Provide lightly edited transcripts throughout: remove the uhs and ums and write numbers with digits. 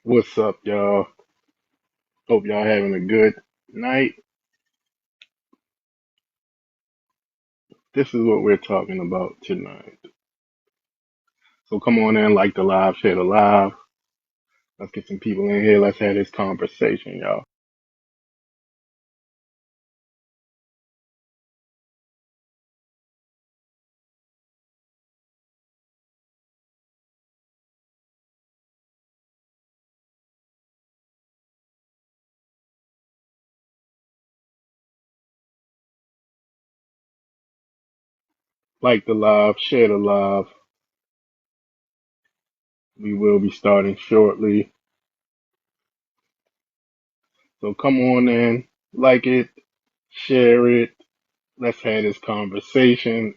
What's up, y'all? Hope y'all having a good night. This is what we're talking about tonight. So come on in, like the live, share the live. Let's get some people in here. Let's have this conversation, y'all. Like the live, share the live. We will be starting shortly. So come on in, like it, share it. Let's have this conversation.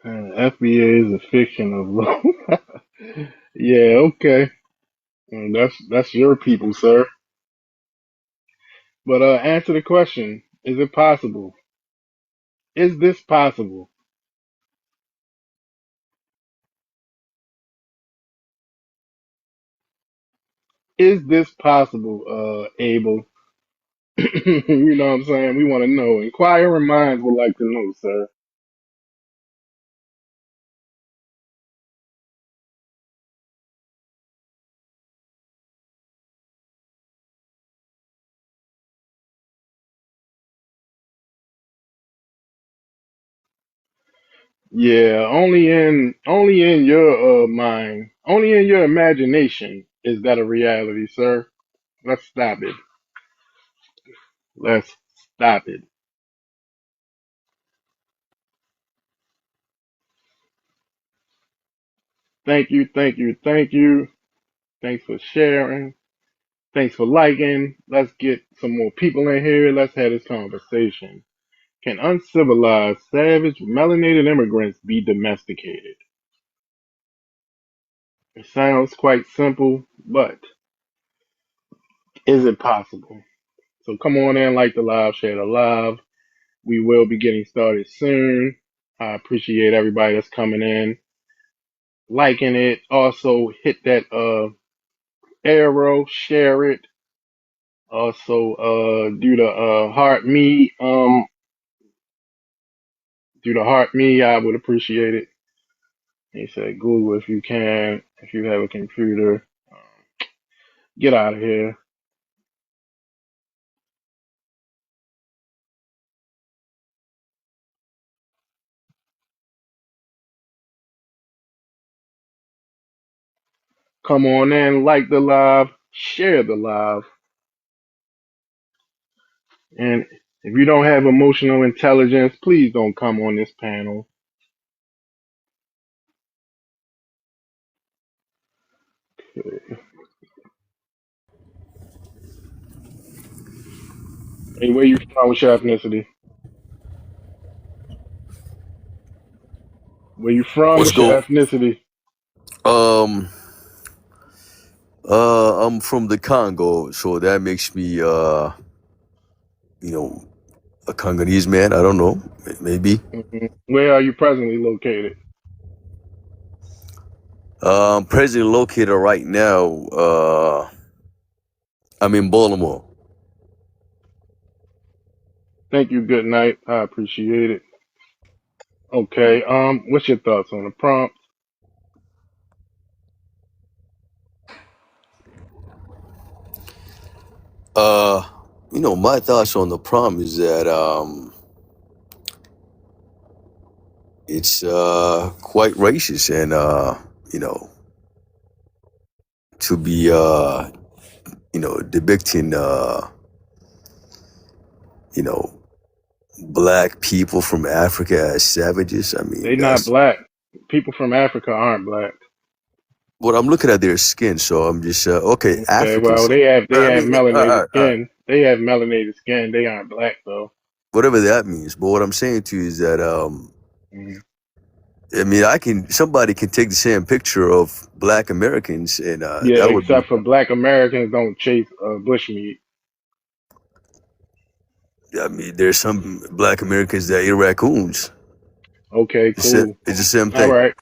FBA is a fiction of law. Yeah, okay. That's your people, sir. But answer the question: is it possible? Is this possible? Is this possible, Abel? You know what I'm saying? We want to know. Inquiring minds would like to know, sir. Yeah, only in your mind, only in your imagination is that a reality, sir. Let's stop it. Let's stop it. Thank you, thank you, thank you. Thanks for sharing. Thanks for liking. Let's get some more people in here. Let's have this conversation. Can uncivilized, savage, melanated immigrants be domesticated? It sounds quite simple, but is it possible? So come on in, like the live, share the live. We will be getting started soon. I appreciate everybody that's coming in, liking it. Also hit that arrow, share it. Also do the heart me. I would appreciate it. He said Google if you can, if you have a computer. Get out of here. Come on in, like the live, share the live. And if you don't have emotional intelligence, please don't come on this panel. Hey, where you from? What's your ethnicity? Where you from? What's What's your go? ethnicity? Um, I'm from the Congo, so that makes me, you know, a Congolese man. I don't know, maybe. Where are you presently located? Presently located right now. I'm in Baltimore. Thank you. Good night. I appreciate it. Okay. What's your thoughts on the prompt? Uh, my thoughts on the prom is that it's quite racist and you know, to be depicting you know, black people from Africa as savages. I They mean, not that's black. People from Africa aren't black. what I'm looking at their skin. So I'm just okay. Okay. Well, Africans. they I have mean, melanated skin. They have melanated skin. They aren't black though. whatever that means. But what I'm saying to you is that Mhm. I mean, somebody can take the same picture of Black Americans, and Yeah, that would be. except for Black Americans don't chase bushmeat. I mean, there's some Black Americans that eat raccoons. Okay, cool. It's the same All thing. right.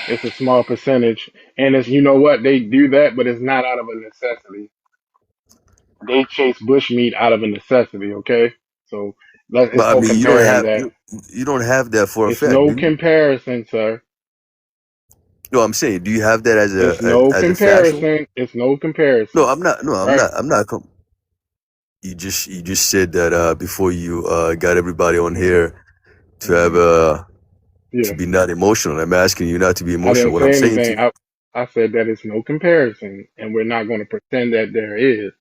It's a small percentage, and it's, you know what, they do that, but it's not out of a necessity. They chase bushmeat out of a necessity. Okay, so it's But I no mean, comparing that. you don't have that for a It's fact, no do you? comparison, sir. No, I'm saying, do you have that as It's no as a factual? comparison. It's no No, comparison. I'm not. No, All I'm right. not. I'm not. You just said that before you got everybody on Hmm. here to have Hmm. to Yeah, be not emotional. I'm asking you not to be I emotional. didn't What I'm say saying to anything. you, I said that it's no comparison, and we're not going to pretend that there is.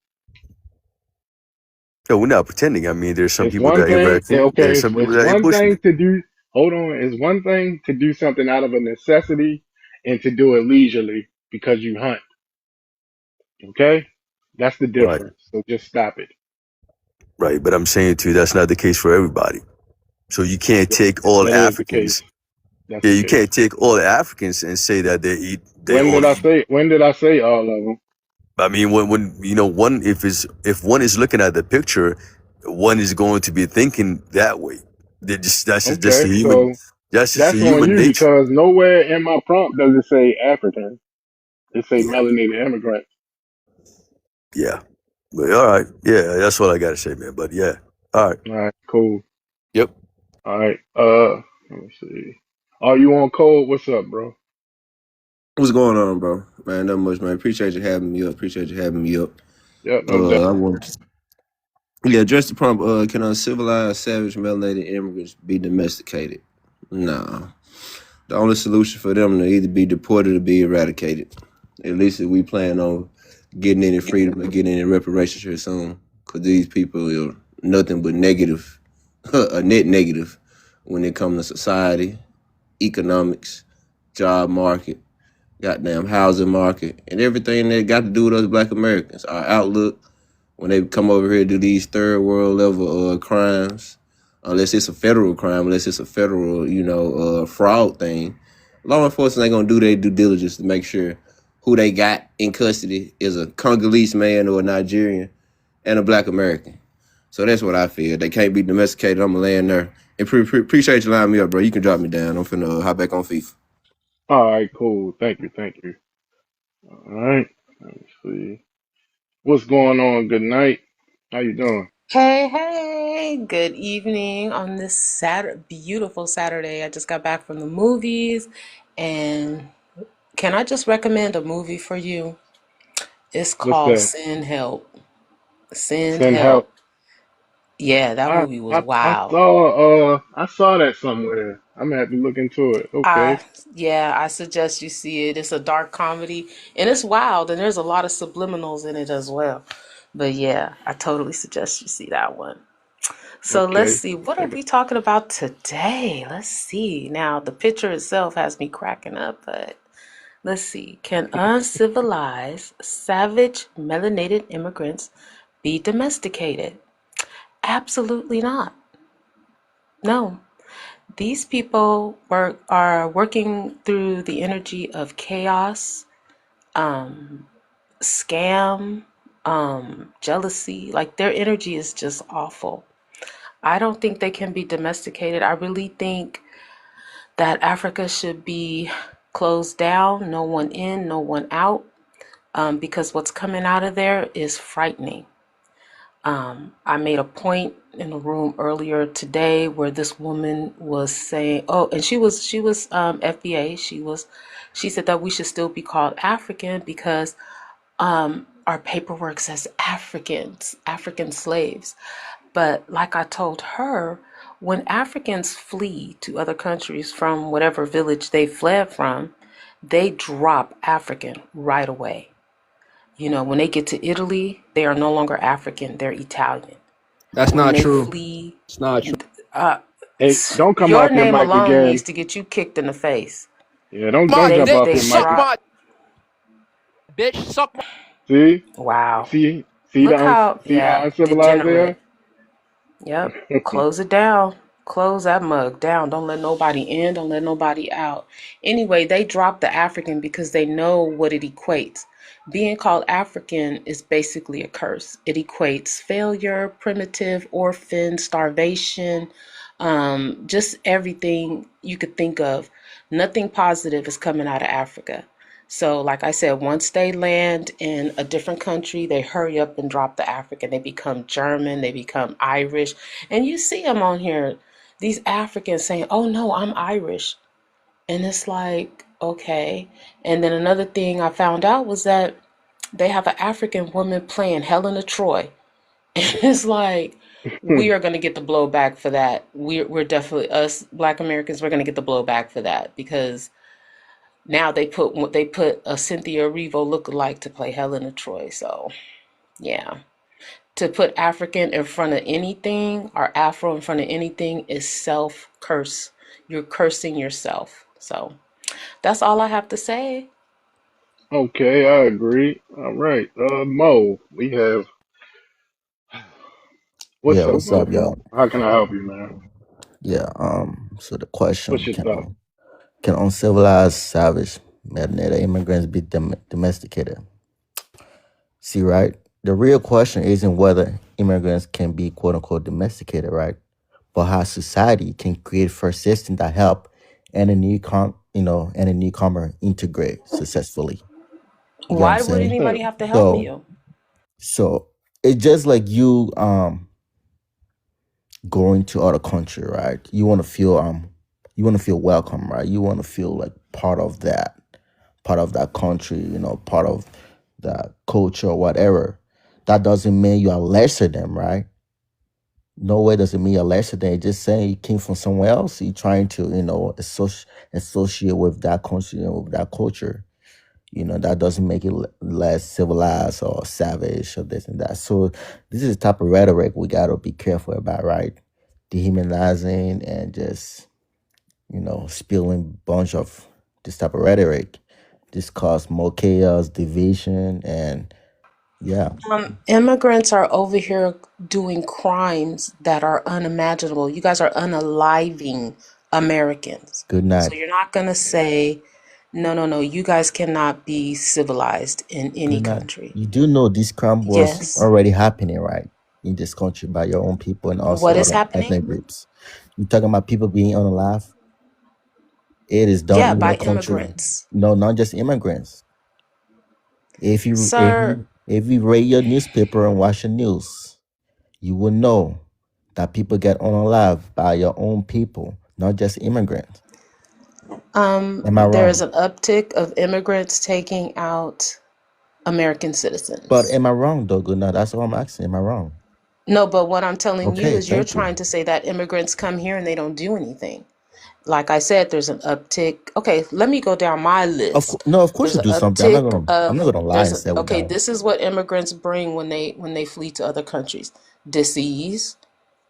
no, we're not pretending. I mean, there's some It's people one that eat thing. raccoon. Okay, There's some people it's that eat one thing bushmeat. to do. Hold on. It's one thing to do something out of a necessity, and to do it leisurely because you hunt. Okay, that's the Right, difference. So just stop it. right. But I'm saying to you, that's not the case for everybody. So you can't take all That is the case. Africans. That's Yeah, the you case. can't take all Africans and say that they When did only I eat. say? When did I say all of them? I mean, when you know one, if one is looking at the picture, one is going to be thinking that way. That's just Okay, a human. so That's just a that's on human you nature. because nowhere in my prompt does it say African. It say Yeah, melanated immigrant. yeah. But all right, yeah. That's all I gotta say, man. But yeah, all right. All right, cool. Yep. All right. Let me see. Are you on code? What's up, bro? What's going on, bro? Man, not much, man. Appreciate you having me up. Appreciate you having me up. Yep, no doubt. I want to, yeah, address the prompt. Can uncivilized, savage, melanated immigrants be domesticated? Nah. The only solution for them to either be deported or be eradicated. At least if we plan on getting any freedom or getting any reparations here soon. Because these people are nothing but negative, a net negative when it comes to society, economics, job market, goddamn housing market, and everything that got to do with us Black Americans. Our outlook when they come over here to do these third world level crimes, unless it's a federal crime, unless it's a federal, fraud thing. Law enforcement ain't gonna do their due diligence to make sure who they got in custody is a Congolese man or a Nigerian and a Black American. So that's what I feel. They can't be domesticated. I'm gonna land there. And appreciate you lining me up, bro. You can drop me down. I'm finna hop back on FIFA. All right, cool. Thank you, thank you. All right. Let me see. What's going on? Good night. How you doing? Hey, hey, good evening on this beautiful Saturday. I just got back from the movies, and can I just recommend a movie for you? It's What's called that? Send Help. Send Send help. Help. Yeah, that I movie was I I wild. saw I saw that somewhere. I'm gonna have to look into it. Okay. I yeah, I suggest you see it. It's a dark comedy and it's wild and there's a lot of subliminals in it as well. But yeah, I totally suggest you see that one. So let's Okay. see, what are Take it. we talking about today? Let's see. Now, the picture itself has me cracking up, but let's see. Can uncivilized, savage, melanated immigrants be domesticated? Absolutely not. No. These people are working through the energy of chaos, scam, jealousy. Like their energy is just awful. I don't think they can be domesticated. I really think that Africa should be closed down, no one in, no one out, because what's coming out of there is frightening. I made a point in a room earlier today where this woman was saying, "Oh," and she was FBA. She said that we should still be called African because our paperwork says Africans, African slaves. But like I told her, when Africans flee to other countries from whatever village they fled from, they drop African right away. You know, when they get to Italy, they are no longer African, they're Italian. That's When not they true. flee, It's not true. uh, Hey, don't come your off your name mic alone needs again. to get you kicked in the face. Yeah, don't My jump They off dick, they your mic. suck drop. my bitch, suck my. See? Wow. See Look how, see how yeah, uncivilized they degenerate. are? Yep. Close it down. Close that mug down. Don't let nobody in. Don't let nobody out. Anyway, they dropped the African because they know what it equates. Being called African is basically a curse. It equates failure, primitive, orphan, starvation, just everything you could think of. Nothing positive is coming out of Africa. So, like I said, once they land in a different country, they hurry up and drop the African. They become German, they become Irish. And you see them on here, these Africans saying, "Oh no, I'm Irish." And it's like, okay. And then another thing I found out was that they have an African woman playing Helena Troy. And it's like, we are going to get the blowback for that. We're definitely, us Black Americans, we're going to get the blowback for that because now they put a Cynthia Erivo lookalike to play Helena Troy. So yeah, to put African in front of anything or Afro in front of anything is self curse. You're cursing yourself. So that's all I have to say. Okay, I agree. All right. Mo, we have Yeah, what's up, what's up, Mo? y'all? How can I help you, man? Yeah, so the What's question your thought? can uncivilized, savage, melanated immigrants be domesticated? See, right? The real question isn't whether immigrants can be quote unquote domesticated, right? But how society can create first system that help and a newcomer integrate successfully. You get what I'm Why would saying? anybody have to help So you? so it's just like you going to other country, right? You want to feel welcome, right? You want to feel like part of that country, part of that culture or whatever. That doesn't mean you are lesser than, right? No way does it mean you're lesser than. It's just saying you came from somewhere else. You're trying to, associate with that country and with that culture. That doesn't make it less civilized or savage or this and that. So this is the type of rhetoric we gotta be careful about, right? Dehumanizing and just spilling bunch of this type of rhetoric. This cause more chaos, division, and yeah. Immigrants are over here doing crimes that are unimaginable. You guys are unaliving Americans. Good So night. you're not going to say, no, no, no, you guys cannot be civilized in any Good night. country. You do know this crime was Yes. already happening, right? In this country by your own people and What also is other happening? ethnic groups. You talking about people being unalive? It is done Yeah, in your by country. immigrants. No, not just immigrants. If you if Sir, you if you read your newspaper and watch the news, you will know that people get unalive by your own people, not just immigrants. Am I there is wrong? an uptick of immigrants taking out American But citizens. am I wrong, though? Good. Now that's all I'm asking. Am I wrong? No, but what I'm telling you Okay, is you're thank you. trying to say that immigrants come here and they don't do anything. Like I said, there's an uptick. Okay, let me go down my list. No, of course There's you an do something. uptick I'm not of gonna lie and say we okay, don't. this is what immigrants bring when they flee to other countries. Disease,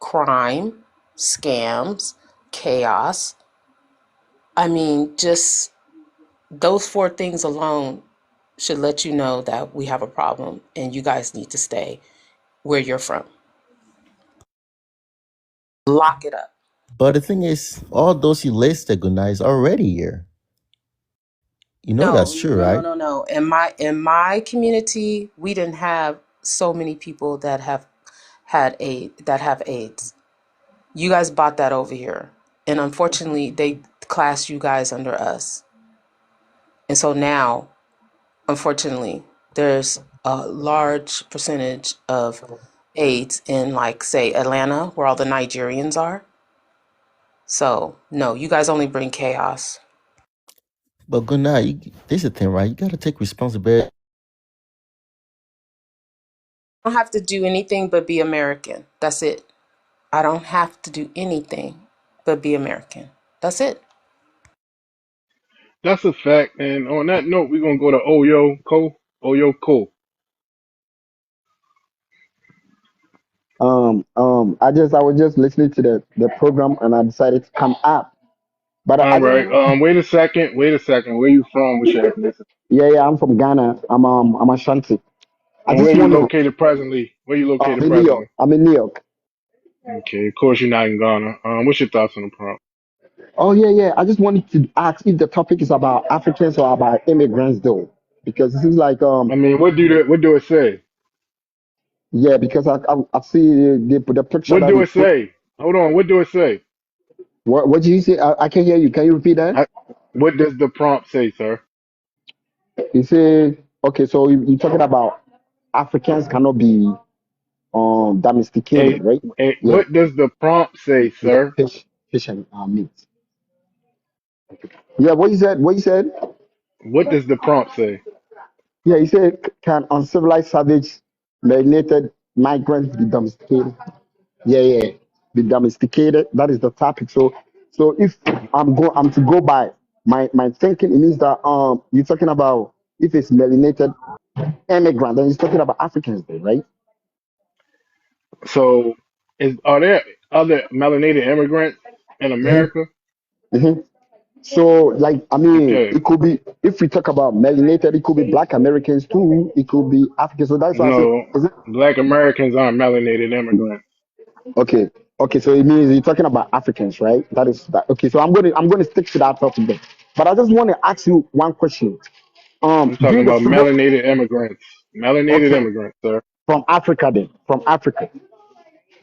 crime, scams, chaos. I mean, just those four things alone should let you know that we have a problem and you guys need to stay where you're from. Lock it up. But the thing is, all those you listed, good night, is already here. You know No, that's true, no, no, right? no, no. In my community, we didn't have so many people that have AIDS. You guys bought that over here. And unfortunately, they classed you guys under us. And so now, unfortunately, there's a large percentage of AIDS in, like, say, Atlanta, where all the Nigerians are. So, no, you guys only bring chaos. But good night. This is the thing, right? You gotta take responsibility. I don't have to do anything but be American. That's it. I don't have to do anything but be American. That's it. That's a fact. And on that note, we're gonna go to Oyo Ko. Oyo Ko. I was just listening to the program and I decided to come up. But I All didn't right. know. Wait a second. Wait a second. Where you from? What's your ethnicity? Yeah, yeah, I'm from Ghana. I'm Ashanti. I And where just you want to located presently? Where you I'm located in New York. presently? I'm in New York. Okay, of course you're not in Ghana. What's your thoughts on the prompt? Oh yeah, yeah. I just wanted to ask if the topic is about Africans or about immigrants, though, because it seems like I mean, what do it say? yeah, because I see they put the picture What that do they it put. say? Hold on, what do it say? What did you say? I can hear you. Can you repeat that? I, what does the prompt say, sir? You say okay, so you're talking about Africans cannot be A, domesticated, right? Yeah, what does the prompt say, yeah, sir? fish and meat. Yeah, what you said? What you said? What does the prompt say? Yeah, you said can uncivilized, savage, melanated migrants be domesticated? Yeah, yeah, be domesticated. That is the topic. So if I'm to go by my thinking, it means that you're talking about if it's melanated immigrant, then you're talking about Africans, there, right? So, are there other melanated immigrants in America? hmm So, like, I mean, Okay, it could be if we talk about melanated, it could be Black Americans too. It could be Africans. So that's why I say, no, is it Black Americans aren't melanated immigrants. okay? Okay, so it means you're talking about Africans, right? That is that. Okay, so I'm going to stick to that topic then. But I just want to ask you one question. I'm talking During the about freedom, melanated immigrants. Melanated okay, immigrants, sir. from Africa then, from Africa.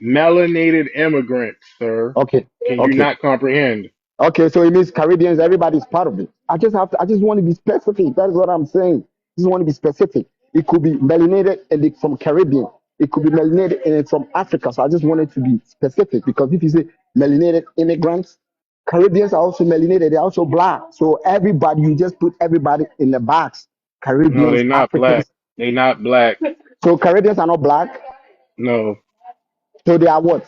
Melanated immigrants, sir. Okay, Can you okay. not comprehend? Okay, so it means Caribbeans, everybody's part of it. I just want to be specific. That is what I'm saying. Just want to be specific. It could be melanated and it's from Caribbean. It could be melanated and it's from Africa. So I just wanted to be specific because if you say melanated immigrants, Caribbeans are also melanated. They're also black. So everybody, you just put everybody in the box. No, Caribbeans, they're not black. Africans. They not black. So Caribbeans are not black. No, So they are what?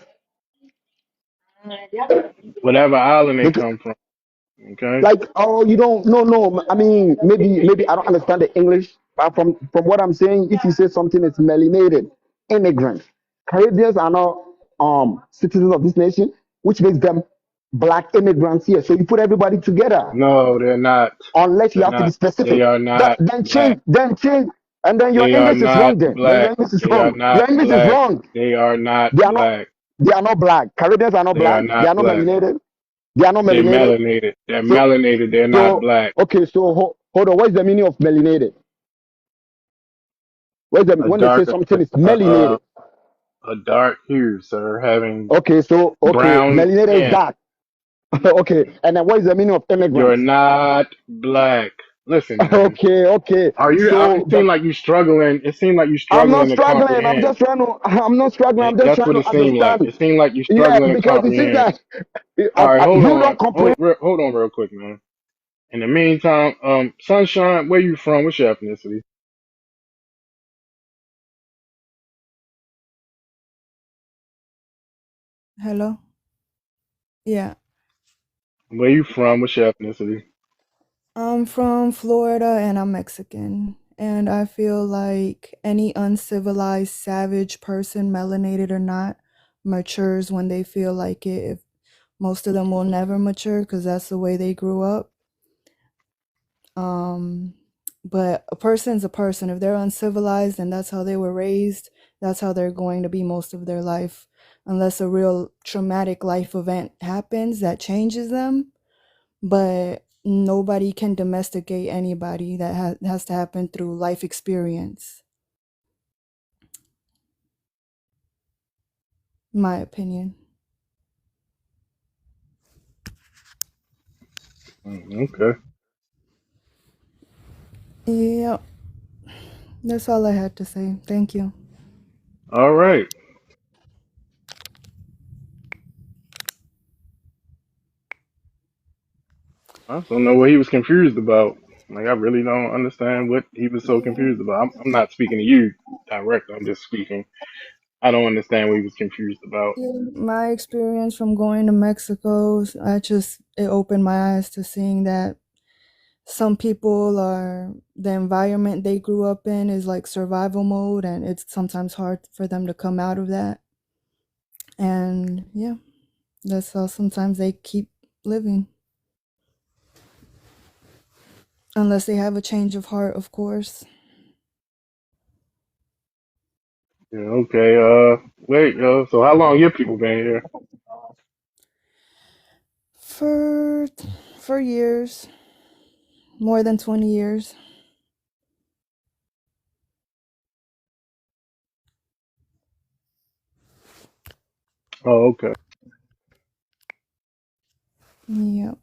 whatever island they They, come from. Okay. like oh you don't no I mean maybe I don't understand the English, but from what I'm saying, if you say something is melanated immigrants, Caribbeans are not citizens of this nation, which makes them black immigrants here, so you put everybody together No, they're not. unless you They're have to be not. They specific. are That not black. then change, and then your They are English is not wrong, then your black. English is They are wrong, not your English is black. wrong. They are not They are not black. they are not black. Caribbeans are not They are black, they not are not black. melanated, they are not They're melanated. melanated. They're So melanated. They're not so black. okay, so hold on. What's the meaning of melanated? What's the A when they say dark, something is uh, uh, melanated? a dark hue, sir, having Okay, so okay, brown melanated is skin. dark. Okay, and then what is the meaning of You're immigrants? not black. Listen, man. Okay, okay. Are you? So It seemed like you struggling. It seemed like you I'm not struggling to struggling. I'm comprehend. just trying to. I'm not struggling. I'm just That's trying what to it seemed like. understand. It seemed like you Yeah, struggling to because it seems comprehend. that All right, hold you on. don't comprehend. Hold on, real quick, man. In the meantime, Sunshine, where you from? What's your ethnicity? Hello? Yeah. Where you from? What's your ethnicity? I'm from Florida and I'm Mexican. And I feel like any uncivilized, savage person, melanated or not, matures when they feel like it. If most of them will never mature because that's the way they grew up. Um, but a person's a person. If they're uncivilized and that's how they were raised, that's how they're going to be most of their life. Unless a real traumatic life event happens that changes them, but nobody can domesticate anybody. That has to happen through life experience, my opinion. Okay. Yeah, that's all I had to say. Thank you. All right. I don't know what he was confused about. Like, I really don't understand what he was so confused about. I'm not speaking to you directly. I'm just speaking. I don't understand what he was confused about. Yeah, my experience from going to Mexico, it opened my eyes to seeing that some people are, the environment they grew up in is like survival mode, and it's sometimes hard for them to come out of that. And yeah, that's how sometimes they keep living. Unless they have a change of heart, of course. Yeah, okay. Wait, so how long your people been here? For years, more than 20 years. Oh, okay. Yep.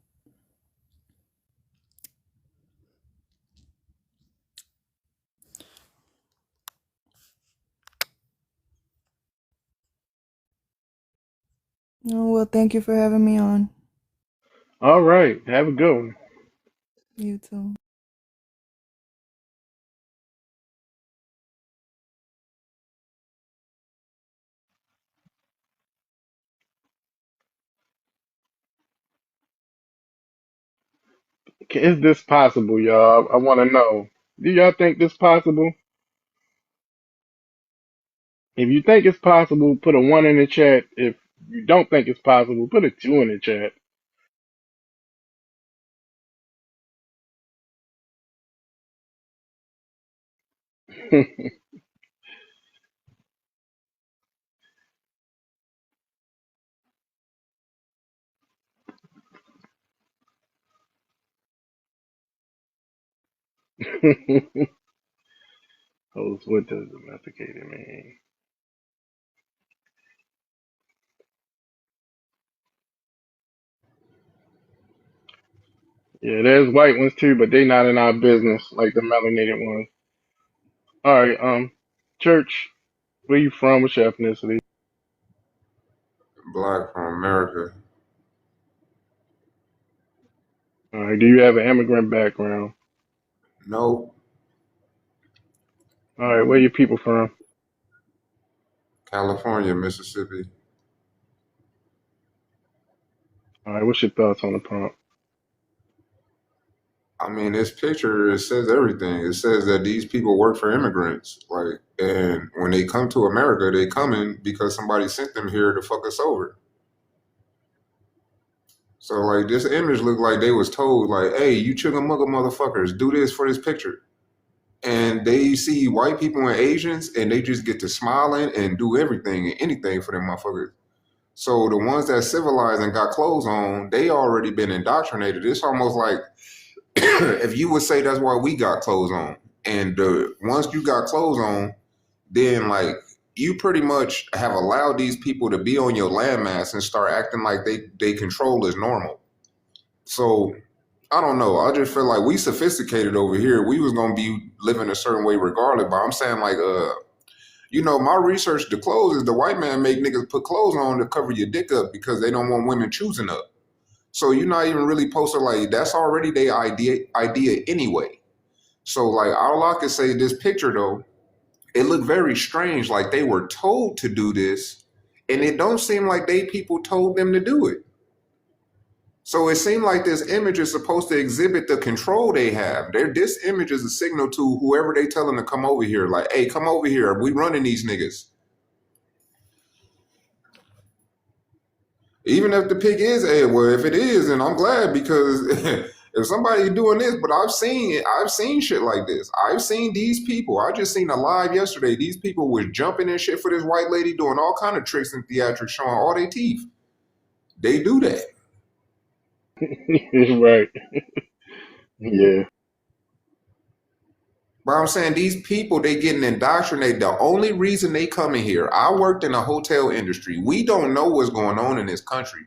Oh, well, thank you for having me on. All right. Have a good one. You too. Is this possible, y'all? I want to know. Do y'all think this possible? If you think it's possible, put a one in the chat. If you don't think it's possible, put a two in the chat. Host, what does domesticated mean? Yeah, there's white ones too, but they not in our business like the melanated ones. All right, Church, where you from? What's your ethnicity? Black from America. All right, do you have an immigrant background? No. All right, where your people from? California, Mississippi. All right, what's your thoughts on the prompt? I mean, this picture, it says everything. It says that these people work for immigrants. Like, and when they come to America, they come in because somebody sent them here to fuck us over. So, like, this image looked like they was told, like, hey, you chugga-mugga motherfuckers, do this for this picture. And they see white people and Asians, and they just get to smiling and do everything and anything for them motherfuckers. So the ones that civilized and got clothes on, they already been indoctrinated. It's almost like if you would say that's why we got clothes on. And once you got clothes on, then like you pretty much have allowed these people to be on your landmass and start acting like they control is normal. So I don't know. I just feel like we sophisticated over here. We was gonna be living a certain way regardless. But I'm saying like my research the clothes is the white man make niggas put clothes on to cover your dick up because they don't want women choosing up. So you're not even really posted like that's already their idea anyway. So like all I could say this picture though, it looked very strange. Like they were told to do this, and it don't seem like they people told them to do it. So it seemed like this image is supposed to exhibit the control they have. This image is a signal to whoever they tell them to come over here. Like, hey, come over here. We running these niggas. Even if the pick is a well, if it is, and I'm glad because if somebody's doing this, but I've seen shit like this. I've seen these people. I just seen a live yesterday. These people was jumping and shit for this white lady, doing all kind of tricks and theatrics, showing all their teeth. They do that. Right. Yeah. But I'm saying these people, they getting indoctrinated. The only reason they coming here, I worked in the hotel industry. We don't know what's going on in this country.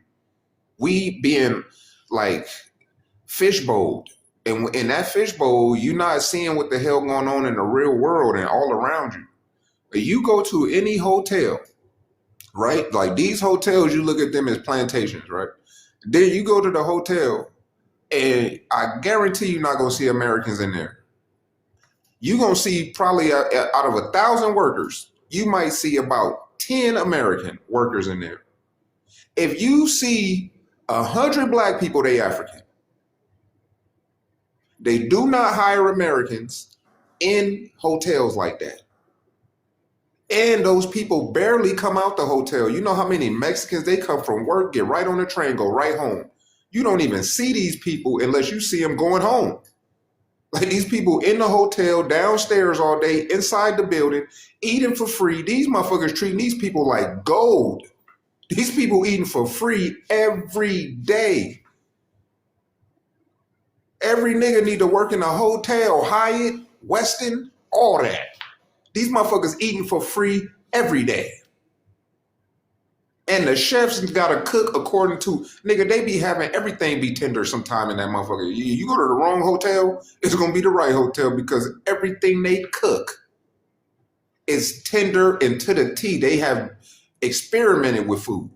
We being like fishbowled. And in that fishbowl, you're not seeing what the hell going on in the real world and all around you. You go to any hotel, right? Like these hotels, you look at them as plantations, right? Then you go to the hotel, and I guarantee you're not going to see Americans in there. You're going to see probably out of 1,000 workers, you might see about 10 American workers in there. If you see 100 black people, they African. They do not hire Americans in hotels like that. And those people barely come out the hotel. You know how many Mexicans, they come from work, get right on the train, go right home. You don't even see these people unless you see them going home. Like these people in the hotel, downstairs all day, inside the building, eating for free. These motherfuckers treating these people like gold. These people eating for free every day. Every nigga need to work in a hotel, Hyatt, Westin, all that. These motherfuckers eating for free every day. And the chefs gotta cook according to, nigga, they be having everything be tender sometime in that motherfucker. You go to the wrong hotel, it's gonna be the right hotel because everything they cook is tender and to the T. They have experimented with food.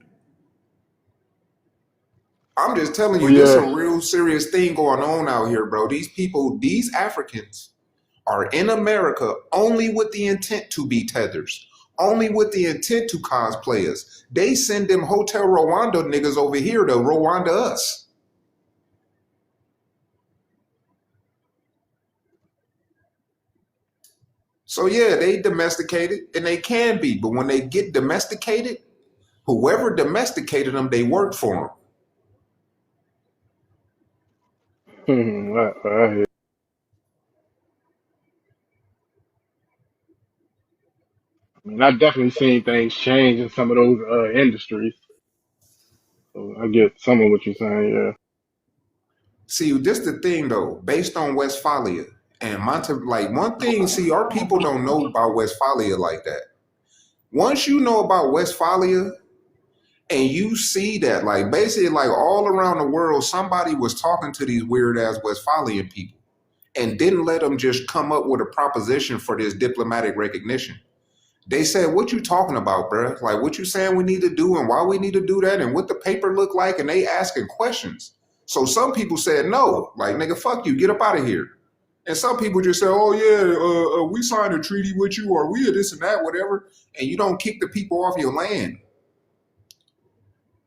I'm just telling Oh you, there's yeah. some real serious thing going on out here, bro. These people, these Africans are in America only with the intent to be tethers, only with the intent to cosplay us. They send them Hotel Rwanda niggas over here to Rwanda us. So yeah, they domesticated and they can be, but when they get domesticated, whoever domesticated them, they work for them. I hear. I mean, I've definitely seen things change in some of those industries. So I get some of what you're saying. Yeah. See, this the thing though, based on Westphalia and Monte, like one thing, see, our people don't know about Westphalia like that. Once you know about Westphalia and you see that, like basically, like all around the world, somebody was talking to these weird ass Westphalian people and didn't let them just come up with a proposition for this diplomatic recognition. They said, "What you talking about, bruh? Like, what you saying we need to do and why we need to do that and what the paper look like?" And they asking questions. So some people said no, like nigga, fuck you, get up out of here. And some people just say, "Oh yeah, we signed a treaty with you, or we are this and that, whatever," and you don't kick the people off your land.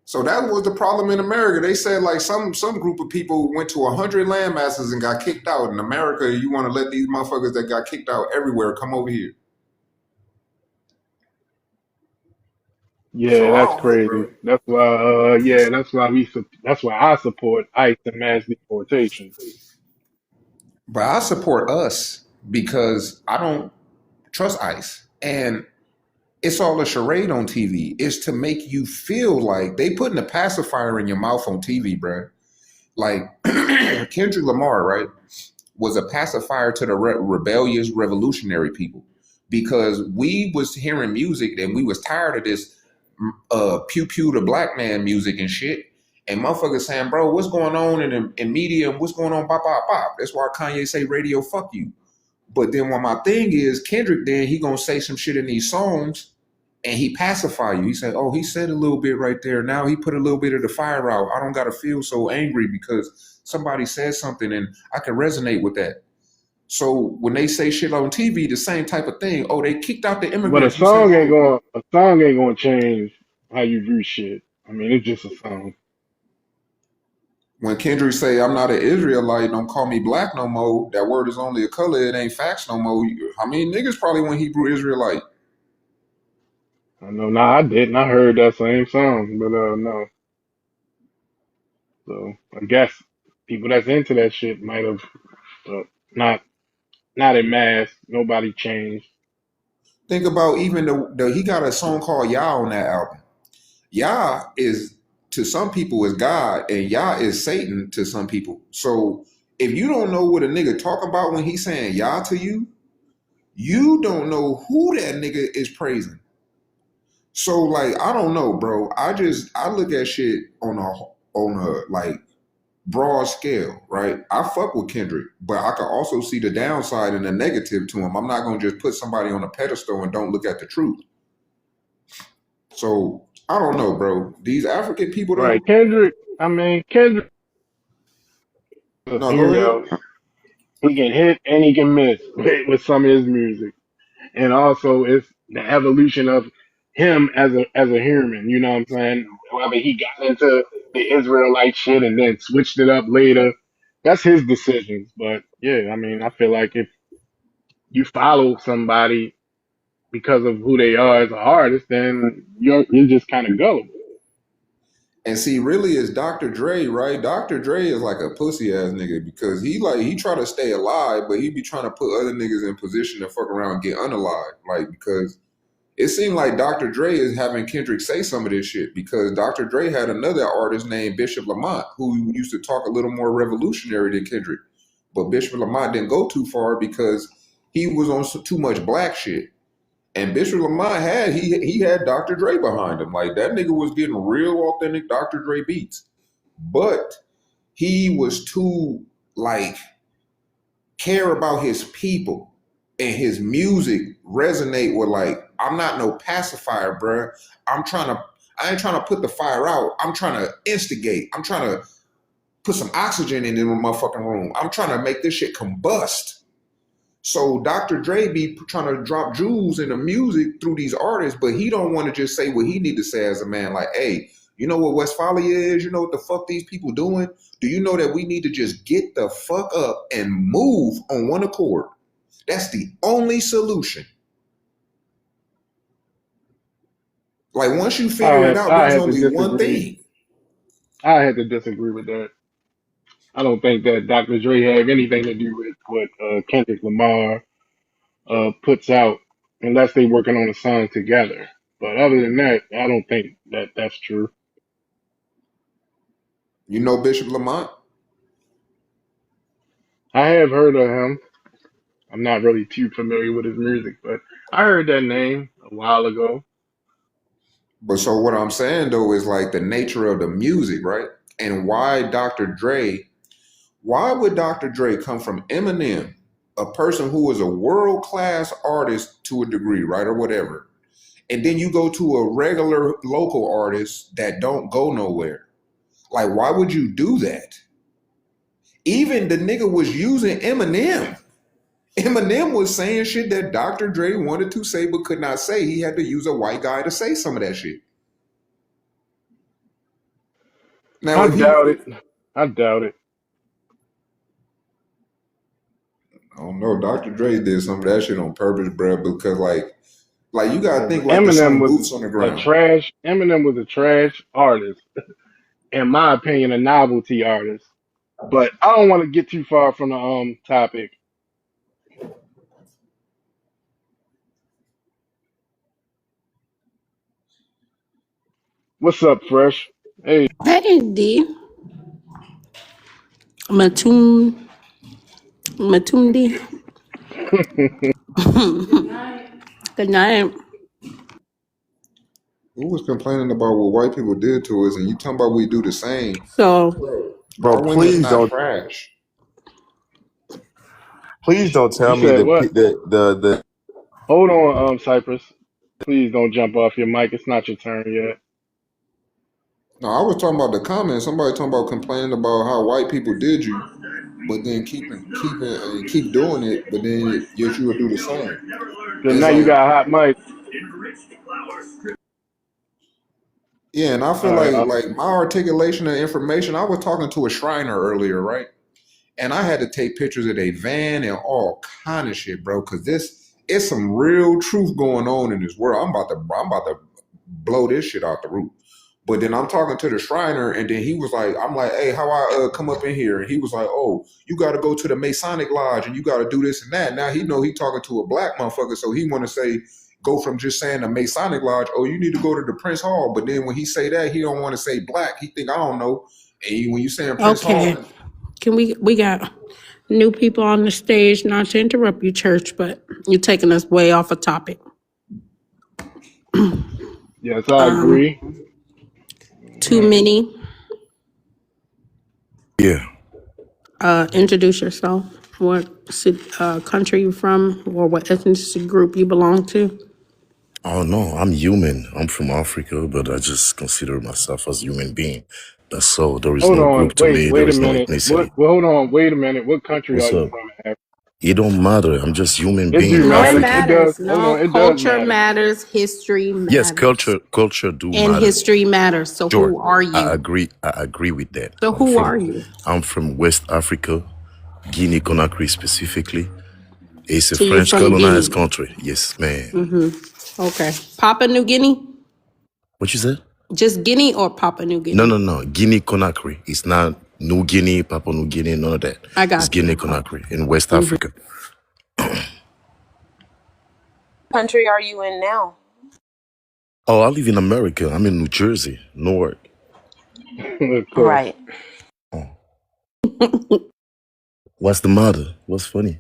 So that was the problem in America. They said like some group of people went to 100 landmasses and got kicked out. In America, you want to let these motherfuckers that got kicked out everywhere come over here. Yeah, So I that's don't know, crazy. bro. That's why. Yeah, that's why that's why I support ICE and mass deportation. But I support us because I don't trust ICE. And it's all a charade on TV. It's to make you feel like they putting a pacifier in your mouth on TV, bro. Like Kendrick Lamar, right, was a pacifier to the rebellious revolutionary people because we was hearing music and we was tired of this pew pew the black man music and shit. And motherfuckers saying, bro, what's going on in media and what's going on, bop, bop, bop. That's why Kanye say radio, fuck you. But then what my thing is, Kendrick then he gonna say some shit in these songs and he pacify you. He said, oh, he said a little bit right there. Now he put a little bit of the fire out. I don't gotta feel so angry because somebody said something and I can resonate with that. So when they say shit on TV, the same type of thing. Oh, they kicked out the But immigrants. You say, oh, a song ain't gonna change how you view shit. I mean, it's just a song. when Kendrick say I'm not an Israelite, don't call me black no more. That word is only a color. It ain't facts no more. How many niggas probably went Hebrew Israelite? I know. Nah, I didn't. I heard that same song, but no. So I guess people that's into that shit might have, but not not in mass. Nobody changed. Think about even the he got a song called Yah on that album. Yah is to some people is God, and Yah is Satan to some people. So if you don't know what a nigga talking about when he's saying Yah to you, you don't know who that nigga is praising. So like I don't know, bro. I look at shit on a like broad scale, right? I fuck with Kendrick, but I can also see the downside and the negative to him. I'm not gonna just put somebody on a pedestal and don't look at the truth. So I don't know, bro. These African people Right, though, Kendrick. I mean, Kendrick, no, go you ahead. know, he can hit and he can miss with some of his music. And also it's the evolution of him as a human. You know what I'm saying? Whether he got into the Israelite shit and then switched it up later, that's his decisions. But yeah, I mean, I feel like if you follow somebody because of who they are as an artist, then you're just kind of gullible. And see, really, it's Dr. Dre, right? Dr. Dre is like a pussy ass nigga because he try to stay alive, but he be trying to put other niggas in position to fuck around and get unalive. Like, because it seemed like Dr. Dre is having Kendrick say some of this shit because Dr. Dre had another artist named Bishop Lamont who used to talk a little more revolutionary than Kendrick. But Bishop Lamont didn't go too far because he was on too much black shit. And Bishop Lamont he had Dr. Dre behind him. Like that nigga was getting real authentic Dr. Dre beats. But he was too like care about his people and his music resonate with like, I'm not no pacifier, bruh. I ain't trying to put the fire out. I'm trying to instigate. I'm trying to put some oxygen in the motherfucking room. I'm trying to make this shit combust. So Dr. Dre be trying to drop jewels in the music through these artists, but he don't want to just say what he need to say as a man. Like, hey, you know what Westphalia is? You know what the fuck these people doing? Do you know that we need to just get the fuck up and move on one accord? That's the only solution. Like once you figure it out, I there's had to only one disagree. thing. I had to disagree with that. I don't think that Dr. Dre have anything to do with what Kendrick Lamar puts out unless they working on a song together. But other than that, I don't think that that's true. You know Bishop Lamont? I have heard of him. I'm not really too familiar with his music, but I heard that name a while ago. But so what I'm saying though is like the nature of the music, right? And why would Dr. Dre come from Eminem, a person who is a world-class artist to a degree, right? Or whatever. And then you go to a regular local artist that don't go nowhere. Like, why would you do that? Even the nigga was using Eminem. Eminem was saying shit that Dr. Dre wanted to say but could not say. He had to use a white guy to say some of that shit. Now, I if he, doubt it. I doubt it. I don't know, Dr. Dre did some of that shit on purpose, bro, because like you gotta think like the Eminem song was Boots on the Ground. Eminem was a trash artist, in my opinion, a novelty artist. But I don't want to get too far from the topic. What's up, Fresh? Hey, Hey, D. Matum, Matumdi. Good night. Who was complaining about what white people did to us and you talking about we do the same? So, Our Bro, women's not trash. please don't you tell me said what? the Hold on, Cypress. Please don't jump off your mic. It's not your turn yet. No, I was talking about the comments. Somebody talking about complaining about how white people did you, but then keep doing it, but then yet you would do the same. Cause It's now you like, got a hot mic. yeah, and I All feel right. like my articulation of information. I was talking to a Shriner earlier, right? And I had to take pictures of their van and all kind of shit, bro, because this it's some real truth going on in this world. I'm about to blow this shit out the roof. But then I'm talking to the Shriner, and then he was like, I'm like, hey, how I come up in here? And he was like, oh, you got to go to the Masonic Lodge, and you got to do this and that. Now he know he talking to a black motherfucker, so he want to say, go from just saying the Masonic Lodge, oh, you need to go to the Prince Hall. But then when he say that, he don't want to say black. He think I don't know. And when you saying Prince okay. Hall, Can we got new people on the stage, not to interrupt you, church, but you're taking us way off a topic. Yes, I agree. Too many. yeah. Introduce yourself. What country you from, or what ethnicity group you belong to? Oh no, I'm human. I'm from Africa, but I just consider myself as a human being. That's all. There is Hold no on. group to me. There Wait a is no minute. What? ethnicity. Well, hold on. Wait a minute. What country are What's you up? from? Africa? It don't matter. I'm just human It being. do No, it matter. African. It does. matters. Hold No, on. It does culture matter. matters. History Yes, matters. culture do And matter. history matters. So Sure. who are I you? agree. I agree with that. So who are you? I'm from West Africa, Guinea Conakry specifically. It's a So you're French from colonized Guinea. country. Yes, man. Okay. Papua New Guinea? What you said? Just Guinea or Papua New No, Guinea? no, no. Guinea Conakry. It's not New Guinea, Papua New Guinea, none of that. I It's got Guinea you. Conakry in West Mhm. Africa. Country are you in now? Oh, I live in America. I'm in New Jersey, Newark. Of course. Right. Oh. What's the matter? What's funny?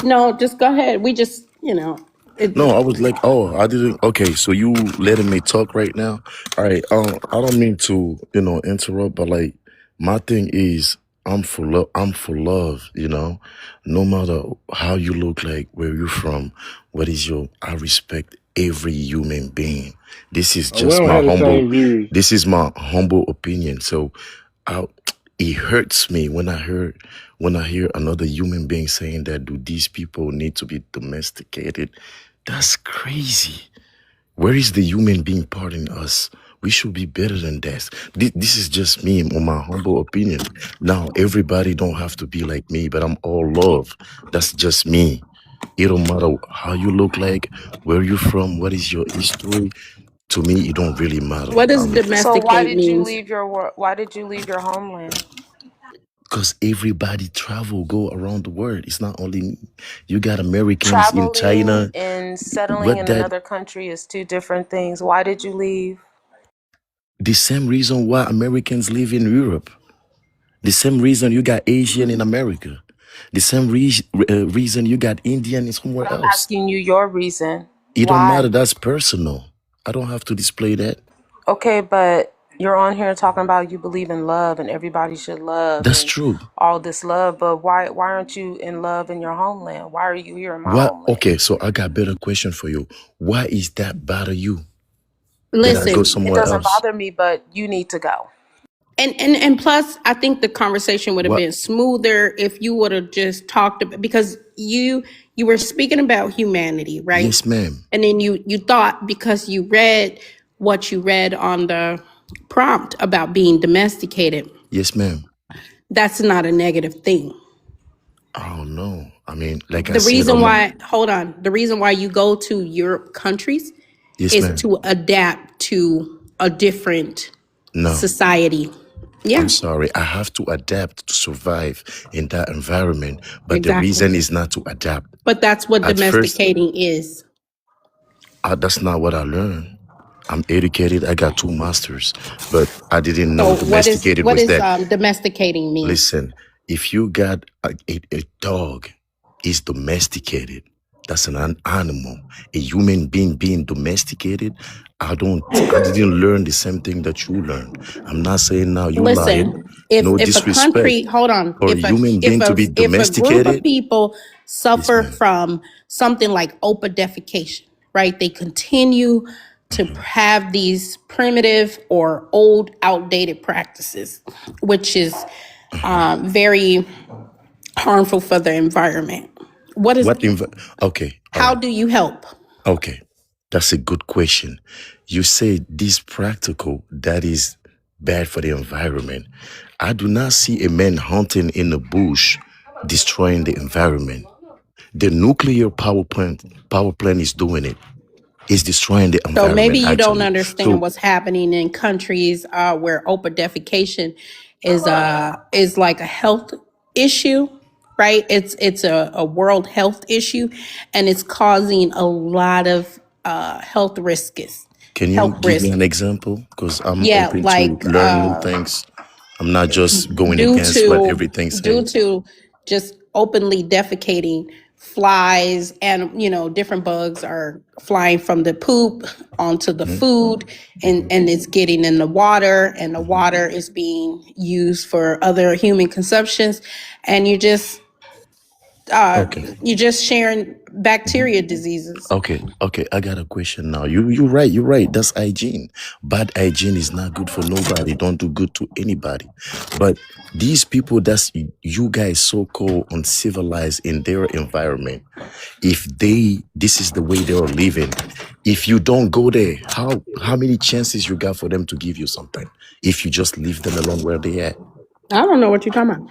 No, just go ahead. We just, it, No, I was like, oh, I didn't. Okay, so you letting me talk right now? All right. I don't mean to, interrupt, but like, my thing is, I'm for love. I'm for love. No matter how you look like, where you're from, what is your. I respect every human being. This is We just don't my have the humble. same views. This is my humble opinion. So, I. It hurts me when I hear another human being saying that do these people need to be domesticated. That's crazy. Where is the human being part in us? We should be better than that. This is just me, on my humble opinion. Now, everybody don't have to be like me, but I'm all love. That's just me. It don't matter how you look like, where you from, what is your history. To me, it don't really matter. what does So domesticate means? why did you leave your homeland? Because everybody travel, go around the world. It's not only me. You got Americans in Traveling China. and settling What in that another country is two different things. Why did you leave? the same reason why Americans live in Europe. The same reason you got Asian in America. The same reason you got Indian in But somewhere I'm else. asking you your reason. It don't matter. Why? That's personal. I don't have to display that. Okay, but you're on here talking about you believe in love and everybody should love That's and true. all this love, but why aren't you in love in your homeland? Why are you here in my What? homeland? Okay, so I got better question for you. Why is that bother you that I go Listen, It somewhere doesn't else? bother me, but you need to go. and plus, I think the conversation would have What? been smoother if you would have just talked about, because you were speaking about humanity, right? Yes, ma'am. And then you thought because you read what you read on the prompt about being domesticated, Yes, ma'am. that's not a negative thing. Oh no. I mean, like I The said, reason why, hold on, the reason why you go to Europe countries yes, is ma'am. to adapt to a different No. society. I'm Yeah, sorry. I have to adapt to survive in that environment. But the exactly. reason is not to adapt. But that's what At first, domesticating is. that's not what I learned. I'm educated. I got 2 masters, but I didn't know So what is domesticated what was is that. domesticating mean? Listen, if you got a dog, is domesticated. That's an animal. A human being domesticated. I didn't learn the same thing that you learned. I'm not saying now you lying. Listen, if No if a disrespect. country, hold on, For a human if being to a be if a group of domesticated, people yes, suffer ma'am. from something like opedification, right? They continue to Mhm. have these primitive or old, outdated practices, which is very harmful for the environment. What is? Okay, all How right. do you help? Okay, that's a good question. You say this practical, that is bad for the environment. I do not see a man hunting in the bush destroying the environment. The nuclear power plant is doing it. It's destroying the So maybe environment you don't actually. understand So what's happening in countries where open defecation is like a health issue, right? It's a world health issue, and it's causing a lot of health risks. can you Health give me risk, an example? Because I'm yeah, open to like learn new things. I'm not just going due against what to everything due say. to just openly defecating, flies and different bugs are flying from the poop onto the Hmm. food, and Hmm. it's getting in the water, and the Hmm. water is being used for other human consumptions, and uh Okay. you're just sharing Mm-hmm. bacteria diseases. Okay, I got a question now. You're right. That's hygiene. Bad hygiene is not good for nobody. Don't do good to anybody. But these people that's you guys so called uncivilized in their environment, if this is the way they are living, if you don't go there, how many chances you got for them to give you something? If you just leave them alone where they at. I don't know what you're talking about.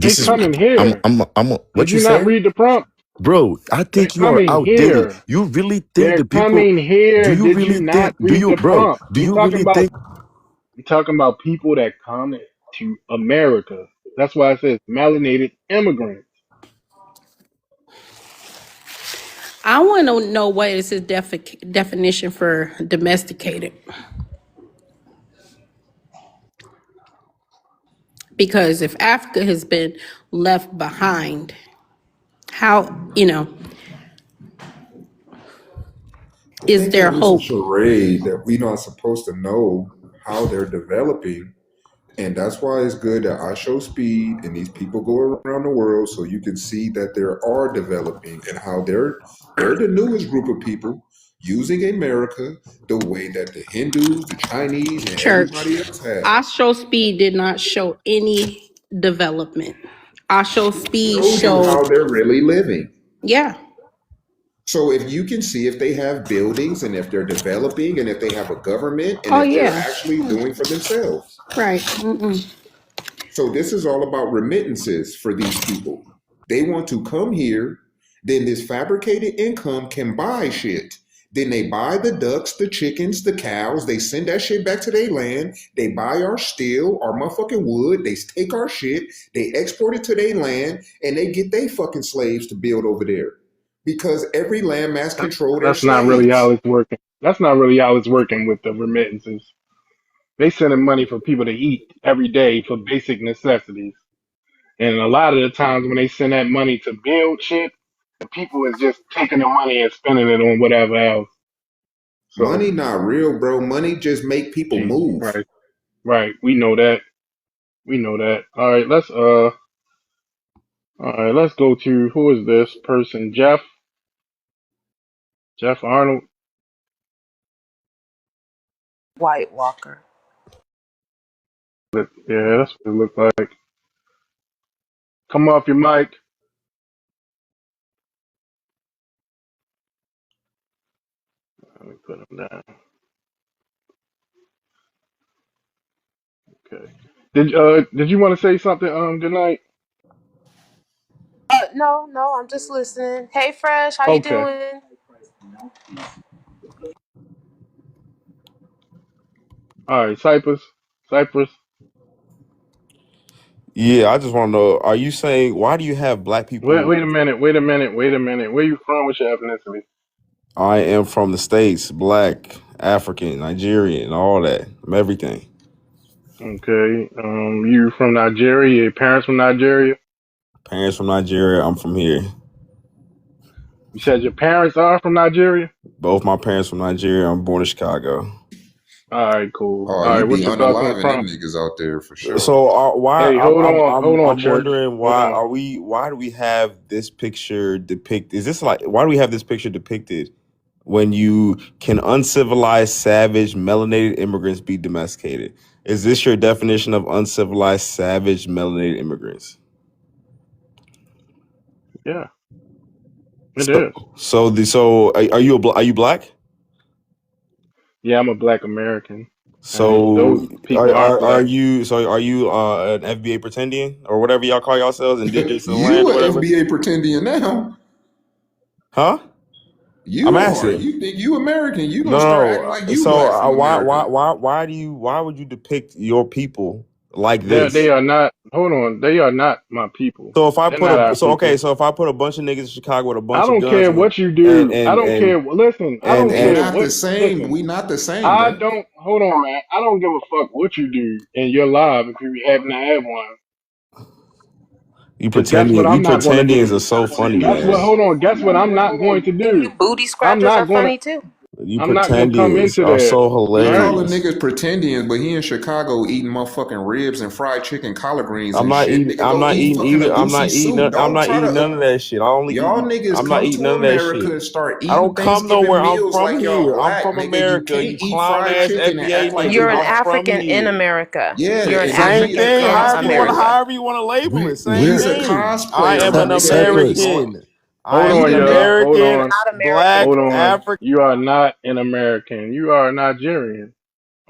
They This is coming I'm here. I'm I'm Did what you you not say? read the prompt? Bro, I They're think you are coming outdated. here. You really think They're the people, coming do here. you Did you really not think, read the prompt? do you really think, We talking about people that come to America. That's why it says melanated immigrants. I want to know what is his definition for domesticated. Because if Africa has been left behind, how, I is think there it's just a hope? charade that we're not supposed to know how they're developing. And that's why it's good that I show speed and these people go around the world so you can see that they are developing and how they're the newest group of people using America the way that the Hindus, the Chinese, and Church, everybody else have. Osho Speed did not show any development. Osho It Speed shows you showed, how they're really living. yeah. So if you can see if they have buildings and if they're developing and if they have a government and Oh, if they're yeah. actually doing for themselves. Right. Mm-mm. So this is all about remittances for these people. They want to come here, then this fabricated income can buy shit. Then they buy the ducks, the chickens, the cows. They send that shit back to their land. They buy our steel, our motherfucking wood. They take our shit. They export it to their land, and they get their fucking slaves to build over there because every landmass control their That's not really how slaves. it's working. That's not really how it's working with the remittances. They sending money for people to eat every day for basic necessities. And a lot of the times when they send that money to build shit, the people is just taking the money and spending it on whatever else. So Money not real, bro. Money just make people Jesus move. Christ. Right. We know that. We know that. Let's go to who is this person? Jeff Arnold. White Walker. Yeah, that's what it looked like. Come off your mic. Let me put him down. Okay. Did you want to say something? Good night. No, I'm just listening. Hey, Fresh, how you Okay. doing? All right. Cypress. Yeah, I just want to know: are you saying why do you have black Wait, people? wait a minute. Wait a minute. Wait a minute. Where you from? What's your ethnicity? I am from the States, black, African, Nigerian, all that. I'm everything. Okay. You from Nigeria? Your parents from Nigeria? Parents from Nigeria. I'm from here. You said your parents are from Nigeria? Both my parents from Nigeria. I'm born in Chicago. All right, cool. Oh, All right, you what's be your thoughts on the unaliving them prompt? niggas out there for sure. So why Hey, hold on, I'm church. wondering Hold why on. are we why do we have this picture depicted? Is this like why do we have this picture depicted when you can uncivilized, savage, melanated immigrants be domesticated? Is this your definition of uncivilized, savage, melanated immigrants? Yeah, it So is. are you black? Yeah, I'm a black American, and those So people aren't black. are you an FBA pretendian or whatever y'all call yourselves, indigenous to the land You or a whatever? FBA pretending now. Huh? I'm You are. asking. You think you American. You No, gonna start acting no. like No. you So black from America. why would you depict your people like They this? are not. Hold on. They are not my people. So if I They're not our okay, people. so if I put a bunch of niggas in Chicago with a I bunch of don't guns care and what you and do. I and don't care. and Listen, I and, don't We and care not what. the same. Listen, We not the same, I bro. don't. Hold on, man. I don't give a fuck what you do in your life if you happen to have one. Because guess what? you I'm not going to pretendians are do. so funny, Guess what? man. Hold on. Guess what? I'm not going to And you do. booty I'm scratchers are not going to. funny too. You I'm not going to come pretendians into are that. so All He right. calling hilarious. niggas pretendians, but he in Chicago eating motherfucking ribs and fried chicken, collard greens and shit. Nigga, go eat fucking a goosey soup. I'm Don't not try eating to. none of that shit. I only Y'all eat niggas I'm not come eating to none of that America shit. and start I eating don't come Thanksgiving nowhere. I'm meals from like y'all here. I'm black, from nigga. You America. can't You eat clown fried ass chicken and FBA act like niggas. You're you an I'm black. from African in here. America. Yeah, You're an but Same he a African thing. in cosplayer. However you want to label it. Same He's a thing. I cosplayer, am my an nigga. That ain't going. American. I Hold am He an on, the y'all. nigga. Hold You're American, on. not American. black, Hold on. African. You are not an American. You are a Nigerian.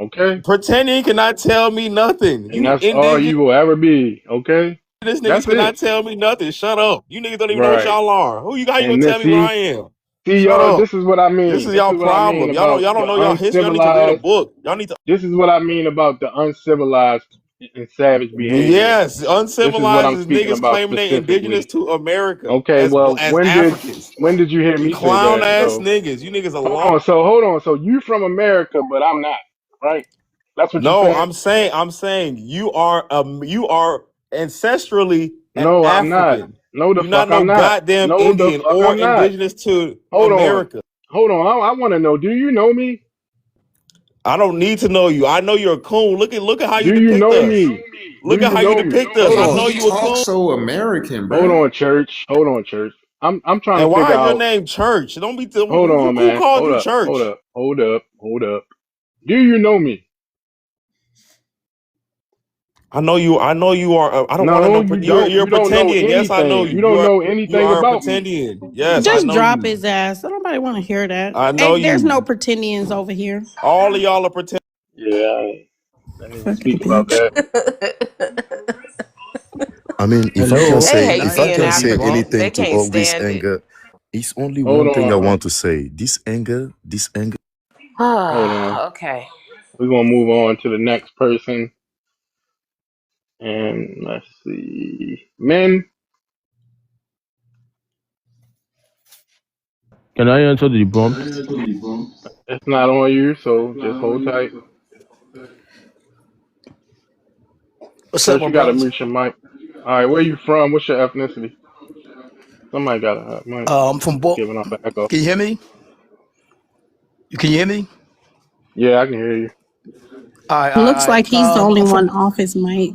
Okay? Pretending cannot tell me nothing. And You that's all indigenous. you will ever be. Okay? This niggas That's it. cannot tell me nothing. Shut up. You niggas don't even know what Right. y'all are. Who you? How you gonna And then tell me what I am? see Shut y'all, up. this is what I This mean. is This y'all is what I mean problem. about Y'all don't the know y'all history. Y'all need to read a uncivilized. book. Y'all need to. This is what I mean about the uncivilized and savage behavior. Yes, This is what uncivilized I'm is speaking niggas about claiming they indigenous specifically. to America Okay, as well, as Africans. when did you hear You me say clown that ass though? niggas. You niggas are Hold on. So you from America, but I'm not, right? That's what you're No, saying? I'm saying you are ancestrally an No, I'm not. African. No, the You're not fuck no I'm not. goddamn No, the Indian fuck or I'm not. indigenous to Hold on. America. Hold on. I want to know, do you know me? I don't need to know you. I know you're a coon. Look at how you Do you depict know us. me? Do Look at you how you know me? depict us. Hold I And on. know he you a talks coon. so American, Hold bruh. on, church. Hold on, church. I'm trying to And why figure is your out. name Church? Don't be Hold on, who man. called Hold you up. Hold Church? up. Hold up. Hold up. Do you know me? I know you are. I don't want to No, know. you You're don't. you're You don't know pretending. Yes, I know anything. you. You don't know You anything are about me. pretending. Yes, I Just know drop you. his ass. Nobody want to hear that. I know Ain't there's no you. pretendians over here. All of y'all are pretending. Yeah, I didn't Fucking speak about bitch. that. I mean, Hello, They can hate I if I being can answer the say African. prompt? They anything to can't all this stand it. anger, it's only Hold one thing I on. want to say. This anger. Hold on. Okay. We're gonna move on to the next person, and let's see. Men, Can I answer the prompt? it's not on you, so just hold tight. What's up, Church, my you gotta brothers? mute your mic. All right, where you from? What's your ethnicity? Somebody got a hot mic. I'm from It's Bo. giving off an echo. Can you hear me? Can you hear me? Yeah, I can hear you. All right, all Looks right. like he's the only I'm from. one off his mic.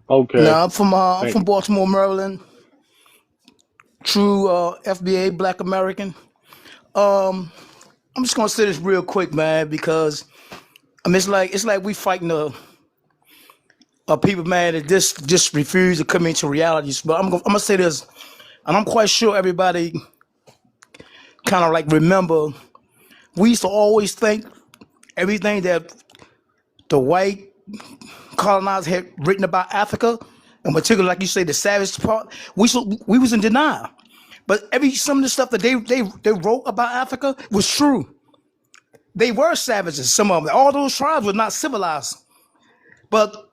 Okay, No, I'm thank from you. Baltimore, Maryland. True FBA Black American. I'm just gonna say this real quick, man, because I mean it's like we fighting a people, man, that just refuse to come into realities. But I'm gonna say this, and I'm quite sure everybody kind of like remember. We used to always think everything that the white colonizers had written about Africa, in particular, like you say, the savage part, we was in denial. But some of the stuff that they wrote about Africa was true. They were savages. Some of them, all those tribes were not civilized. But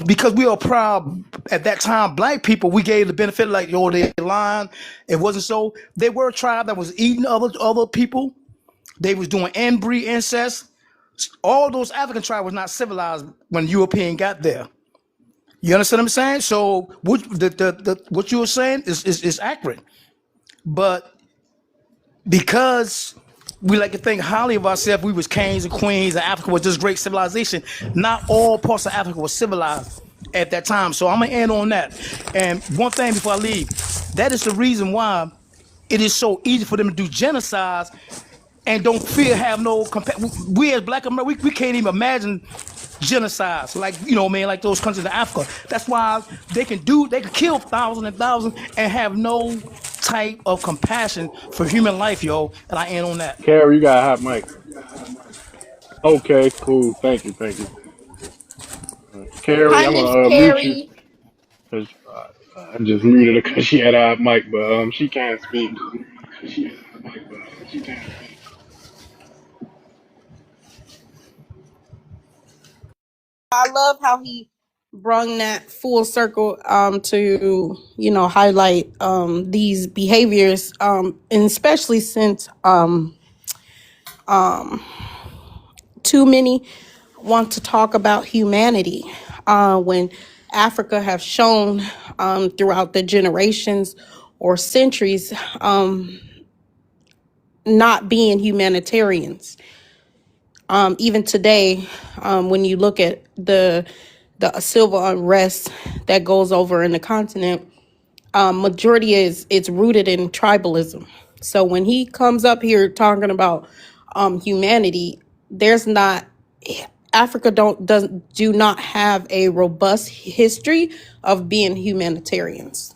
because we were proud at that time, black people, we gave the benefit like they lying. It wasn't so. They were a tribe that was eating other people. They was doing inbreed incest. All those African tribes was not civilized when European got there. You understand what I'm saying? So what you were saying is accurate. But because we like to think highly of ourselves, we was kings and queens, and Africa was this great civilization. Not all parts of Africa was civilized at that time. So I'm gonna end on that. And one thing before I leave, that is the reason why it is so easy for them to do genocides and don't fear, have no we as black America, we can't even imagine genocides like man, like those countries in Africa. That's why they can kill thousands and thousands and have no type of compassion for human life, yo. And I end on that. Carrie, you got a hot mic. Okay, cool. Thank you. Thank you. Carrie, Hi, I'm Miss gonna mute you Carrie. because I just muted her because she had a hot mic, but she can't speak. I love how he brung that full circle to highlight these behaviors and especially since too many want to talk about humanity when Africa have shown throughout the generations or centuries not being humanitarians. Even today, when you look at the civil unrest that goes over in the continent, majority is it's rooted in tribalism. So when he comes up here talking about humanity, there's not Africa do not have a robust history of being humanitarians.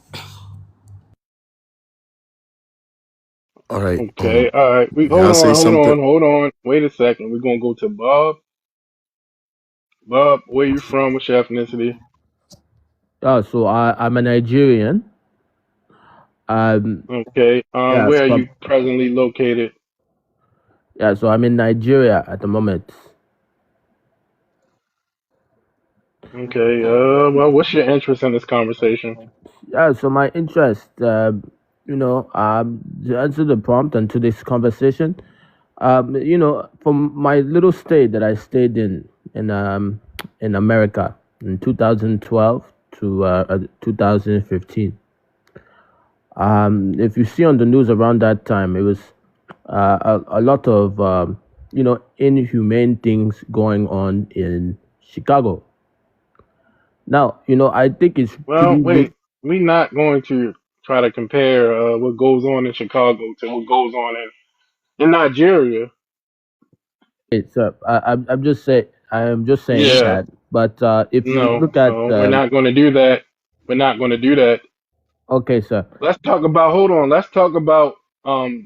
All right. Okay, all right. We May I say something? hold on. Wait a second. We're gonna go to Bob. Bob, where you from? What's your ethnicity? I'm a Nigerian. Um, Okay. yes, Where are but you presently located? yeah, so I'm in Nigeria at the moment. Okay. Well, what's your interest in this conversation? Yeah, so my interest, to answer the prompt and to this conversation, from my little state that I stayed in America in 2012 to 2015. If you see on the news around that time, it was a lot of inhumane things going on in Chicago. Now, I think it's Well, pretty good. wait. We're not going to try to compare what goes on in Chicago to what goes on in Nigeria. It's I'm just saying Yeah. that. But if you No, look at no, we're not going to do that. We're not going to do that. okay, sir. Let's talk about. Hold on. Let's talk about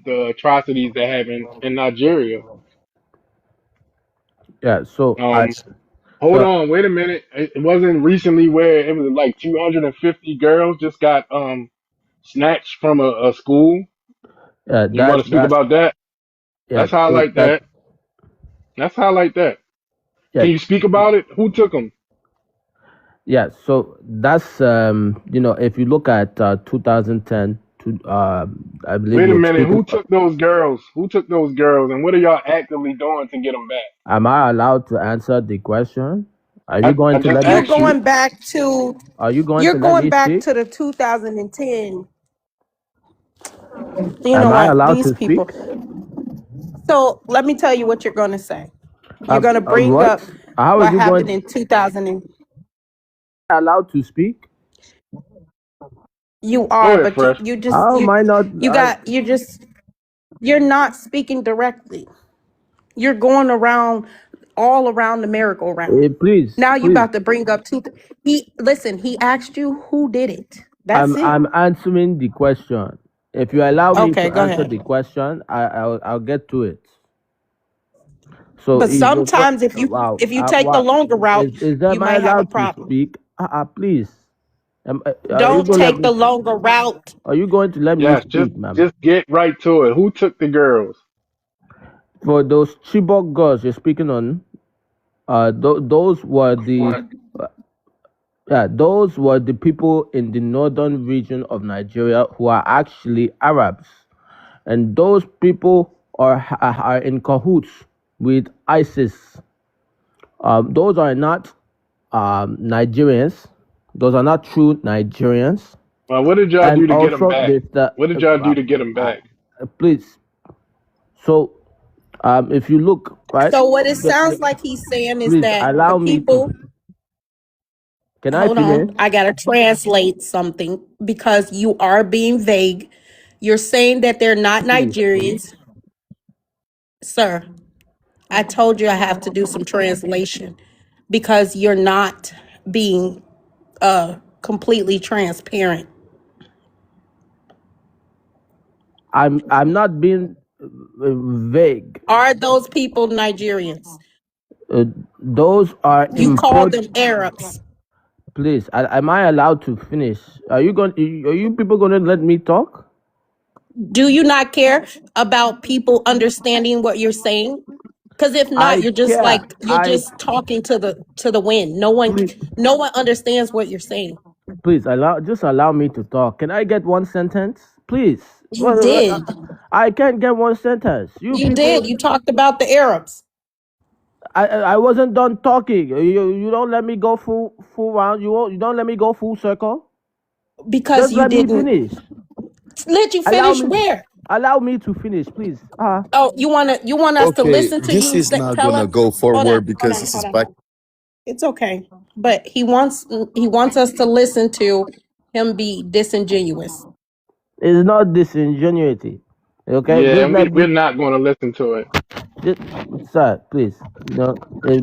the atrocities that happen in Nigeria. Yeah. Um, hold So on. Wait a minute. It wasn't recently where it was like 250 girls just got snatched from a school. You want to speak that about that? yeah. Let's So highlight that that. Let's highlight that. yeah. Can you speak about it? Who took them? Yeah, so that's if you look at 2010 to I believe Wait a you're minute. speaking. Who took those girls? Who took those girls? And what are y'all actively doing to get them back? Am I allowed to answer the question? Are you I going to just let me You're asked you. speak? going back to Are you going you're to let going me back speak? to the 2010. You know Am I what? allowed These to people. speak? So let me tell you what you're going to say. You're going to bring What? up How are what you happened going? in 2000. Allowed to speak? You Go are, ahead, but Fresh. you just How am I not? you're not speaking directly. You're going around all around the merry-go-round. Please, Now you please. about to bring up two. He listen. He asked you who did it. That's it. I'm answering the question. If you allow me to Okay, go answer ahead. the question, I'll get to it. So But is the que- sometimes wow, if you take the wow, longer route, is am you I might have a allowed to problem. speak? Please. Are you Don't gonna let take me? the longer route. Are you going to let me Yes, just speak, ma'am? just get right to it. Who took the girls? For those Chibok girls you're speaking on, those were the people in the northern region of Nigeria who are actually Arabs, and those people are in cahoots with ISIS. Those are not Nigerians. Those are not true Nigerians. What did y'all And do to get them also, back? there's the What did y'all do to get them uh, back? please. So, if you look right, So what it sounds like he's saying is please that the allow me to. people. Can I Hold finish? on, I gotta translate something because you are being vague. You're saying that they're not Please, please. Nigerians, sir. I told you I have to do some translation because you're not being completely transparent. I'm not being vague. Are those people Nigerians? Uh, those are You call import. them Arabs. Please, am I allowed to finish? Are you people going to let me talk? Do you not care about people understanding what you're saying? Because if not, I care. you're just talking to the wind. Please, No one understands what you're saying. please allow me to talk. Can I get one sentence, please? You did. I can't get one sentence. You You did. people, You talked about the Arabs I wasn't done talking. You don't let me go full round. You don't let me go full circle. because Just you let me didn't finish. let you Allow finish me. where? Allow me to finish, please. Oh, you want us to Okay, listen to this you is not tell gonna us? go Hold on, forward hold because on, this hold is on. back. It's okay. But he wants us to listen to him be disingenuous. It's not disingenuity. Okay, Yeah, just and let we're me. not going to listen to it. Just, sir, please.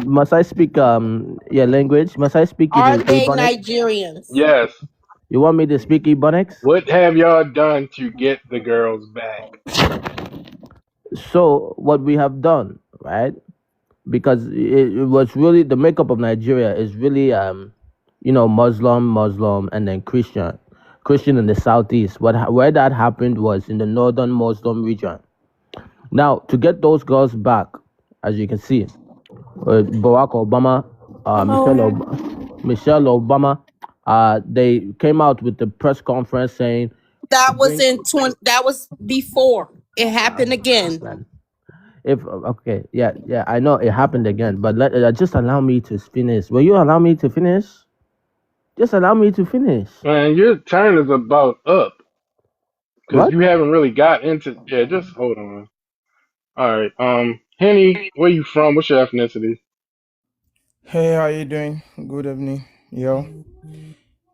Must I speak your language? Must I speak in Are they Ebonics? Nigerians? Yes. You want me to speak Ebonics? What have y'all done to get the girls back? So what we have done, right? Because it was really the makeup of Nigeria is really Muslim, and then Christian in the southeast. Where that happened was in the northern Muslim region. Now, to get those girls back, as you can see, Barack Obama, Michelle Obama, they came out with the press conference saying, That was bring, in 20, that was before it uh, happened again. man, if okay, yeah, I know it happened again, but just allow me to finish. Will you allow me to finish? Just allow me to finish. Man, your turn is about up because What? you haven't really got into. Yeah, just hold on. All right. Henny, where you from? What's your ethnicity? Hey, how you doing? Good evening. Yo.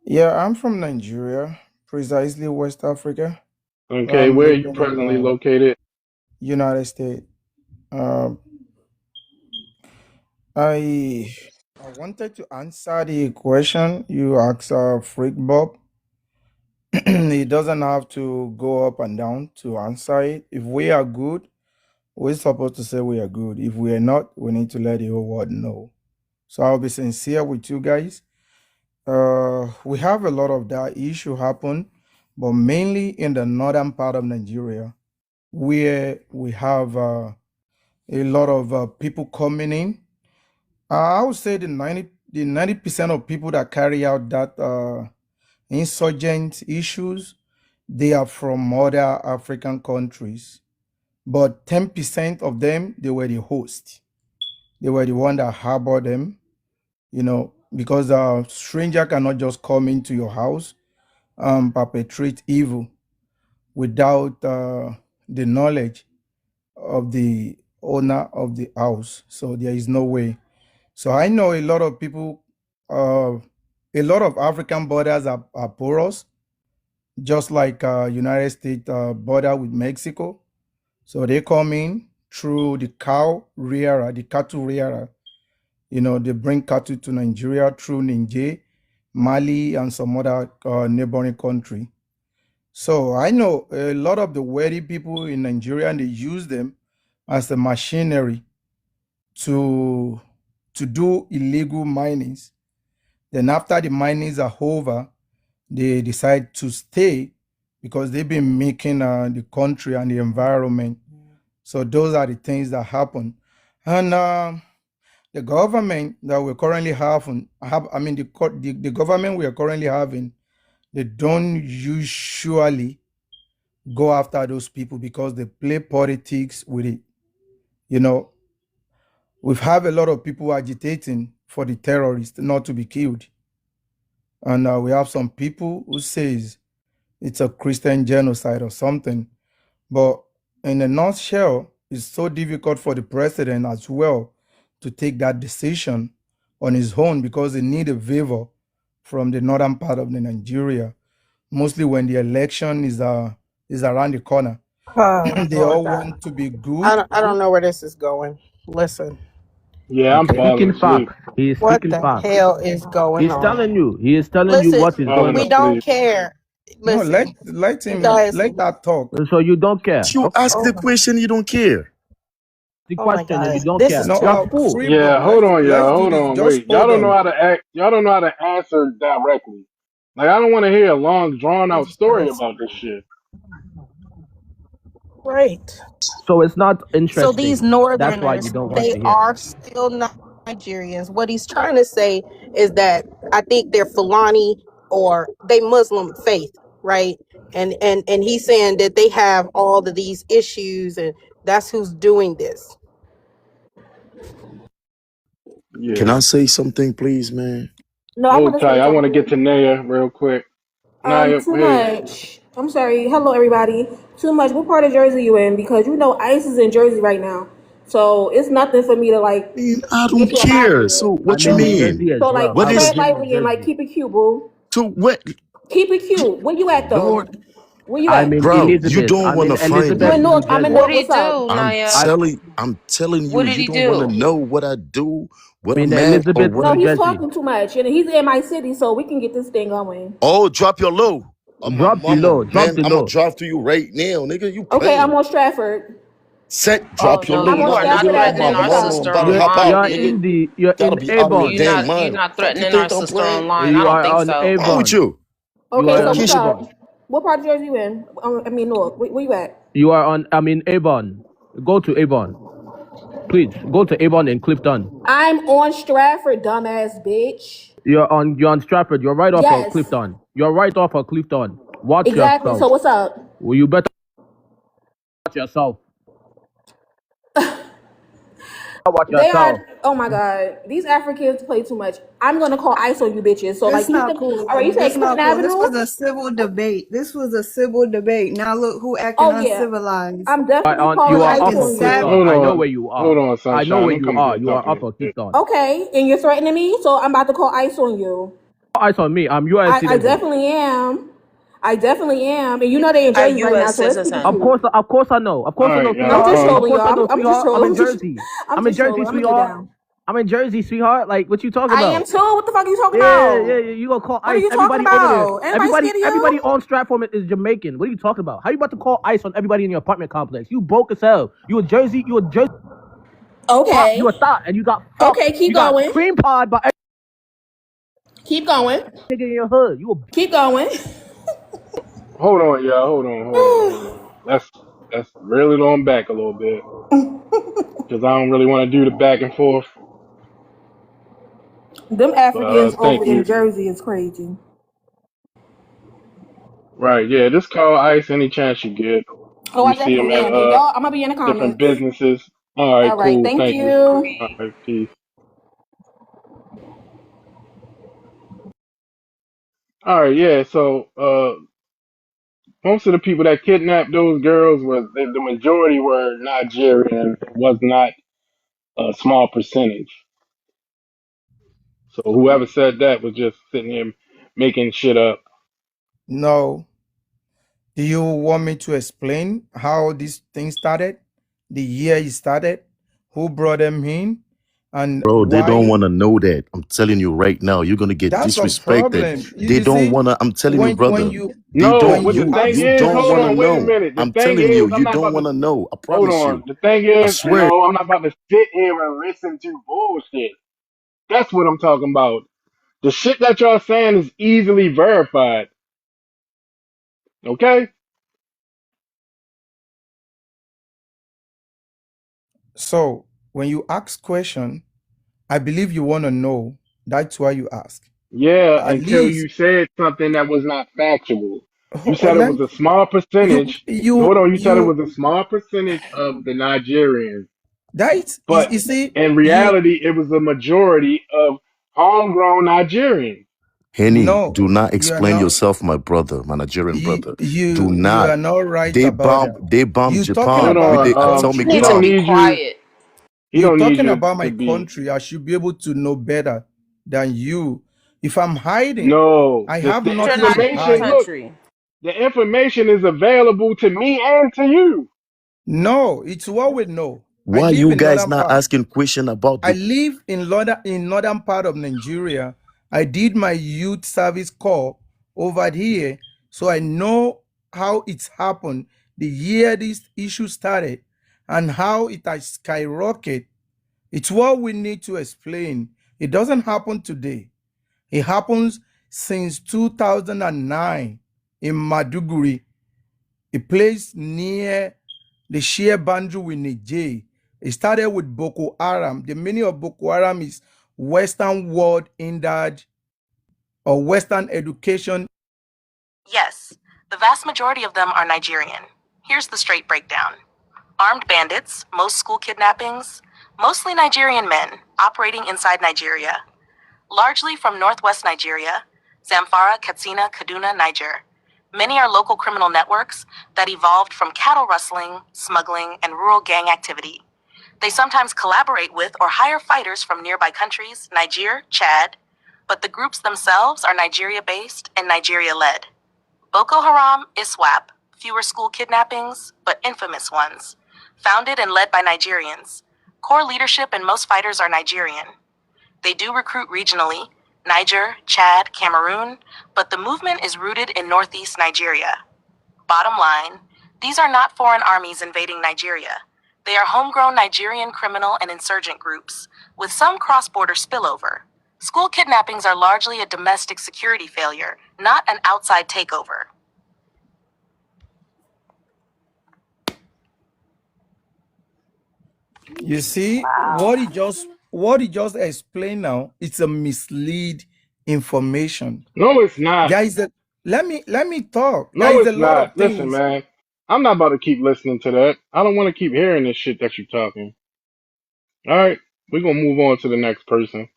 Yeah, I'm from Nigeria, precisely West Africa. Okay, I'm where are you living in presently located? United States. Uh, I I wanted to answer the question you asked, Freak Bob. He doesn't have to go up and down to answer it. If we are good, we're supposed to say we are good. If we are not, we need to let the whole world know. So I'll be sincere with you guys. We have a lot of that issue happen, but mainly in the northern part of Nigeria, where we have a lot of people coming in. I would say the 90% of people that carry out that insurgent issues, they are from other African countries. But 10% of them, they were the host. They were the one that harbor them, because a stranger cannot just come into your house perpetrate evil without the knowledge of the owner of the house. So there is no way. So I know a lot of people, a lot of African borders are porous, just like United States border with Mexico. So they come in through the cattle rearer. They bring cattle to Nigeria through Niger, Mali, and some other neighboring country. So I know a lot of the wealthy people in Nigeria, and they use them as a machinery to do illegal minings. Then after the minings are over, they decide to stay because they've been making the country and the environment. So those are the things that happen. And the government that we currently the government we are currently having, they don't usually go after those people because they play politics with it. You know, we've had a lot of people agitating for the terrorists not to be killed. And we have some people who says it's a Christian genocide or something. But in a nutshell, it's so difficult for the president as well to take that decision on his own because they need a favor from the northern part of the Nigeria, mostly when the election is around the corner. Oh They Lord all God. want to be I good. don't, I don't know where this is going. Listen, Yeah, I'm He's Okay. falling speaking asleep. facts. He is what speaking the facts. hell is going He's on? telling you. He is telling you Listen, what is Falling going we on. don't asleep. care. No, let Listen, let you him guys. let that talk. So you don't care. You Okay. ask Oh the my, question, you don't care. The oh my question and you God, don't this is care. No, You're too. a fool. free Bob. Yeah, hold on, Let's y'all. do Hold this. on. Just Wait. Y'all hold don't know on. how to act. Y'all don't know how to answer directly. Like, I don't want to hear a long, drawn out Jesus story Christ. about this shit. Right. So it's not So these interesting. That's why you Northerners, don't want they to hear. are still not Nigerians. What he's trying to say is that I think they're Fulani or they Muslim faith, right? And he's saying that they have all of these issues, and that's who's doing this. Can Yeah. I say something, please, man? No, I want Hold to say tight. I want to get to something. Naya real quick. Naya, Too hey. much. I'm sorry. Hello, everybody. Too much. What part of Jersey you in? Because ICE is in Jersey right now, so it's nothing for me to I mean, I get don't you up out of care. here. So You what I'm you feel in New me? mean? Jersey as So well. What I was tread is in New lightly and Jersey. keep it cute, boo. to what? Keep it cute. Where you at though? Lord, Where you I'm at? in bro, you Elizabeth. don't I'm want in to find You Elizabeth, in me. New North? I'm in Jersey. What North. did he What's up? do, Naya? I, I'm telling you, What did you he don't want to do? know what I do, what I'm in I'm at, or Elizabeth, what No, New I. he's Jersey. talking too much, and he's in my city, so we can get this thing going. Oh, drop your low. Oh my Drop the mama, low. Drop man, the I'm gonna low. drive to you right now, nigga. You Okay, I'm playing? on Stratford. Oh Drop your no, I'm load on you are out, Stafford not nigga. On my threatening Avenue. our mama, I'm sister about to You're hop online. out, you're nigga. in the you're Gotta in be out of your Avon. damn You're mind. not Fuck you threatening our think I'm sister playing? online. I You don't are think on so. Wrong with Avon. you? You Okay, are Fucking so on what's kiss. Avon. up? What part of Jersey you in? I mean, Newark. Where you at? You are on. I'm in Avon. Go to Avon, please. Go to Avon and Clifton. I'm on Stratford, dumbass bitch. You're on Stratford. You're right off of Yes, Clifton. You're right off of Clifton. Watch exactly. yourself. So what's up? Well, you better watch yourself. Watch They yourself. are. Oh my god, these Africans play too much. I'm gonna call ICE on you bitches. So It's like keep not them. cool. All right, you said This Clinton not cool. This Avenue. was a civil debate. This was a civil debate. Now look who acting Oh yeah, uncivilized. I'm definitely You calling are ICE off Acting of on you. Clifton. savage. I know where you Hold are. on, I know sunshine. where Don't you come in are. here You are talking off that of shit. Clifton. Okay, and you're threatening me, so I'm about to call ICE on you. Eyes on me. I'm U.S. I citizen. definitely am. I definitely am. And you know they in A Jersey right now, U.S. so let's keep it citizen. Of cute. course, I know. Of All course, I know, right, I'm y'all. just sweetheart. Of trolling course, I y'all. know, I'm just sweetheart. I'm trolling. in Jersey. I'm I'm in just Jersey, trolling. I'm gonna get sweetheart. down. I'm in Jersey, sweetheart. Like, what you talking I am about? too. What the fuck are you talking Yeah, yeah, about? yeah. You gonna call What are ICE? you talking Everybody over there. about? Anybody Everybody, scared of everybody you? on Stratford is Jamaican. What are you talking about? How you about to call ICE on everybody in your apartment complex? You broke as hell. You a Jersey. You a Jersey. You a Okay. thought, and you got fucked. Okay, keep You got going. cream pie by every Keep going. nigga in your hood. You a Keep going. Hold on, y'all. Hold on. Let's reel it on back a little bit because I don't really want to do the back and forth. Them But Africans over thank in you. Jersey is crazy. Right, yeah. Just call ICE any chance you get. Oh, We I see them definitely at am. And y'all, I'm gonna be in the different comments. businesses. All right, All right, cool. thank Thank you. you. All right, peace. All right, yeah. So most of the people that kidnapped those girls was the majority were Nigerian. It was not a small percentage. So whoever said that was just sitting here making shit up. No. Do you want me to explain how this thing started? The year it started? Who brought them in? And Bro, they don't why? want to know that. I'm telling you right now, you're gonna get That's a disrespected. problem. They You don't see, wanna. I'm telling you, when brother. you They No, don't. when what the you thing ask You is, don't hold wanna on, question, wait a know. minute. The I'm thing telling you, is, I'm you not don't about to wanna know. I hold promise on. you. The thing I is, swear. no, I'm not about to sit here and listen to bullshit. That's what I'm talking about. The shit that y'all saying is easily verified. Okay? so when you ask question, I believe you want to know. That's why you ask. Yeah, At until least, you said something that was not factual. You oh, said it let was a small you percentage. you Hold on, you said it you was a small percentage of the Nigerians, that is but you see in you reality, it was a majority of homegrown Nigerians. Henny, no do not you are explain not yourself, my brother, my Nigerian you brother. Do you not. are not right They about bomb. that. They bombed You talking Hold Japan about with my the on, You atomic he need country. to don't bomb. be need you. quiet. He You don't need talking you about to my be. country. I should be able to know better than you. If I'm hiding, No, I the have the But you're nothing not to in your information. hide. Look, country. the information is available to me and to you. No, it's what we know. I Why live you in guys northern not part. asking question about I the live in northern part of Nigeria. I did my youth service corps over here, so I know how it's happened, the year this issue started, and how it has skyrocketed. It's what we need to explain. It doesn't happen today. It happens since 2009 in Maduguri, a place near the sheer boundary with Niger. It started with Boko Haram. The meaning of Boko Haram is Western World Indulge or Western Education. Yes, the vast majority of them are Nigerian. Here's the straight breakdown. Armed bandits, most school kidnappings, mostly Nigerian men operating inside Nigeria, largely from northwest Nigeria, Zamfara, Katsina, Kaduna, Niger. Many are local criminal networks that evolved from cattle rustling, smuggling, and rural gang activity. They sometimes collaborate with or hire fighters from nearby countries, Niger, Chad, but the groups themselves are Nigeria-based and Nigeria-led. Boko Haram, ISWAP, fewer school kidnappings, but infamous ones. Founded and led by Nigerians. Core leadership and most fighters are Nigerian. They do recruit regionally, Niger, Chad, Cameroon, but the movement is rooted in northeast Nigeria. Bottom line, these are not foreign armies invading Nigeria. They are homegrown Nigerian criminal and insurgent groups, with some cross-border spillover. School kidnappings are largely a domestic security failure, not an outside takeover. You see Wow. what he just explained now. It's a mislead information. No, it's not. There is a let me talk. There No, is a it's lot not. of Listen, things. man. I'm not about to keep listening to that. I don't want to keep hearing this shit that you're talking. All right, we're gonna move on to the next person.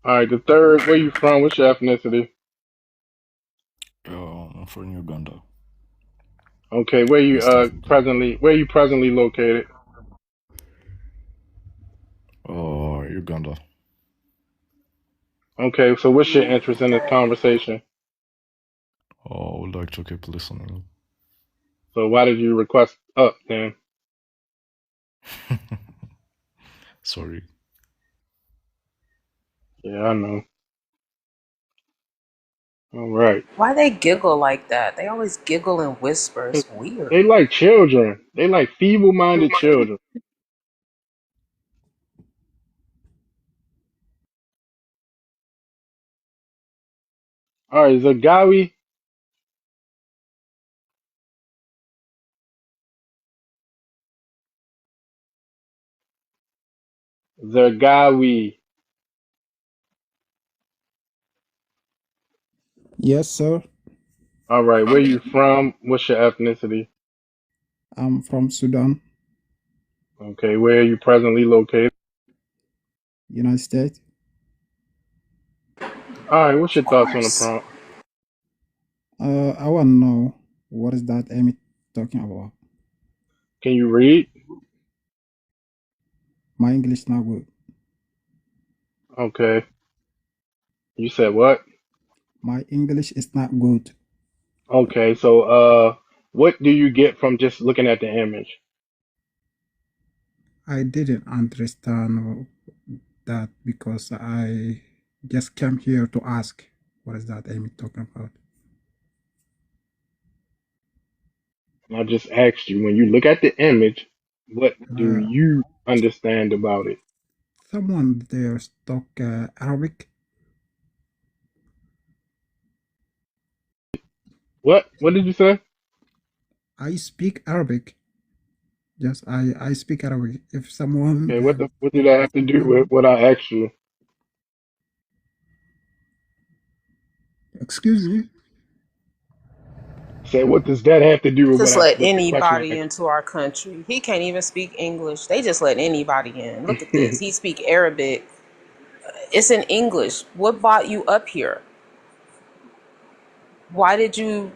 All right, the third. Where you from? What's your ethnicity? I'm from Uganda, Okay, East Africa. where you presently located? Uganda. Okay, so what's your interest in this conversation? I would like to keep listening. So why did you request up then? Sorry. Yeah, I know. All right. Why they giggle like that? They always giggle and whisper. It's weird. They like children. They like feeble-minded children. All right, Zagawi. Yes, sir. All right, where you from? What's your ethnicity? I'm from Sudan, Okay, where are you presently located? United States. All right, what's Of your thoughts on the course. prompt? I want to know what is that Amy talking about? Can you read? My English not good. Okay. You said what? My English is not good. Okay, so what do you get from just looking at the image? I didn't understand that because I just came here to ask what is that Amy talking about. I just asked you, when you look at the image, what do Uh, you understand about it? Someone there talk Arabic. What? What did you say? I speak Arabic. Yes, I speak Arabic. If someone Okay, there what did that have to do with what I asked you? excuse me. Say, what does that have to do with Just let with the question I anybody asked into our country. He can't even speak English. They just let anybody in. Look at this. you? He speak Arabic. It's in English. What brought you up here? Why did you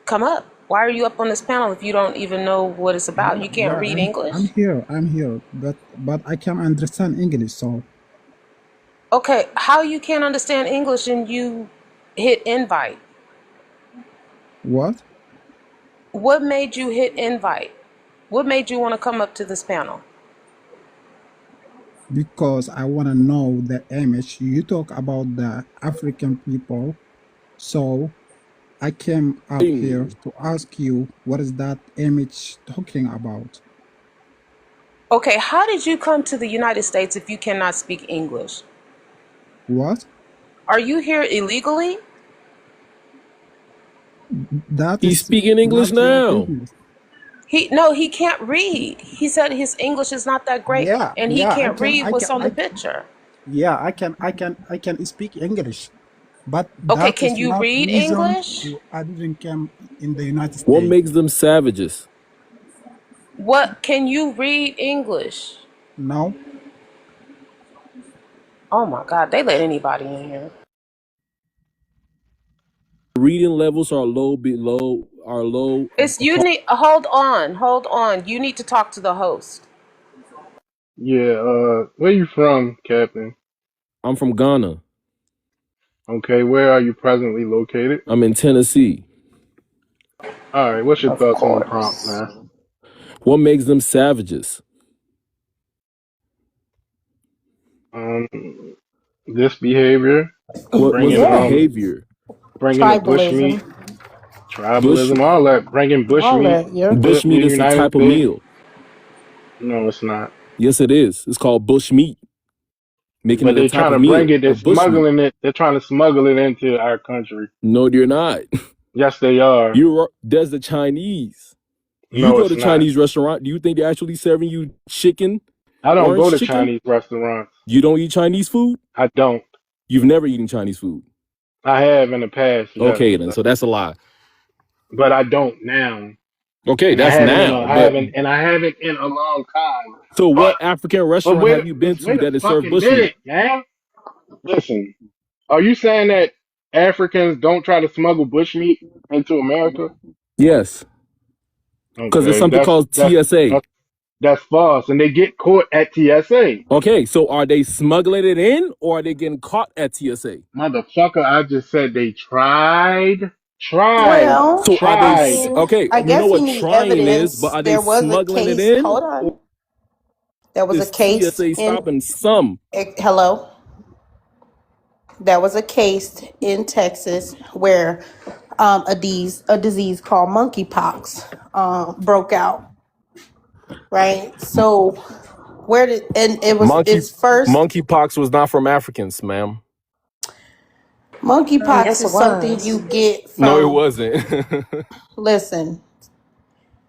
come up? Why are you up on this panel if you don't even know what it's about? Yeah, You can't yeah, read I'm English? here. I'm here, but I can understand English. So Okay, how you can't understand English and you hit invite? what? What made you hit invite? What made you want to come up to this panel? Because I want to know the image. You talk about the African people, so I came up here Ding. to ask you what is that image talking about? Okay, how did you come to the United States if you cannot speak English? What? Are you here illegally? That He's is speaking English not your now. business. He can't read. He said his English is not that great Yeah, and he yeah, can't read what's on the picture. yeah, I can speak English, but Okay, that can is you not read reason English? I didn't come in the United What States. makes them savages? What can you read English? No, Oh my god, they let anybody in here. Reading levels are low below are low. It's you need hold on. You need to talk to the host. Yeah, where you from, Captain? I'm from Ghana. Okay, where are you presently located? I'm in Tennessee. All right, what's your Of thoughts on the prompt, course. man? What makes them savages? Um, this behavior, What's bringing the Yeah. um, behavior? bringing the Tribalism. bushmeat. Bush Tribalism, all that, bringing All bushmeat that, yeah. to the bushmeat is a United type of States. meal. No, it's not. Yes, it is. It's called bush meat, making But it a they're type trying of to bring meal it. They're of bush meat. smuggling it. They're trying to smuggle it into our country. No, you're not. Yes, they are. There's the Chinese. You No, go it's to not. Chinese restaurant. Do you think they're actually serving you chicken, I don't go orange to chicken? Chinese restaurants. You don't eat Chinese food? I don't. You've never eaten Chinese food. I have in the past, yes, Okay, then. So that's a lie. but I don't now, Okay, and I that's haven't in now. a But long time. so But what African restaurant have you been to wait a that is served fucking bushmeat? minute, man. Listen, are you saying that Africans don't try to smuggle bushmeat into America? Yes, because there's Okay, something called TSA. that's false, and they get caught at TSA. Okay, so are they smuggling it in or are they getting caught at TSA? Motherfucker, I just said they tried. Well, So are they? I Tried. mean, Okay, I we know guess you what need trying is, but evidence. are they There was a smuggling it case. in Hold or on. There was a is case TSA in. stopping some? Hello. There was a case in Texas where a disease called monkeypox broke out. Right. So where did and it's first. Monkeypox was not from Africans, ma'am. Monkeypox Yes, it is something was. you get No, it from. wasn't. Listen,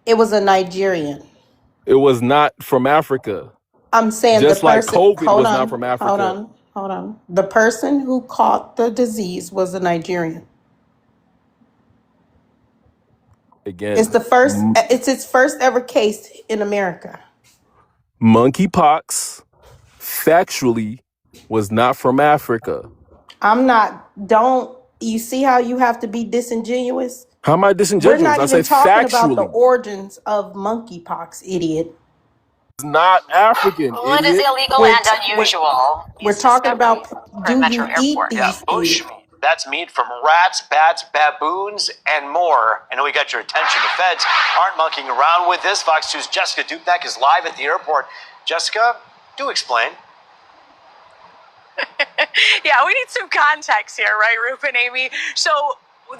it was a Nigerian. It was not from Africa. I'm saying the Just like person. COVID Hold was not on. from Hold Africa. on. Hold on. The person who caught the disease was a Nigerian. It's Again, the first. It's its first ever case in America. monkeypox factually was not from Africa. I'm not. Don't you see how you have to be disingenuous? How am I We're disingenuous? not I even said talking about the factually. origins of monkeypox, idiot. It's not African, What is idiot. illegal We're and unusual? we're These talking about, discoveries at do Metro you eat Airport. Yeah, these bush things? meat. That's meat from rats, bats, baboons, and more. I know we got your attention. The feds aren't monkeying around with this. Fox 2's Jessica Dupnack is live at the airport. Jessica, do explain. Yeah, we need some context here, right, Ruben, Amy? So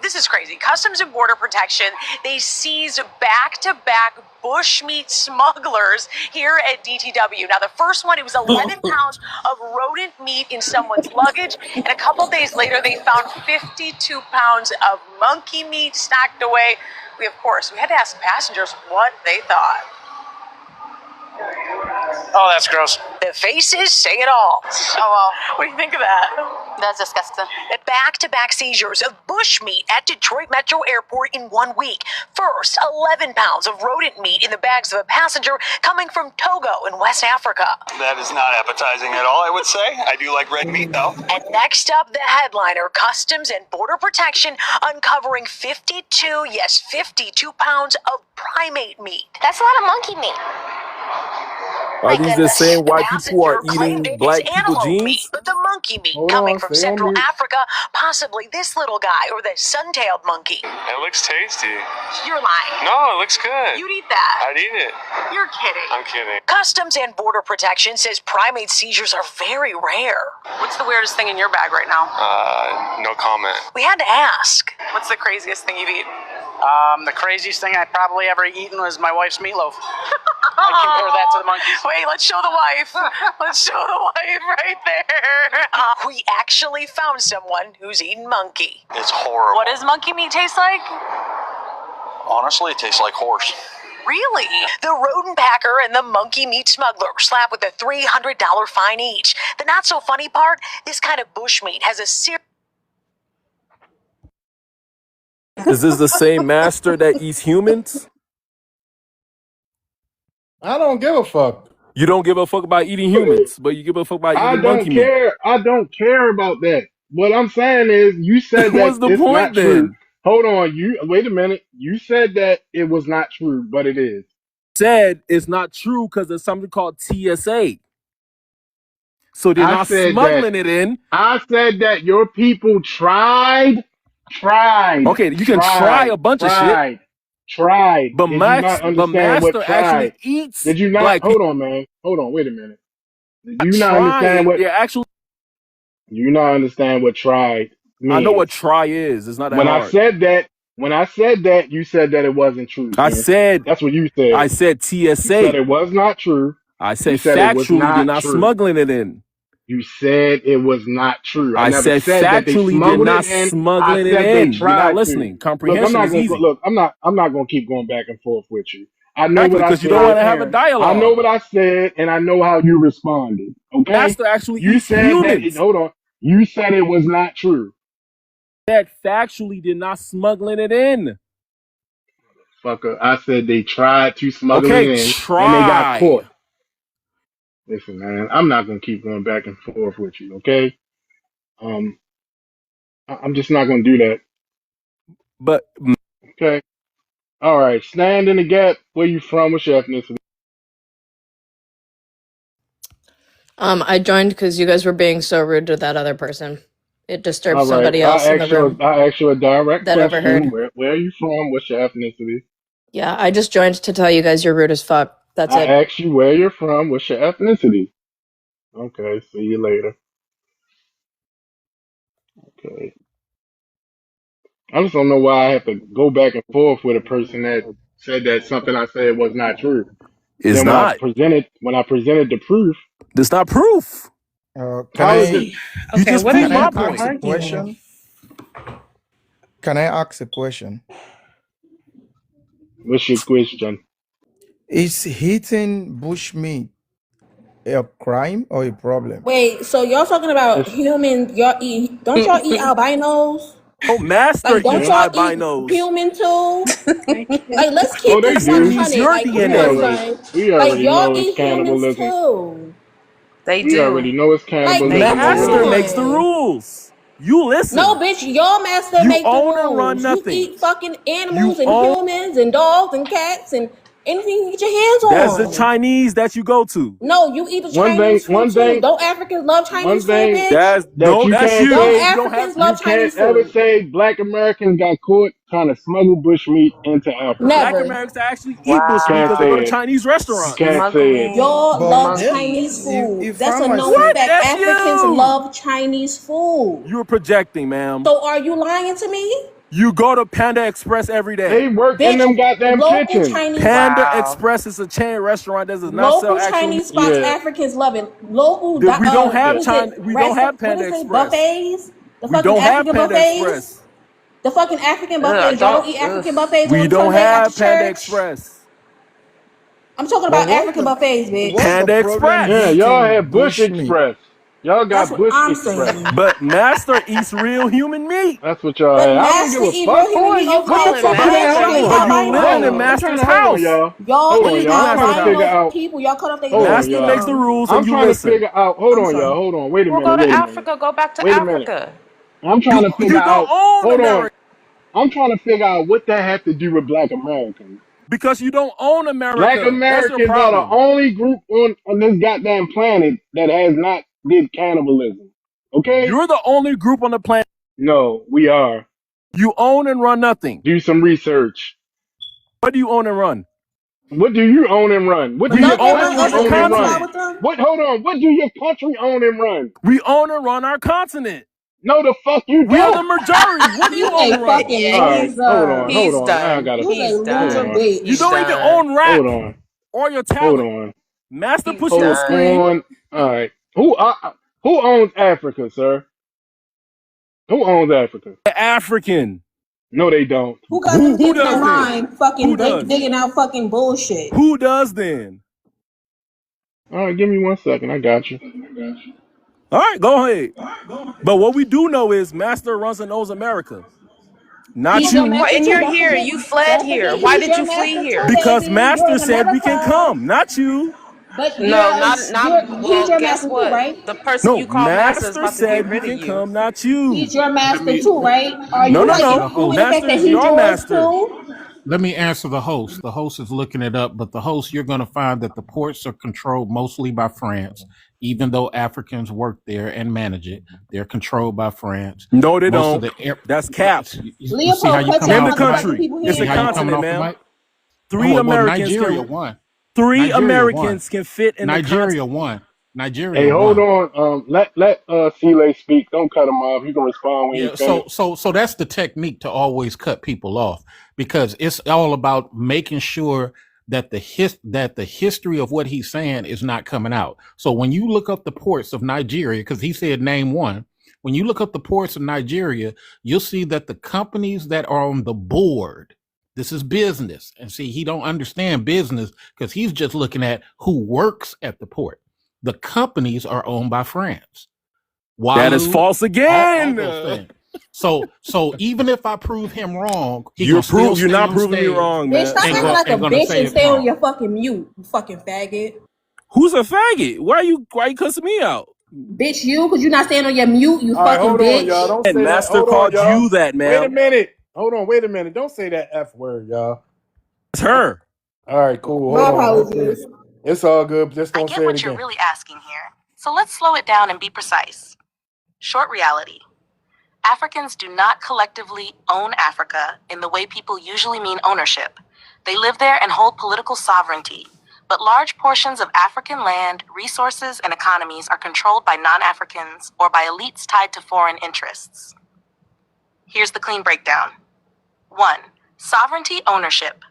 this is crazy. Customs and Border Protection, they seize back-to-back bushmeat smugglers here at DTW. Now, the first one, it was 11 pounds of rodent meat in someone's luggage, and a couple days later, they found 52 pounds of monkey meat stacked away. We had to ask passengers what they thought. Oh, that's gross. The faces say it all. Oh, well. What do you think of that? That's disgusting. Back-to-back seizures of bushmeat at Detroit Metro Airport in 1 week. First, 11 pounds of rodent meat in the bags of a passenger coming from Togo in West Africa. That is not appetizing at all, I would say. I do like red meat, though. And next up, the headliner, Customs and Border Protection uncovering 52 pounds of primate meat. That's a lot of monkey meat. Are these the same The white people who are passenger claimed eating it's black people antelope meat, jeans? but the monkey meat Hold coming on, from stay on Central mute. Africa, possibly this little guy or the sun-tailed monkey. It looks tasty. You're lying. No, it looks good. You'd eat that. I'd eat it. You're kidding. I'm kidding. Customs and Border Protection says primate seizures are very rare. What's the weirdest thing in your bag right now? No comment. We had to ask. What's the craziest thing you've eaten? The craziest thing I probably ever eaten was my wife's meatloaf. I compare that to the monkeys. Wait, let's show the wife. Let's show the wife right there. We actually found someone who's eaten monkey. It's horrible. What does monkey meat taste like? Honestly, it tastes like horse. Really? The rodent packer and the monkey meat smuggler slapped with a $300 fine each. The not so funny part, this kind of bushmeat has a serious... Is this the same master that eats humans? I don't give a fuck. You don't give a fuck about eating humans, but you give a fuck about I eating don't monkey meat. care. I don't care about that. What I'm saying is, you said that What's the it's not point true. then? Hold on. You wait a minute. You said that it was not true, but it is. Said it's not true because there's something called TSA. So they're not smuggling it in. I said that your people tried. Okay, you can try a bunch of shit. Tried. But Did you not understand what master tried? actually eats. Did you not? Black Hold on, man. Hold on. Wait a minute. Did you not trying, understand what? They're actually. You not understand what tried means? I know what try is. It's not that When hard. I said that, When I said that, you said that it wasn't true, I Ken. said That's what you said. You said TSA. it was not true. I You said said it was factually they're not not true. smuggling it in. You said it was not true. I I never said said that they factually they're smuggled it not in. I smuggling it said they in. You're not tried to. listening. Comprehension is easy. I'm not gonna keep going back and forth with you. I know Exactly, what I because you don't want said. to have a I know dialogue. what I said, and I know how you responded. Okay? Master actually You eats said that. humans. Hold on. You said it was not true. That factually they're not smuggling it in. Fucker. I said they tried to smuggle it Okay, in, and they got try. caught. Listen, man. I'm not gonna keep going back and forth with you. Okay? Um, I'm just not gonna do that. But Okay? All right. Stand in the gap. Where you from? What's your ethnicity? I joined because you guys were being so rude to that other person. It disturbed All right. somebody else in the room I asked you a direct that question. overheard. Where are you from? What's your ethnicity? Yeah, I just joined to tell you guys you're rude as fuck. That's I it. asked you where you're from. What's your ethnicity? Okay. See you later. Okay. I just don't know why I have to go back and forth with a person that said that something I said was not true. it's Then not. when I presented the proof, That's not proof. Can how is it? You Okay, just what are proved can I my you ask point. a arguing? question? Can I ask a question? What's your question? Is eating bushmeat a crime or a problem? Wait, so y'all talking about It's human? Y'all eat? Don't y'all eat albinos? Oh, Master Like, don't eats yeah. y'all eat albinos. human too? I Like, can't. let's Oh, keep they this do. Chinese 100. your Like, come on, DNA. son. We Like, already y'all know it's eat humans cannibalism. too. They We do. already know it's Like, They cannibalism come do. Master already. makes the on. rules. You No, listen. bitch, your master You make the own and run rules. You nothing. eat fucking You animals and own. humans and dogs and cats and anything you get your hands That's the on. Chinese that you go to. No, you eat the One thing, Chinese food one too. thing, Don't Africans love one Chinese food, thing bitch? That's that no. you That's can't Don't say, you. You don't have. Africans love you can't Chinese ever food? say black Americans got caught trying to smuggle bushmeat into Africa. Black Never. Americans actually eat You bush meat can't because Wow. they go say to it. Chinese You restaurants. can't say it. Smuggling Y'all But love monkeys. Chinese food. if That's I a known What? myself, fact. That's Africans you. love Chinese food. You're projecting, ma'am. So are you lying to me? You go to Panda Express every day. They work in Bitch, them goddamn local kitchens. Chinese Panda Wow. Express is a chain restaurant that does not sell local actual. Chinese spots, Yeah, Africans love it. Local We don't have yeah. what is China. it? We don't have What Panda is it? Express. Buffets? The We fucking don't have African Panda buffets? Express. The fucking African Ugh, buffets. Y'all don't. don't eat Ugh. African buffets We on don't Sunday after have Panda church? Express. I'm talking but about African buffets, bitch. what's the Panda problem Yeah, Express. y'all eating had Bush bushmeat? Express. Y'all That's got what Bush I'm Express. saying. But Master eats real human meat. That's what y'all But had. I don't master give a eat real fuck, human boy. meat You over What there the calling fuck too, is bitch. master Y'all that? eat Hold eat But on. you living in albinos. I'm Master's trying to hold on, house. y'all. Y'all Hold on, eat What are you y'all. I'm trying to asking figure her? albino out. people. Y'all cut off their Hold legs on, Master and y'all. makes the rules and I'm you trying to listen. figure out. Hold I'm on, y'all. sorry. Hold on. Wait a Well, minute. go to Wait a minute. Africa. Go back to Wait a minute. Africa. I'm trying You to figure you don't out. own Hold on. America I'm trying to figure out what that had to do with Black Americans. because you don't own Black America. That's your Americans are the problem. only group on this goddamn planet that has not did cannibalism. Okay? You're the only group on the planet. No, we are. You own and run nothing. Do some research. What do you own and run? What do you own and run? What But do We your don't they own and want country run us the to own and run? identify continent. with them? What? Hold on. What do your country own and run? We own and run our continent. No, the fuck you We are the don't. majority. What do you You's own a and run? fucking All right, hold on, loser. hold He's on. Now I done. gotta. You's a He's Hold loser, done. on, You He's bitch. don't even done. own hold rap on, or your hold talent. on, Master He's put you on hold done. screen. on. All right, who owns Africa, sir? Who owns Africa? The African. No, they don't. Who got them Who kids in does that then? line fucking Who does? digging out fucking bullshit? Who does then? All right, give me 1 second. I got you. All right, go ahead. But what we do know is Master runs and owns America, not He's your you. Well, master and too. you're Don't here. forget. You fled Don't here. forget Why he's did your you flee master too, here? Because baby. You're Master in said we can America. come, not you. But No, he's well, your guess master too, what? right? The person No, you call master is Master about to get said we rid of can you. come, not you. He's your Let master me too, let, right? let Are me No, you no, like answer no. the including the host. fact Master that is he's your yours master. too? Let me answer the host. The host is looking it up, but the host, you're going to find that the ports are controlled mostly by France, even though Africans work there and manage it. They're controlled by France. No, they Most of don't. the air, That's but cap. you see how Leopold, you cut coming y'all Name the off the mic? motherfucking country. people You It's see a hands how you off. coming continent, off the ma'am. mic? Three Oh well, Americans Nigeria can won. three Nigeria won. Americans can fit in the continent. Nigeria won. Hey, Nigeria hold won. on. Let Chile speak. Don't cut him off. You can respond when he Yeah, finished. so that's the technique to always cut people off because it's all about making sure that the history of what he's saying is not coming out. So when you look up the ports of Nigeria, because he said name one, when you look up the ports of Nigeria, you'll see that the companies that are on the board, this is business. And see, he don't understand business because he's just looking at who works at the port. The companies are owned by France. That is Wallu, false all again. those things. So even if I prove him wrong, he You're gonna still you're stay not on proving me stage wrong, Bitch, man. stop acting like a and gonna bitch say and it's stay on wrong. your fucking mute, you fucking faggot. Who's a faggot? Why you cussing me out? Bitch, you, because you're not staying on your mute, you All right, fucking hold on, y'all. bitch. Don't And say that. Master Hold on, called y'all. you that, Wait a ma'am. minute. Hold on. Wait a minute. Don't say that F word, y'all. It's her. All right, cool. My Hold on. apologies. It's all good. Just I don't get say it what you're again. really asking here. So let's slow it down and be precise. Short reality. Africans do not collectively own Africa in the way people usually mean ownership. They live there and hold political sovereignty. But large portions of African land, resources, and economies are controlled by non-Africans or by elites tied to foreign interests. Here's the clean breakdown. 1. Sovereignty ownership.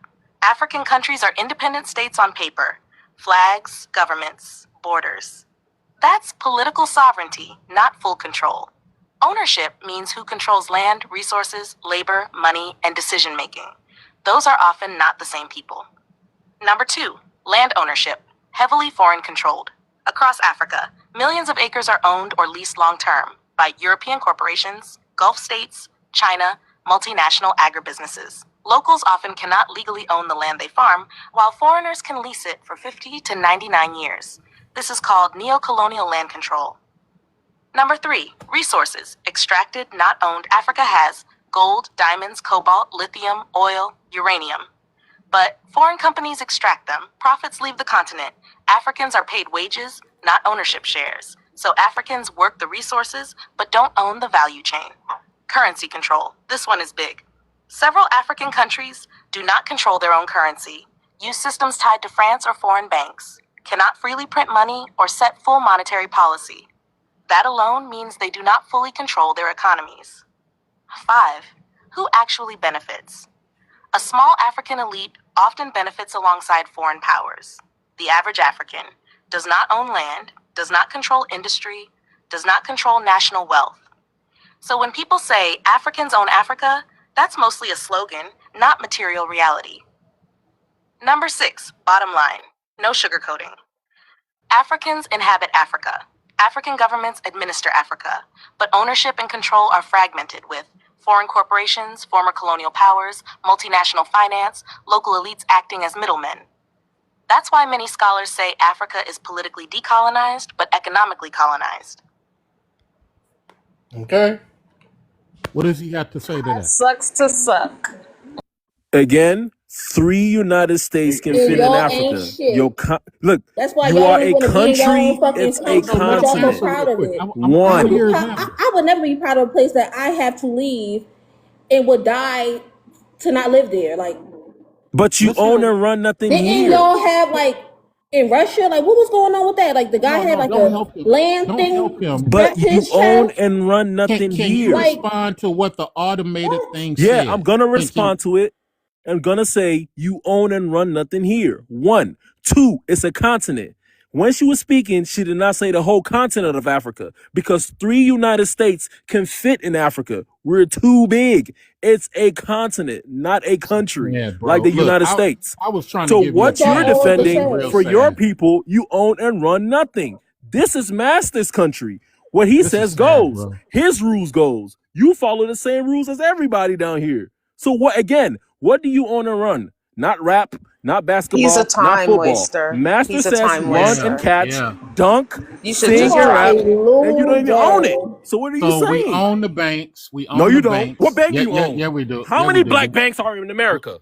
African countries are independent states on paper. Flags, governments, borders. That's political sovereignty, not full control. Ownership means who controls land, resources, labor, money, and decision making. Those are often not the same people. Number 2, land ownership, heavily foreign controlled. Across Africa, millions of acres are owned or leased long term by European corporations, Gulf states, China, multinational agribusinesses. Locals often cannot legally own the land they farm, while foreigners can lease it for 50 to 99 years. This is called neocolonial land control. Number 3, resources, extracted, not owned. Africa has gold, diamonds, cobalt, lithium, oil, uranium. But foreign companies extract them, profits leave the continent. Africans are paid wages, not ownership shares. So Africans work the resources, but don't own the value chain. Currency control. This one is big. Several African countries do not control their own currency, use systems tied to France or foreign banks, cannot freely print money or set full monetary policy. That alone means they do not fully control their economies. 5. Who actually benefits? A small African elite often benefits alongside foreign powers. The average African does not own land, does not control industry, does not control national wealth. So when people say Africans own Africa, that's mostly a slogan, not material reality. Number 6, bottom line, no sugarcoating. Africans inhabit Africa. African governments administer Africa, but ownership and control are fragmented with foreign corporations, former colonial powers, multinational finance, local elites acting as middlemen. That's why many scholars say Africa is politically decolonized, but economically colonized. Okay. What does he have to say to that? Sucks to suck. Again, 3 United States can And fit in y'all ain't Africa. shit. Look, That's why you y'all are don't even a want to be in your own country. fucking It's a No, country, let but him y'all so answer continent. proud real of quick. it. I I want would to be One. hear his proud. answer. I would never be proud of a place that I have to leave and would die to not live there. Like, But you Let's hear own him. and run nothing didn't here. y'all have like in Russia? Like, what was going on with that? Like, the guy No, had no, like don't a help him. land Don't help thing him. But strapped to you his own chest. and run nothing Can you here. Like, respond to what the automated what? thing Yeah, I'm said? gonna Can respond to it. I'm gonna say you own and run nothing here. 1. 2, it's a continent. When she was speaking, she did not say the whole continent of Africa because 3 United States can fit in Africa. We're too big. It's a continent, not a country yeah, like bro. the Look, United States. I was trying to So give you a But what y'all you're chance to own the make it defending real chest. for your sad. people, you own and run nothing. This is Master's country. What he This is says sad, goes. bro. His rules goes. You follow the same rules as everybody down here. So what again? What do you own and run? Not rap, not He's a basketball, not time football. waster. Master He's a says time run Yeah, and waster. catch, yeah. dunk, You should You sing just and are a rap, drop. and you don't even own it. loser. So what are you So we saying? own the banks. We No, own the you don't. What banks. bank Yeah, you yeah, own? yeah. We do. How Yeah, we many do. black banks are in America?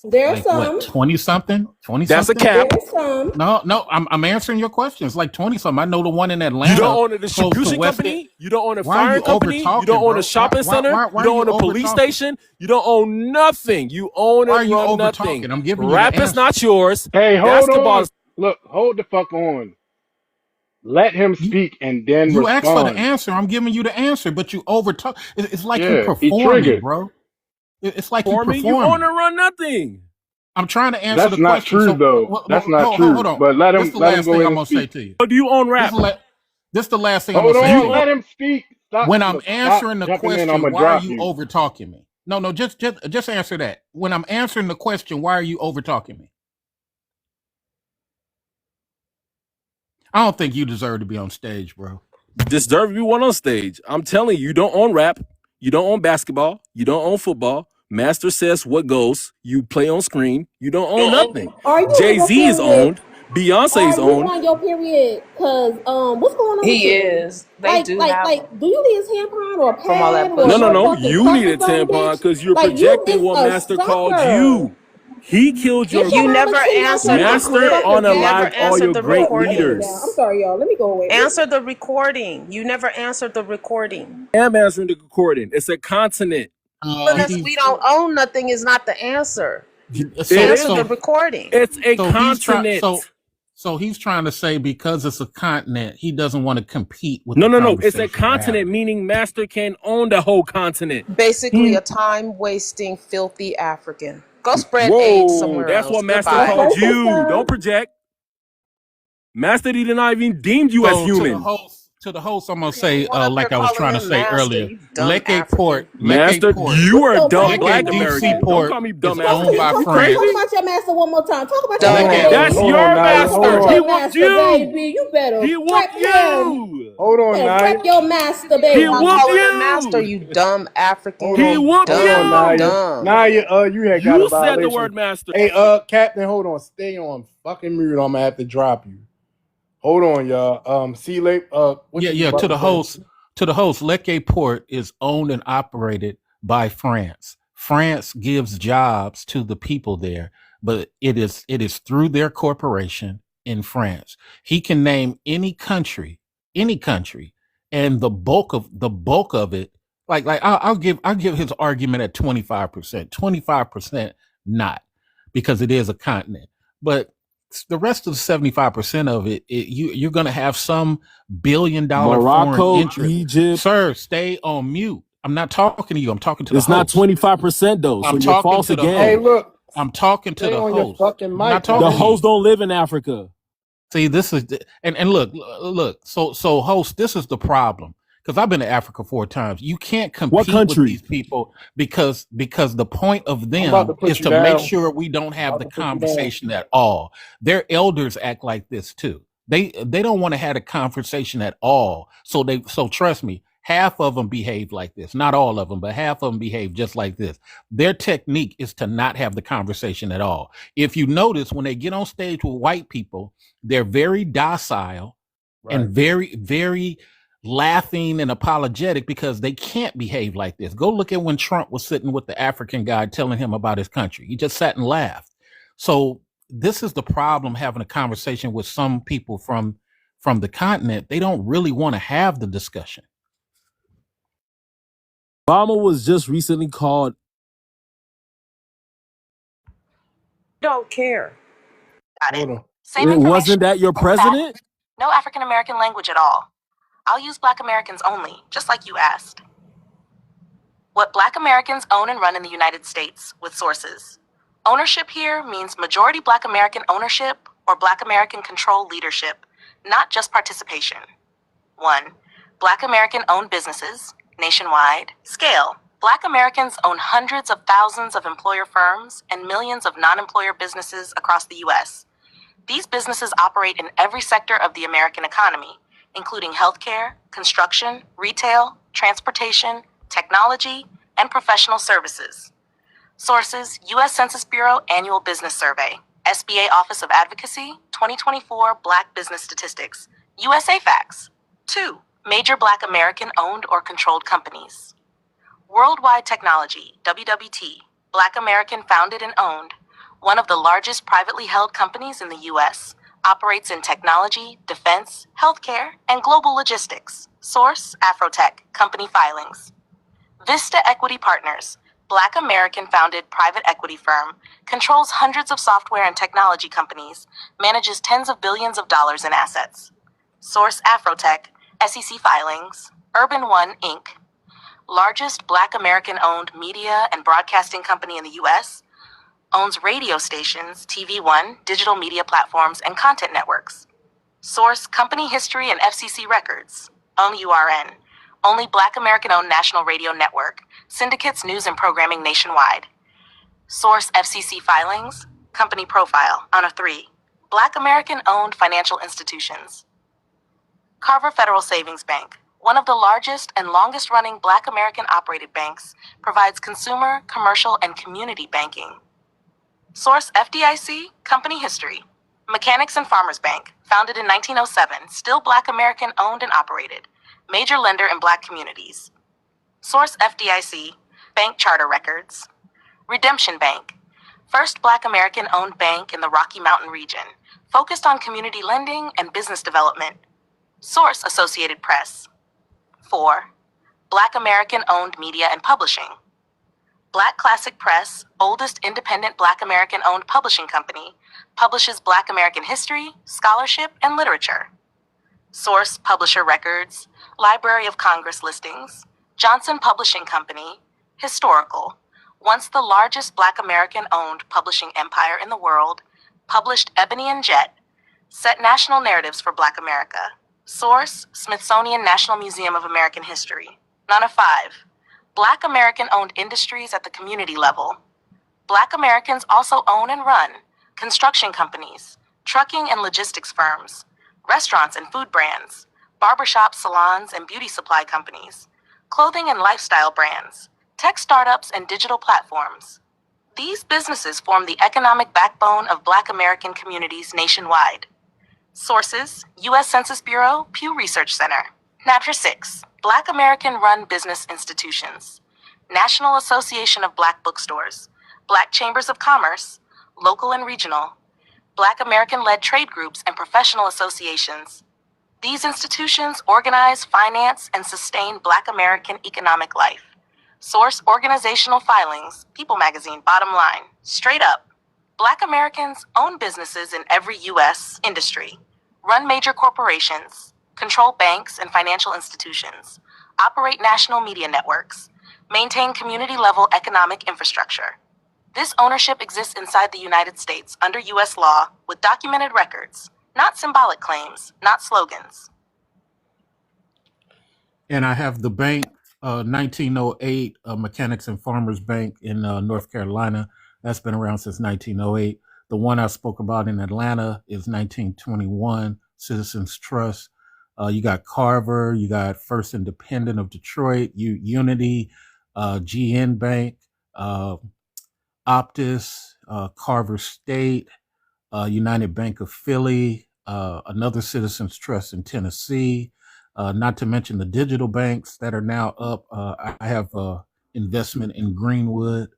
There are Like what? some. 20 something? 20 That's a something? There cap. are some. No, no. I'm answering your questions. Like 20 something. I know the one in You don't Atlanta, own a close to distribution West End. company. You don't own a Why are you firing over company. You don't talking, own a bro? Why shopping why center. why You why are don't you own a over police talking? station. You don't own nothing. You own Why are and you run over nothing. talking? I'm giving you the Rap is answer. not yours. Hey, hold Basketball on. is. Look, hold the fuck on. Let him speak and then You asked for the respond. answer. I'm giving you the answer, but you overtalk. It's like you Yeah, he performing, triggered. bro. It's like you For me, you own performing. and run nothing. I'm trying to answer That's the not question. true So though. That's not hold true. on. But This is the let him last go thing ahead I'm and gonna say speak. to you. Or do you own This rap? is this the last thing I'm gonna Hold say to on, you. let him speak. When I'm Stop answering the jumping in. I'm question, gonna why are drop you you. over talking me? No, just answer that. When I'm answering the question, why are you over talking me? I don't think you deserve to be on stage, bro. Deserve to be one on stage. I'm telling you, you don't own rap. You don't own basketball. You don't own football. Master says what goes. You play on screen. You don't own nothing. Are you on your Jay-Z is period? owned. Beyonce Are is you owned. on your period? Cause what's going on with He you? is. They do have Like, them do you need a tampon or a from all pad that or No, no, no no. bushmeat. fucking You need a custard zone, tampon bitch? because you're Like, you projecting is what a Master called sucker. you. He killed Get your your You mama never clean out your answered the mouth, you Master clip. fucking You faggot. never unalived all Like, answered your the hold great on, let me calm recording. down. I'm leaders. sorry, y'all. Let me go away. Answer the recording. You never answered the recording. I am answering the recording. It's a continent. Telling us we He's don't own nothing is not the answer. It so Answer is. the so recording. It's a so he's trying continent. so he's trying to say because it's a continent, he doesn't want to compete with No, the no, no. It's a conversation we're continent, having. meaning Master can own the whole continent. Basically, He, a time wasting, filthy African. Go spread AIDS whoa, somewhere that's else. what Master Goodbye. called Okay, you. sister. Don't project. Master did not even deemed you as So human. to the host, I'm gonna You don't say, run up here like I was calling trying to him say master, earlier, you dumb Leke Master, Port, you What's are a your dumb master, black Leke Deep Sea American. master? Don't call Port me is dumbass owned again. by You Talk France. crazy? about your master one more time. Talk about your Hold master, on, Leke That's baby. hold on, your Naya. Talk Hold master. about He on, your whooped master, you. baby. You better He prep whooped him. you. hold You on, better Naya. prep your master, He Stop whooped baby. calling him master, you. you dumb Hold African. He You on, whooped hold on, dumb, Naya. you. dumb. Naya, you had got a You said the violation. word master. Hey, Captain, hold on. Stay on fucking mute. I'm gonna have to drop you. Hold on, y'all. See you later. What you was Yeah. about to say? To the host, Leke Port is owned and operated by France. France gives jobs to the people there, but it is through their corporation in France. He can name any country, and the bulk of it, like I'll give his argument at 25%, 25% not, because it is a continent, but the rest of the 75% of you're going to have some $1 billion foreign Morocco, interest. Egypt. Sir, stay on mute. I'm not talking to you. I'm talking to the It's not host. 25% though, so I'm you're talking false to the Hey, again. host. look. I'm talking to Stay the on your host. fucking I'm not mic, The talking to man. hosts you. don't live in Africa. See, this is and look. So host, this is the problem, because I've been to Africa 4 times. You can't What compete with country? these people because the point of I'm about to them put is you to make down. sure we don't I'm have about the to put you down. conversation at all. Their elders act like this too. They don't want to have a conversation at all. So trust me, half of them behave like this. Not all of them, but half of them behave just like this. Their technique is to not have the conversation at all. If you notice, when they get on stage with white people, they're very docile Right. and very, very laughing and apologetic because they can't behave like this. Go look at when Trump was sitting with the African guy telling him about his country. He just sat and laughed. So this is the problem, having a conversation with some people from the continent. They don't really want to have the discussion. Obama was just recently called. Don't care. Got it. Hold on. Same information. Wasn't that your Same fact. president? No African American language at all. I'll use Black Americans only, just like you asked. What Black Americans own and run in the United States, with sources. Ownership here means majority Black American ownership or Black American control leadership, not just participation. 1. Black American owned businesses, nationwide. Scale. Black Americans own hundreds of thousands of employer firms and millions of non-employer businesses across the U.S. These businesses operate in every sector of the American economy, including healthcare, construction, retail, transportation, technology, and professional services. Sources: U.S. Census Bureau Annual Business Survey, SBA Office of Advocacy, 2024 Black Business Statistics, USA Facts. 2. Major Black American owned or controlled companies. Worldwide Technology, WWT, Black American founded and owned, one of the largest privately held companies in the U.S., operates in technology, defense, healthcare, and global logistics. Source: Afrotech, company filings. Vista Equity Partners, Black American founded private equity firm, controls hundreds of software and technology companies, manages tens of billions of dollars in assets. Source Afrotech, SEC filings, Urban One Inc., largest Black American owned media and broadcasting company in the US, owns radio stations, TV One, digital media platforms, and content networks. Source Company History and FCC Records, OMURN, only Black American owned national radio network, syndicates news and programming nationwide. Source FCC filings, company profile, honor 3, Black American owned financial institutions. Carver Federal Savings Bank, one of the largest and longest running Black American operated banks, provides consumer, commercial, and community banking. Source FDIC, company history. Mechanics and Farmers Bank, founded in 1907, still Black American owned and operated, major lender in Black communities. Source FDIC, bank charter records. Redemption Bank, first Black American owned bank in the Rocky Mountain region, focused on community lending and business development. Source Associated Press. 4. Black American owned media and publishing. Black Classic Press, oldest independent Black American owned publishing company, publishes Black American history, scholarship, and literature. Source Publisher Records, Library of Congress listings, Johnson Publishing Company, historical, once the largest Black American owned publishing empire in the world, published Ebony and Jet, set national narratives for Black America. Source Smithsonian National Museum of American History. None of 5. Black American owned industries at the community level. Black Americans also own and run construction companies, trucking and logistics firms, restaurants and food brands, barbershop salons and beauty supply companies, clothing and lifestyle brands, tech startups and digital platforms. These businesses form the economic backbone of Black American communities nationwide. Sources: U.S. Census Bureau, Pew Research Center. Chapter 6. Black American-run business institutions. National Association of Black Bookstores, Black Chambers of Commerce, local and regional, Black American-led trade groups and professional associations. These institutions organize, finance, and sustain Black American economic life. Source organizational filings, People Magazine, bottom line. Straight up. Black Americans own businesses in every U.S. industry, run major corporations, control banks and financial institutions, operate national media networks, maintain community-level economic infrastructure. This ownership exists inside the United States under U.S. law with documented records, not symbolic claims, not slogans. And I have the bank, 1908, Mechanics and Farmers Bank in North Carolina. That's been around since 1908. The one I spoke about in Atlanta is 1921, Citizens Trust. You got Carver, you got First Independent of Detroit, Unity, GN Bank, Optus, Carver State, United Bank of Philly, another Citizens Trust in Tennessee, not to mention the digital banks that are now up. I have investment in Greenwood.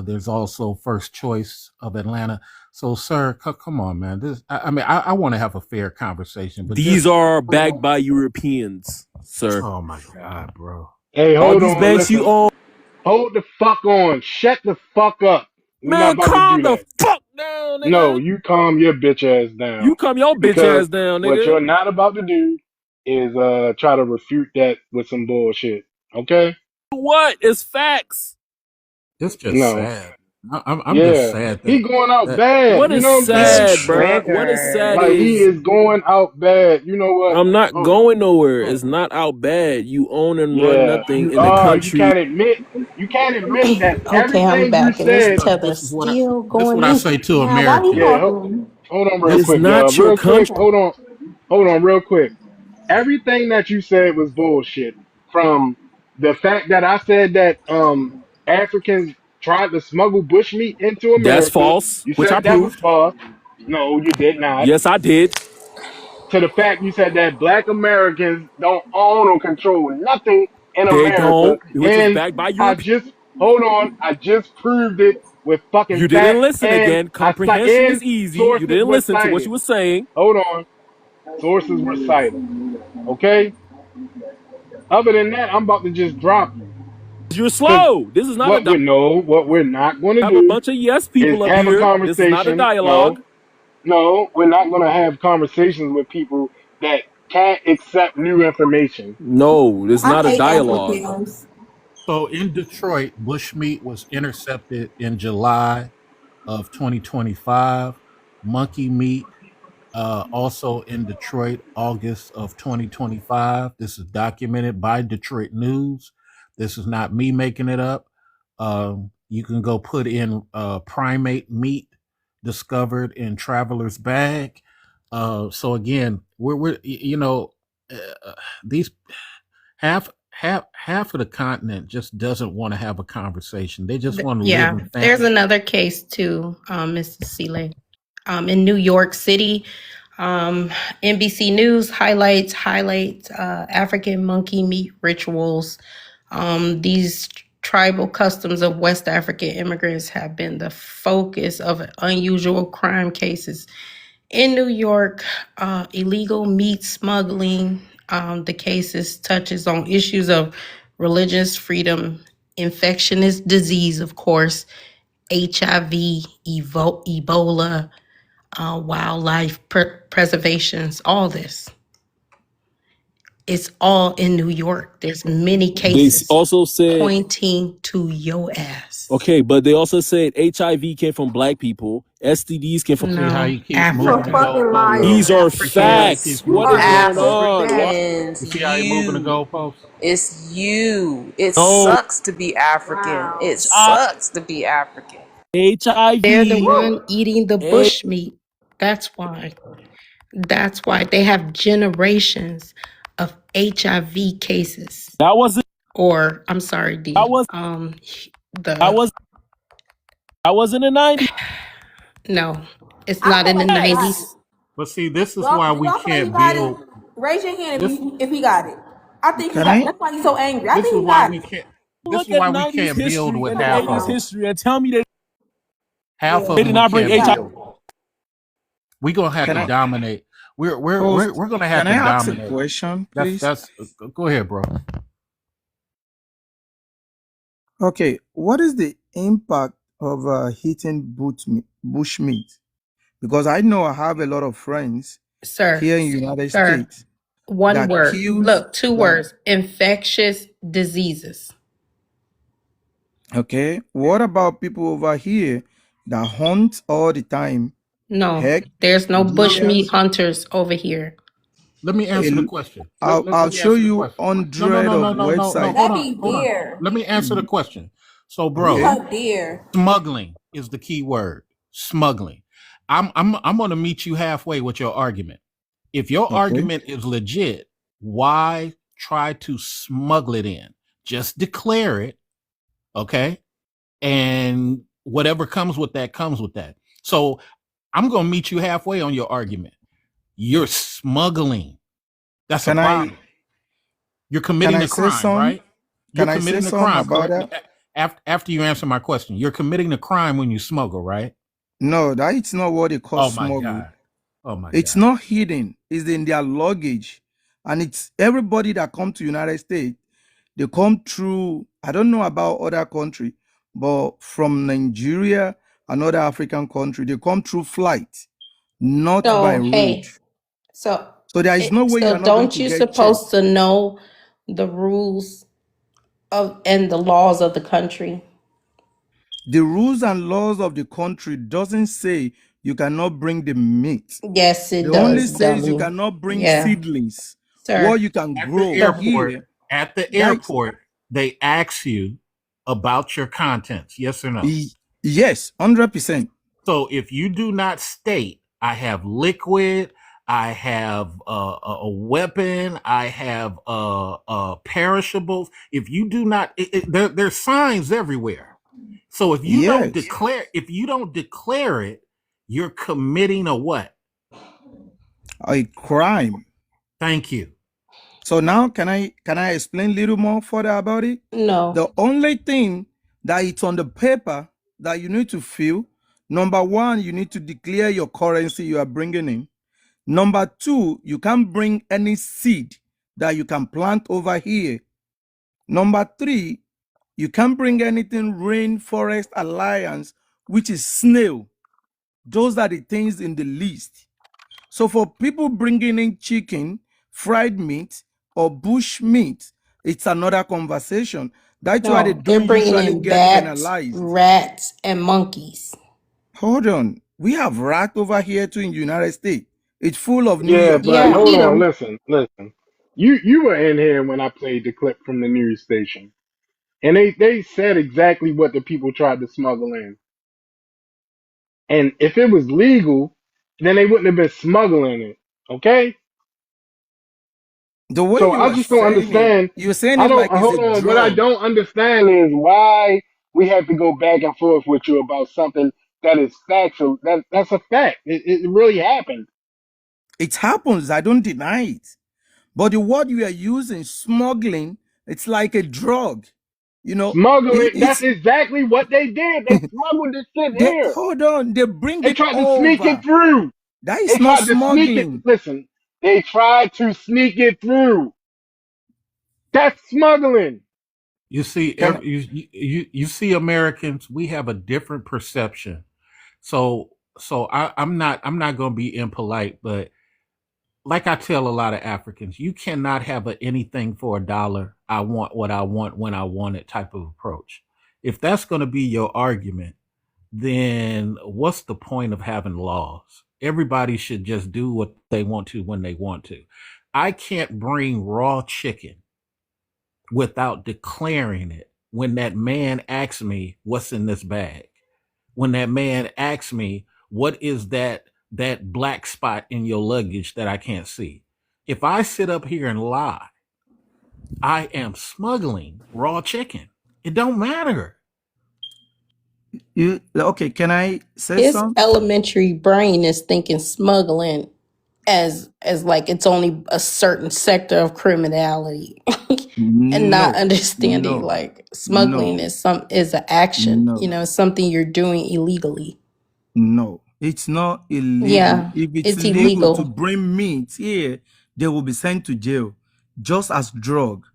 There's also First Choice of Atlanta. So, sir, come on, man. I want to have a fair conversation, but These are backed by Europeans, sir. Oh my God, bro. Hey, All hold these on. banks you Listen. own. Hold the fuck on. Shut the fuck up. We're not Man, about to calm do the that. fuck down, No, nigga. you calm your bitch ass down. You calm your bitch Because ass down, what nigga. you're not about to do is try to refute that with some bullshit. Okay? What? It's facts. It's just No. sad. I'm just Yeah. sad He going out that bad. What You is know what I'm He's saying? sad, bruh? What is triggered. sad Like he is is going out bad. You know what? I'm not Hold on. going nowhere. Hold It's on. not out bad. You own and run Yeah. nothing You in the are. You country. can't admit that Okay, I'm everything you back, and this said. tether this is what I still this is going what I in. say to Yeah, why he Americans. Yeah. talking? Hold on real It's quick, y'all. not your Real quick. country. Hold on real quick. Everything that you said was bullshit. From the fact that I said that Africans tried to smuggle bushmeat into That's America, false, you which I said that was proved. false. No, you did not. Yes, I did. To the fact you said that black Americans don't own or control nothing in They America, don't, which is and backed by I Europeans. just hold on, I just proved it with fucking You didn't facts, listen and again. Comprehension is and easy. You sources didn't were listen to what she cited. was saying. Hold on, sources were cited. Okay. Other than that, I'm about to just drop you. You're Because slow. This is not a dialogue. what we're not going to Have a do bunch of yes is people up have a here. This is not a conversation. dialogue. No, we're not going to have conversations with people that can't accept new information. No, there's I not a hate dialogue. Africans. So in Detroit, bushmeat was intercepted in July of 2025. Monkey meat also in Detroit, August of 2025. This is documented by Detroit News. This is not me making it up. You can go put in primate meat discovered in traveler's bag. So again, we're you know these half of the continent just doesn't want to have a conversation. They just want to live Yeah, in there's fantasy. another case too, Mr. Seeley. In New York City, NBC News highlights African monkey meat rituals. These tribal customs of West African immigrants have been the focus of unusual crime cases in New York. Illegal meat smuggling. The cases touches on issues of religious freedom, infectious disease, of course, HIV, Ebola, wildlife preservations, all this. It's all in New York. There's many They cases also said, pointing to your ass. okay, but they also said HIV came from black people, STDs came from. See how No, he keeps You're moving a the Africa. fucking goalposts. These liar. are You see how he facts. keeps Africans. What moving the is going goalposts. on? Why? You Africans. see how he moving the You. goalposts. It's you. It No, sucks to be African. Wow. It sucks to be African. They're the HIV. one eating the bush meat. That's why. That's why they have generations of HIV cases. That wasn't. Or I'm sorry, That D. was. That The was. That was in the 90s. no, it's I not feel in the like he got it. 90s. But see, this is Y'all, why do we y'all feel like he can't got it? build Raise your hand this. if he got it. I think he Can got it. I? That's why he's so angry. I This is think he why got we it. can't. This Look is at why we 90s can't build history with and the half of 80s them. Wow. history and tell me Half Yeah. of they them did we not bring can't HIV. build. We're gonna have Can to I? dominate. Host, We're gonna have can I to ask a dominate. question, please? That's. Go ahead, bro. Okay, what is the impact of eating bush meat? Because I know I have a lot of friends Sir, here in United sir, States one that word. kills Look, two that. words. Infectious diseases. Okay, what about people over here that hunt all the time? No, Heck, there's no deer. bushmeat hunters over here. Let me answer the a- question. I'll Let me show answer the you question. hundred of No. websites. Hold That on. be Hold on. deer. Let me answer the question. So, We bro, Okay, hunt deer. smuggling is the key word. Smuggling. I'm gonna meet you halfway with your argument. If your okay. argument is legit, why try to smuggle it in? Just declare it, okay? And whatever comes with that comes with that. So I'm gonna meet you halfway on your argument. You're smuggling. That's a Can I problem. You're can committing I a say crime, some? right? You're Can I say committing a some crime, about correct? that? After you answer my question, you're committing a crime when you smuggle, right? No, that it's not what they call Oh my smuggle. god. Oh my It's god. not hidden. It's in their luggage, and it's everybody that come to United States. They come through. I don't know about other country, but from Nigeria and other African country, they come through flight, not by So, road. hey, so So there is no way you so are not going don't to you get checked. supposed to know the rules of and the laws of the country? The rules and laws of the country doesn't say you cannot bring the meat. Yes, They it only does, says you dummy. cannot bring Yeah, seedlings. sir. What you can At the grow So airport, here, that they ask you about your contents, yes or no? yes, 100%. So if you do not state, I have liquid, I have a weapon, I have perishables. If you do not, there's signs everywhere. So Yes, if you don't declare it, you're committing a what? a crime. Thank you. So now can I explain a little more further about it? no. The only thing that it's on the paper that you need to fill, number one, you need to declare your currency you are bringing in. Number two, you can't bring any seed that you can plant over here. Number three, you can't bring anything Rainforest Alliance, which is snail. Those are the things in the list. So for people bringing in chicken, fried meat, or bush meat, it's another conversation. That's why they No, they're don't bringing usually in get bats, penalized. rats, and monkeys. Hold on. We have rat over here too in the United States. It's full of New Yeah, York but Yeah, rat. hold eat on, them. listen. You were in here when I played the clip from the news station, and they said exactly what the people tried to smuggle in. And if it was legal, then they wouldn't have been smuggling it. Okay? The way So you I were just don't saying it, understand. you're saying I it don't like it's a hold on. What I drug. don't understand is why we have to go back and forth with you about something that is factual. That's a fact. It really happened. It happens. I don't deny it. But the word you are using, smuggling, it's like a drug. You know, Smuggling. That's it's exactly what they did. They smuggled this shit they here. hold on, they bring They it tried to sneak it over. through. That is They not tried to sneak it. smuggling. Listen, they tried to sneak it through. That's smuggling. You see, Can you see Americans. We have a different perception. I'm not going to be impolite, but like I tell a lot of Africans, you cannot have a anything for a dollar. I want what I want when I want it type of approach. If that's going to be your argument, then what's the point of having laws? Everybody should just do what they want to when they want to. I can't bring raw chicken without declaring it when that man asks me what's in this bag. When that man asks me what is that black spot in your luggage that I can't see. If I sit up here and lie, I am smuggling raw chicken. It don't matter. you okay? Can I say His something? elementary brain is thinking smuggling as like it's only a certain sector of criminality and not No, understanding no, like smuggling no, is an action, no, something you're doing illegally. no. It's not illegal. Yeah, If it's it's illegal to illegal. bring meat here, they will be sent to jail, just as drug.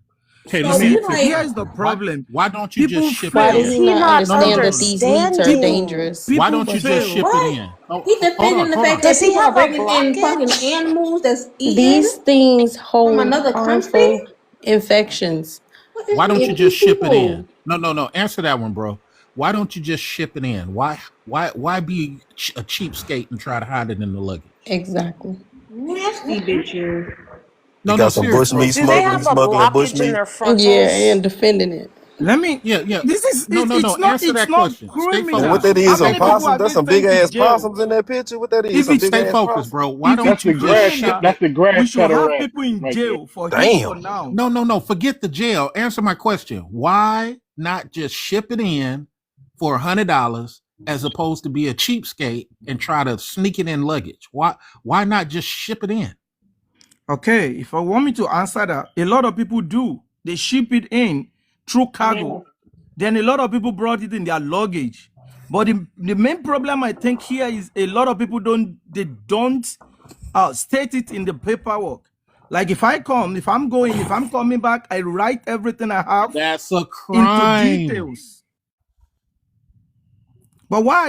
Okay, You let So me see, you ask you a like, here is question. the Why problem. why don't you just People ship it Why does is in? he fail. he not not No, no, understand no, that no. these meats are People, understanding? dangerous? Why people don't you just fail. ship it What? in? He Hold defending on, the hold fact on. that Does he people are have a bringing in fucking blockage? animals that's eaten These things from hold another country. harmful infections. What is Why don't wrong you with just these ship it in? people? No. Answer that one, bro. Why don't you just ship it in? Why be a cheapskate and try to hide it in the luggage? Exactly. Nasty bitches. You No, got some bush seriously. meat Do they smuggling, have a smuggling bush blockage in meat. their Yeah, frontals? and defending it. Let me. Yeah, yeah. This is No, it. no, no. Answer It's that not question. Stay And what that focused. criminal. is, How some Stay many people possums? are focused. That's they some big sent to ass jail? possums in that picture. What that is? If Some it's big Stay ass focused, possum? bro. Why if don't That's it's you the just grass. ship criminal, it? That's the we grass should cutter have rat people in right there. jail for him for Damn. now. No. Forget the jail. Answer my question. Why not just ship it in for $100 as opposed to be a cheapskate and try to sneak it in luggage? Why not just ship it in? Okay, if I want me to answer that, a lot of people do. They ship it in through Yeah. cargo. Then a lot of people brought it in their luggage. But the main problem I think here is a lot of people don't state it in the paperwork. Like if I'm going, if I'm coming back, I write everything I have That's a into crime. details. But why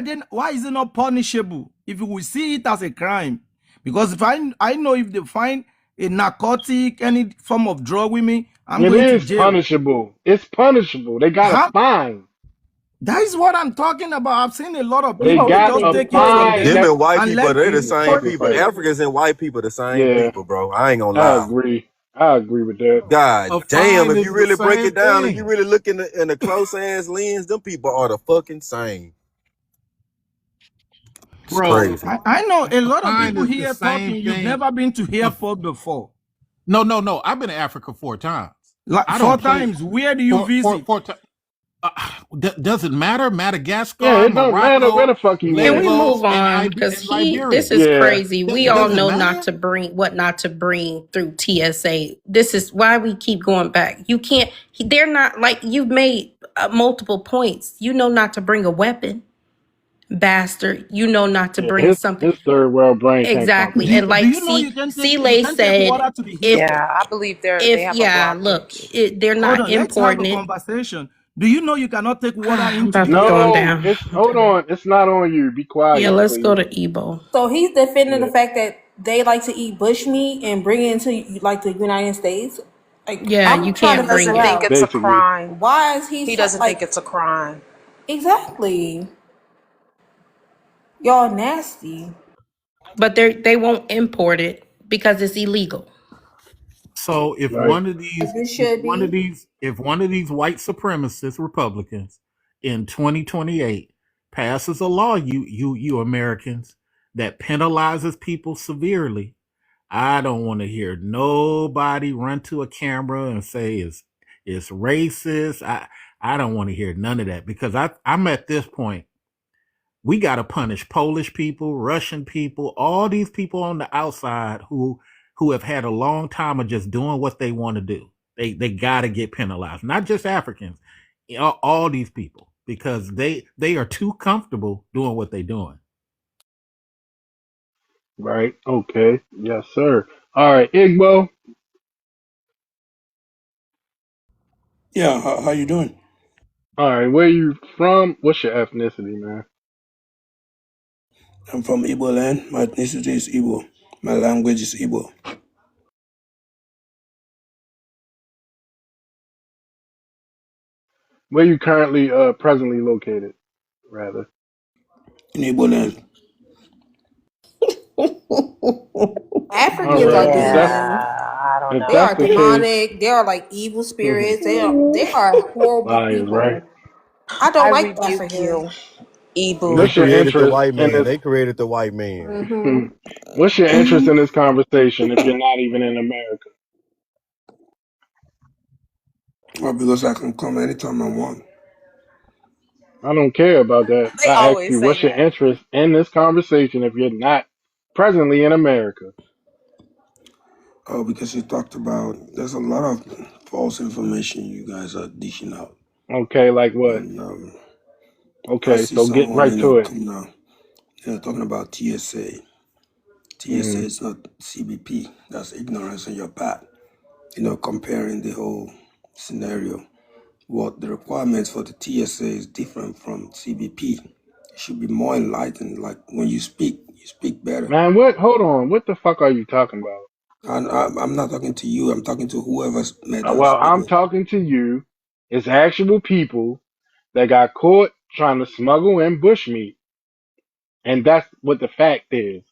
is it not punishable if we see it as a crime? Because if I know if they find a narcotic, any form of drug with me, I'm It going to is jail. punishable. It's punishable. They got a How? fine. That is what I'm talking about. I've seen a lot of They people, they got just a take it from fine. Them them That and white and people, let they're the Jesus same fucking people. Christ. people. Africans and white people, the same Yeah, people, bro. I ain't gonna I lie. agree. I agree with that. God A damn, fine if is you the really break same it down, if you thing. really look in the close ass lens, them people are the fucking same. It's Bro, crazy. I know a a lot of fine people is the here same talking. You've thing. never been to A airport before. No. I've been to Africa 4 times. Like I four don't play times. Where do you four, four, visit? four times. Doesn't matter. Yeah, Madagascar, it don't matter where Morocco, the fuck you Can went. we Lesbos, move on? Because and this Liberia. is Yeah. crazy. We all Does it know not matter? to bring what not to bring through TSA. This is why we keep going back. You can't, they're not like you've made multiple points. You know not to bring a weapon, bastard. You know not to Yeah, bring something. his third world brain can't Exactly. comprehend And that. Do like you know you Lay can take said, water to the if, airport? Yeah, I believe they if, have a yeah, look, blockage. they're Hold not on, let's have a importing it. conversation. Do you know you cannot take water I'm into about the to be going airport? No, down. it's hold on. It's not on you. Be Yeah, quiet, let's go please. to Ebo. So he's defending the Yeah. fact that they like to eat bushmeat and bring it into like the United States. Like Yeah, I'm you trying He to can't bring figure doesn't it. think out it's a Basically, crime. why is he He so doesn't think like it's a crime. exactly y'all nasty. But they won't import it because it's illegal. So right? As it should be. if one of these white supremacist Republicans in 2028 passes a law, you Americans, that penalizes people severely, I don't want to hear nobody run to a camera and say it's racist. I don't want to hear none of that, because I'm at this point. We got to punish Polish people, Russian people, all these people on the outside who have had a long time of just doing what they want to do. They got to get penalized. Not just Africans, all these people, because they are too comfortable doing what they're doing. Right. Okay. Yes, sir. All right, Igbo. Yeah, how you doing? All right, where you from? What's your ethnicity, man? I'm from Igbo land. My ethnicity is Igbo. My language is Igbo. Where you currently presently located, rather? In Igbo land. All Africans are right. demon. I don't If They that's are the know. case, demonic. They are like evil mhm, spirits. They are horrible liars, right? people. I don't I like rebuke Africans. you, They Ebu. What's your created the interest white in man. this? They created the white man. Hmm. What's your interest in this conversation if you're not even in America? Well, because I can come anytime I want. I don't care about that. They I asked always you, say what's your that. interest in this conversation if you're not presently in America? Oh, because you talked about there's a lot of false information you guys are dishing out. Okay, like what? And I Okay, see so get someone, right to it. coming out, talking about TSA. TSA Mm. is not CBP. That's ignorance on your part. Comparing the whole scenario. What the requirements for the TSA is different from CBP. You should be more enlightened. Like when you speak better. Man, what? Hold on. What the fuck are you talking about? And I'm not talking to you. I'm talking to whoever's made that Well, I'm statement. talking to you. It's actual people that got caught trying to smuggle in bushmeat, and that's what the fact is.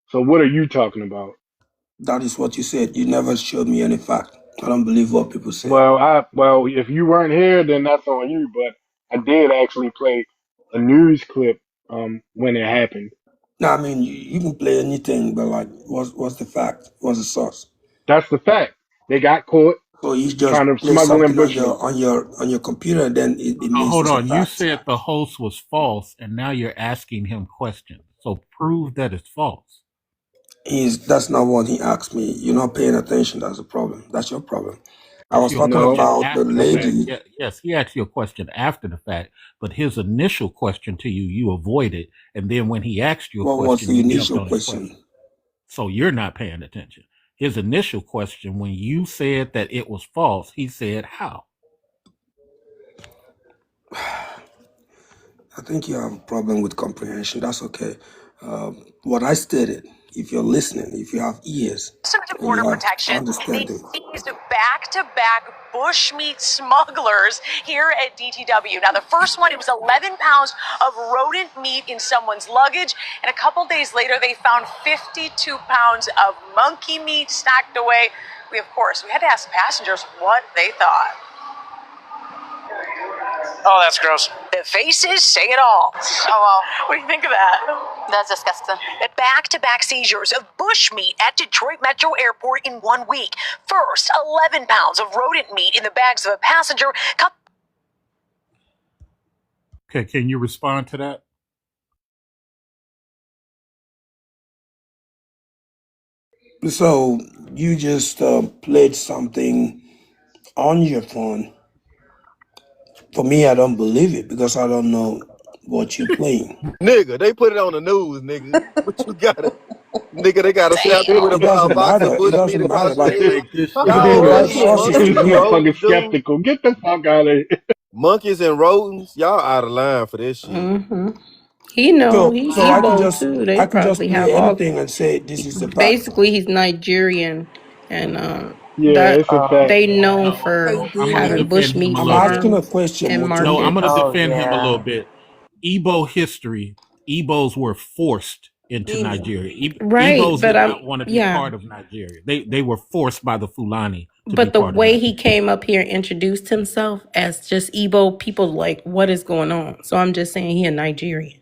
So what are you talking about? That is what you said. You never showed me any fact. I don't believe what people say. Well, if you weren't here, then that's on you. But I did actually play a news clip when it happened. No, I mean you can play anything, but like, what's the fact? What's the source? That's the fact. They got caught So you trying just to play smuggle in something on bushmeat. your computer, and then it Oh, means hold it's a on. You fact. said the host was false, and now you're asking him questions. So prove that it's false. That's not what he asked me. You're not paying attention. That's the problem. That's your problem. I Ask was you a talking No. question about the after the Okay. fact. lady. Yes, he asked you a question after the fact, but his initial question to you, you avoided. And then when he asked you a What was question, the you jumped initial on his question. question? So you're not paying attention. His initial question, when you said that it was false, he said, how? I think you have a problem with comprehension. That's okay. What I stated, if you're listening, if you have ears Customs and and you Border have Protection, they understanding, seized back-to-back bushmeat smugglers here at DTW. Now, the first one, it was 11 pounds of rodent meat in someone's luggage, and a couple days later, they found 52 pounds of monkey meat stacked away. We had to ask passengers what they thought. Oh, that's gross. The faces say it all. Oh, well. What do you think of that? That's disgusting. Back-to-back seizures of bushmeat at Detroit Metro Airport in 1 week. First, 11 pounds of rodent meat in the bags of a passenger. Okay, can you respond to that? so you just played something on your phone. For me, I don't believe it because I don't know what you're playing. Nigga, they put it on the news, nigga. What you got it? Nigga, they got a snap with It a doesn't box of matter. It bush meat doesn't matter. across the Like Let's street. take this if you shit get the Y'all right don't serious. eat sources This monkeys and together. motherfucker's rodents, dude. skeptical. Get the fuck out of here. Monkeys and rodents, y'all out of line for this shit. Hmm. He know So he so Igbo too. They I could just probably play have all. anything and say this is the fact. Basically, he's Nigerian, and Yeah, that it's a fact. they known No, for no, I'm gonna having defend him a bushmeat I'm little bit. asking a farms question, and No, I'm Moton. gonna markets. Oh defend him a little yeah. bit. Igbo history, Igbos were forced into Demon. Nigeria. Right, Igbos but did not want to be yeah. part of Nigeria. They were forced by the Fulani to be But the part of way he Nigeria. came up here and introduced himself as just Igbo, people like, what is going on? So I'm just saying he a Nigerian.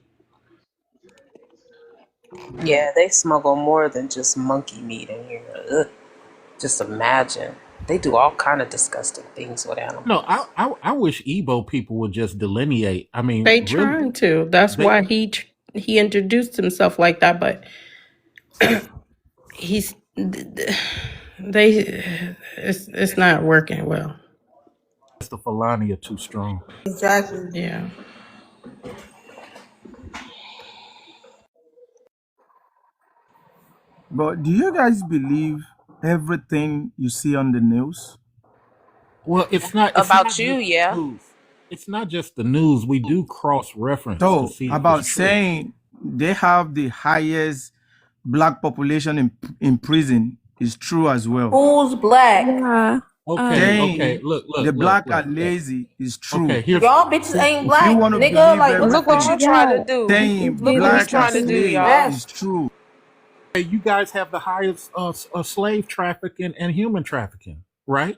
Yeah, they smuggle more than just monkey meat in here. Ugh. Just imagine. They do all kind of disgusting things with No, animals. I wish Igbo people would just delineate. I mean, They really, trying to. That's they why he introduced himself like that. But he's they it's not working well. the Fulani are too strong. Exactly. Yeah. But do you guys believe everything you see on the news? Well, it's not About you, just the yeah. news. It's not just the news. We do cross reference to So, see if it's about true. saying they have the highest black population in prison is true as well. Who's black? Yeah. Okay. Saying the Look, black are look. lazy is Okay, true. here's Y'all bitches ain't If you black, want to nigga. believe Like, what the Look what you everything, fuck? trying to Yeah. do. saying These Look what you niggas black are trying to think do, we slaves y'all. best. is true. hey, you guys have the highest slave trafficking and human trafficking, right?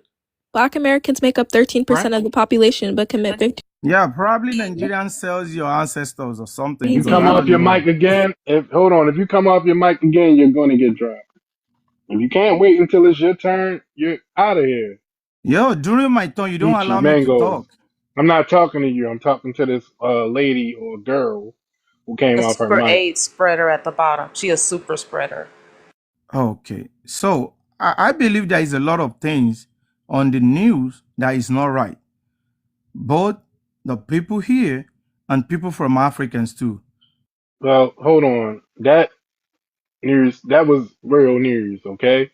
Black Americans make up Right? 13% of the population but commit 15. Yeah, probably Nigerian sells your ancestors or something You because come I off don't your know. mic again. If you come off your mic again, you're going to get dropped. If you can't wait until it's your turn, you're out of here. Yo, during my turn, you don't Gucci allow me to mangoes. talk. I'm not talking to you. I'm talking to this lady or girl who came The off her super mic. AIDS spreader at the bottom. She a super spreader. Okay, so I believe there is a lot of things on the news that is not right. Both the people here and people from Africans too. Well, hold on. That was real news, okay?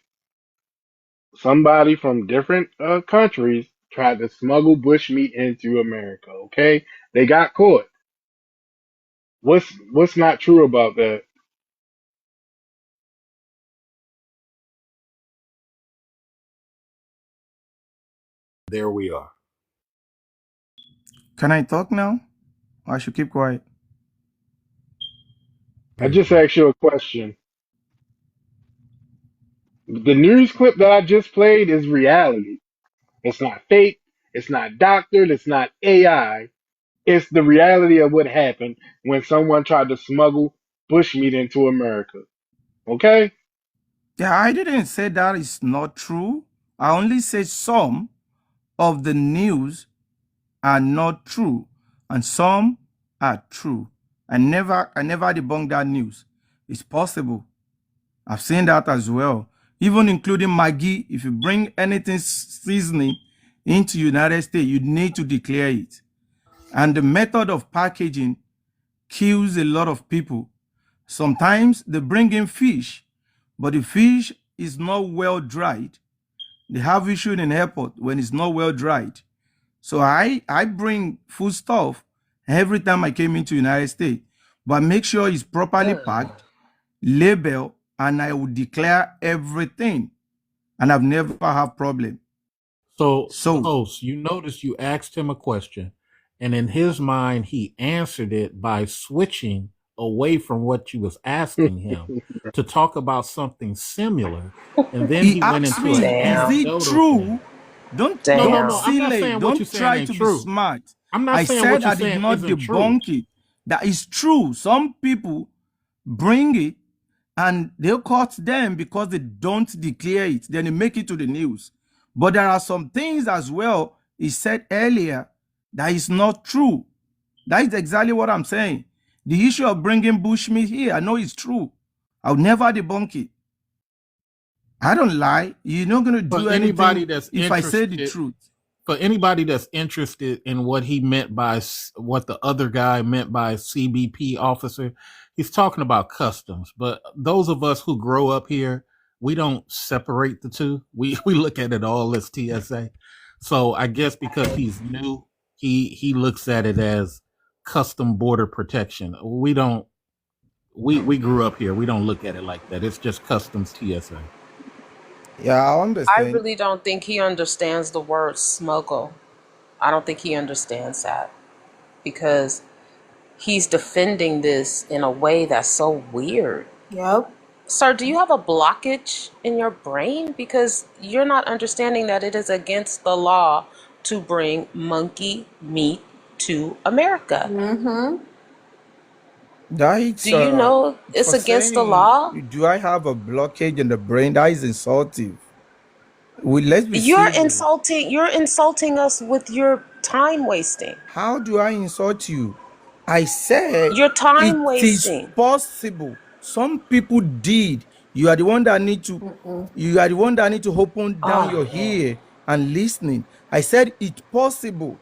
Somebody from different countries tried to smuggle bushmeat into America, okay? They got caught. What's not true about that? There we are. Can I talk now? I should keep quiet. I just asked you a question. The news clip that I just played is reality. It's not fake. It's not doctored. It's not AI. It's the reality of what happened when someone tried to smuggle bushmeat into America. Okay? Yeah, I didn't say that is not true. I only said some of the news are not true and some are true. I never debunked that news. It's possible. I've seen that as well. Even including Maggi, if you bring anything seasoning into United States, you need to declare it. And the method of packaging kills a lot of people. Sometimes they bring in fish, but the fish is not well dried. They have issue in airport when it's not well dried. So I bring food stuff every time I came into United States, but make sure it's properly Ugh. packed, label, and I will declare everything. And I've never have problem. So, So host, you notice you asked him a question, and in his mind, he answered it by switching away from what you was asking him to talk about something similar, and then he he went asked into an me, is Damn. it anecdotal thing. true? Don't No, don't no. Damn. I'm not silly, saying what you're don't saying try ain't to be true. smart. I'm not I saying what said you're I did saying not isn't true. debunk it. That is true. Some people bring it and they caught them because they don't declare it. Then they make it to the news. But there are some things as well he said earlier that is not true. That is exactly what I'm saying. The issue of bringing bushmeat here, I know it's true. I'll never debunk it. I don't lie. You're not going to For do anybody anything that's if I say the interested, truth. in what he meant by what the other guy meant by CBP officer, he's talking about customs. But those of us who grow up here, we don't separate the two. We look at it all as TSA. So I guess because he's new, he looks at it as custom border protection. We don't. We grew up here. We don't look at it like that. It's just customs TSA. Yeah, I I understand. really don't think he understands the word smuggle. I don't think he understands that because he's defending this in a way that's so weird. Yep. Sir, do you have a blockage in your brain? Because you're not understanding that it is against the law to bring monkey meat to America. Mm-hmm. That's Do you know it's for against the saying, law? do I have a blockage in the brain? That is insultive. Let's be civil. You're insulting us with your time wasting. How do I insult you? I said You're it time is wasting. possible. Some people did. You are the one that need to. Mm-mm. You are the one that need to open down Oh your man. ear and listening. I said it's possible.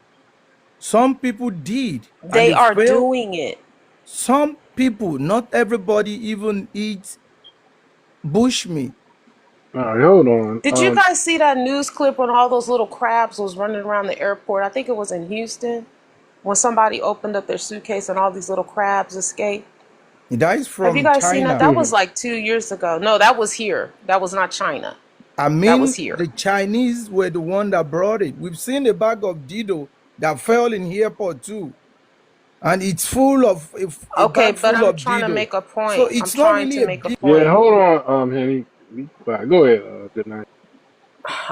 Some people did, and They they are failed. doing it. Some people, not everybody, even eat bushmeat. All right, hold on. Did you guys see that news clip when all those little crabs was running around the airport? I think it was in Houston when somebody opened up their suitcase and all these little crabs escaped. That is Have you from guys seen that? China. That was like 2 years ago. No, that was here. That was not China. I That was mean, here. the Chinese were the one that brought it. We've seen a bag of Dido that fell in the airport too, and it's full of a Okay, bag but full I'm of trying to Dido. make a So point. I'm it's not trying really to a make a big. Yeah, point. hold on, Henny. Be quiet. Go ahead. Good night.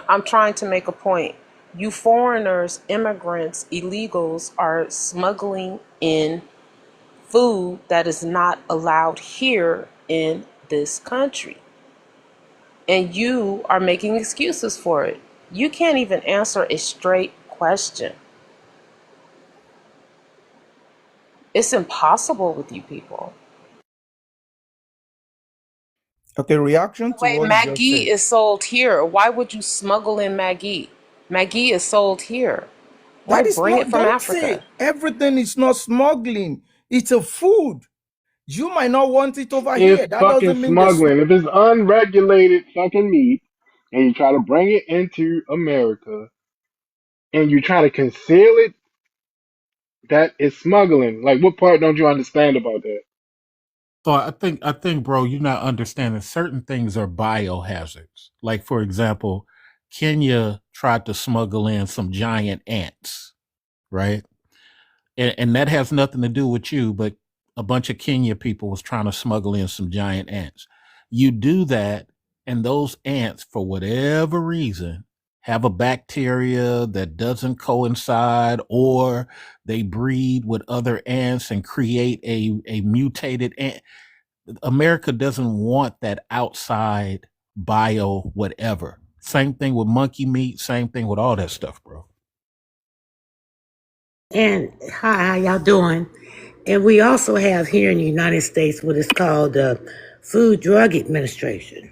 I'm trying to make a point. You foreigners, immigrants, illegals are smuggling in food that is not allowed here in this country. And you are making excuses for it. You can't even answer a straight question. It's impossible with you people. Okay, reaction to Wait, what you just Maggie said. is sold here. Why would you smuggle in Maggie? Maggie is sold here. Why That is bring it not. from Don't Africa? say everything is not smuggling. It's a food. You might not want it over It's here. That fucking doesn't mean this. smuggling. If it's unregulated fucking meat and you try to bring it into America and you try to conceal it, that is smuggling. Like, what part don't you understand about that? So I think, bro, you're not understanding. Certain things are biohazards. Like for example, Kenya tried to smuggle in some giant ants, right? And that has nothing to do with you, but a bunch of Kenya people was trying to smuggle in some giant ants. You do that, and those ants, for whatever reason, have a bacteria that doesn't coincide, or they breed with other ants and create a mutated ant. America doesn't want that outside bio whatever. Same thing with monkey meat, same thing with all that stuff, bro. And hi, how y'all doing? And we also have here in the United States what is called the Food Drug Administration.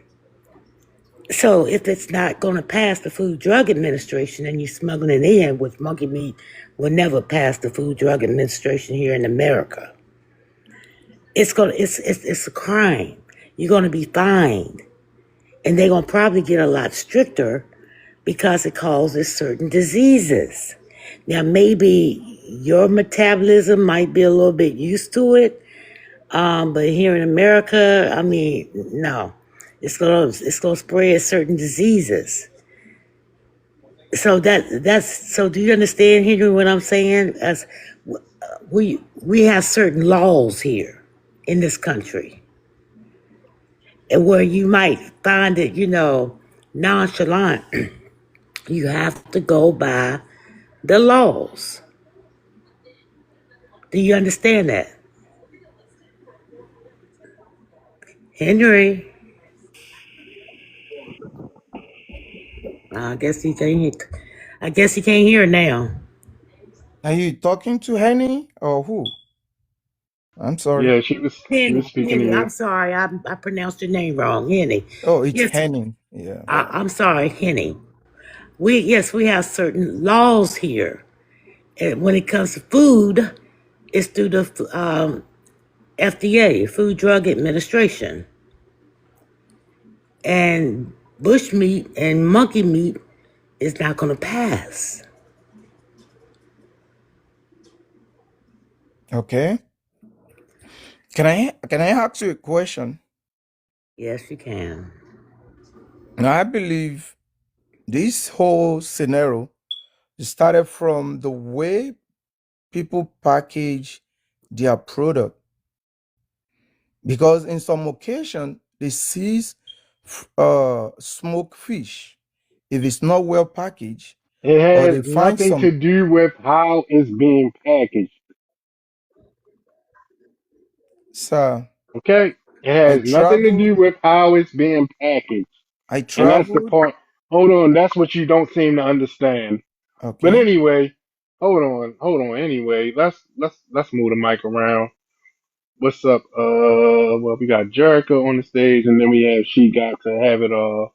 So if it's not going to pass the Food Drug Administration and you're smuggling it in, which monkey meat will never pass the Food Drug Administration here in America, it's a crime. You're going to be fined, and they're going to probably get a lot stricter because it causes certain diseases. Now, maybe your metabolism might be a little bit used to it, but here in America, I mean, no, it's gonna spread certain diseases. So that's so. Do you understand, Henry? What I'm saying? As we have certain laws here in this country, and where you might find it, nonchalant, you have to go by the laws. Do you understand that, Henry? I guess he can't. I guess he can't hear now. Are you talking to Henny or who? I'm sorry. Yeah, she was speaking to Henny. I'm you. sorry. I pronounced your name wrong, Henny. Oh, it's Yes, Henning. Yeah. I'm sorry, Henny. We have certain laws here, and when it comes to food, it's through the FDA, Food Drug Administration, and bush meat and monkey meat is not going to pass. Okay. Can I ask you a question? Yes, you can. Now, I believe this whole scenario started from the way people package their product, because in some occasion they seize smoked fish if it's not well packaged, It or has they find nothing to some. do with how it's being packaged. Sir, Okay? It I has nothing to traveled. do with how it's being packaged. I And that's the traveled. part. Hold on, that's what you don't seem to understand. But Okay. anyway, hold on. Anyway, let's move the mic around. What's up? Well, we got Jericho on the stage, and then we have She Got to Have It All.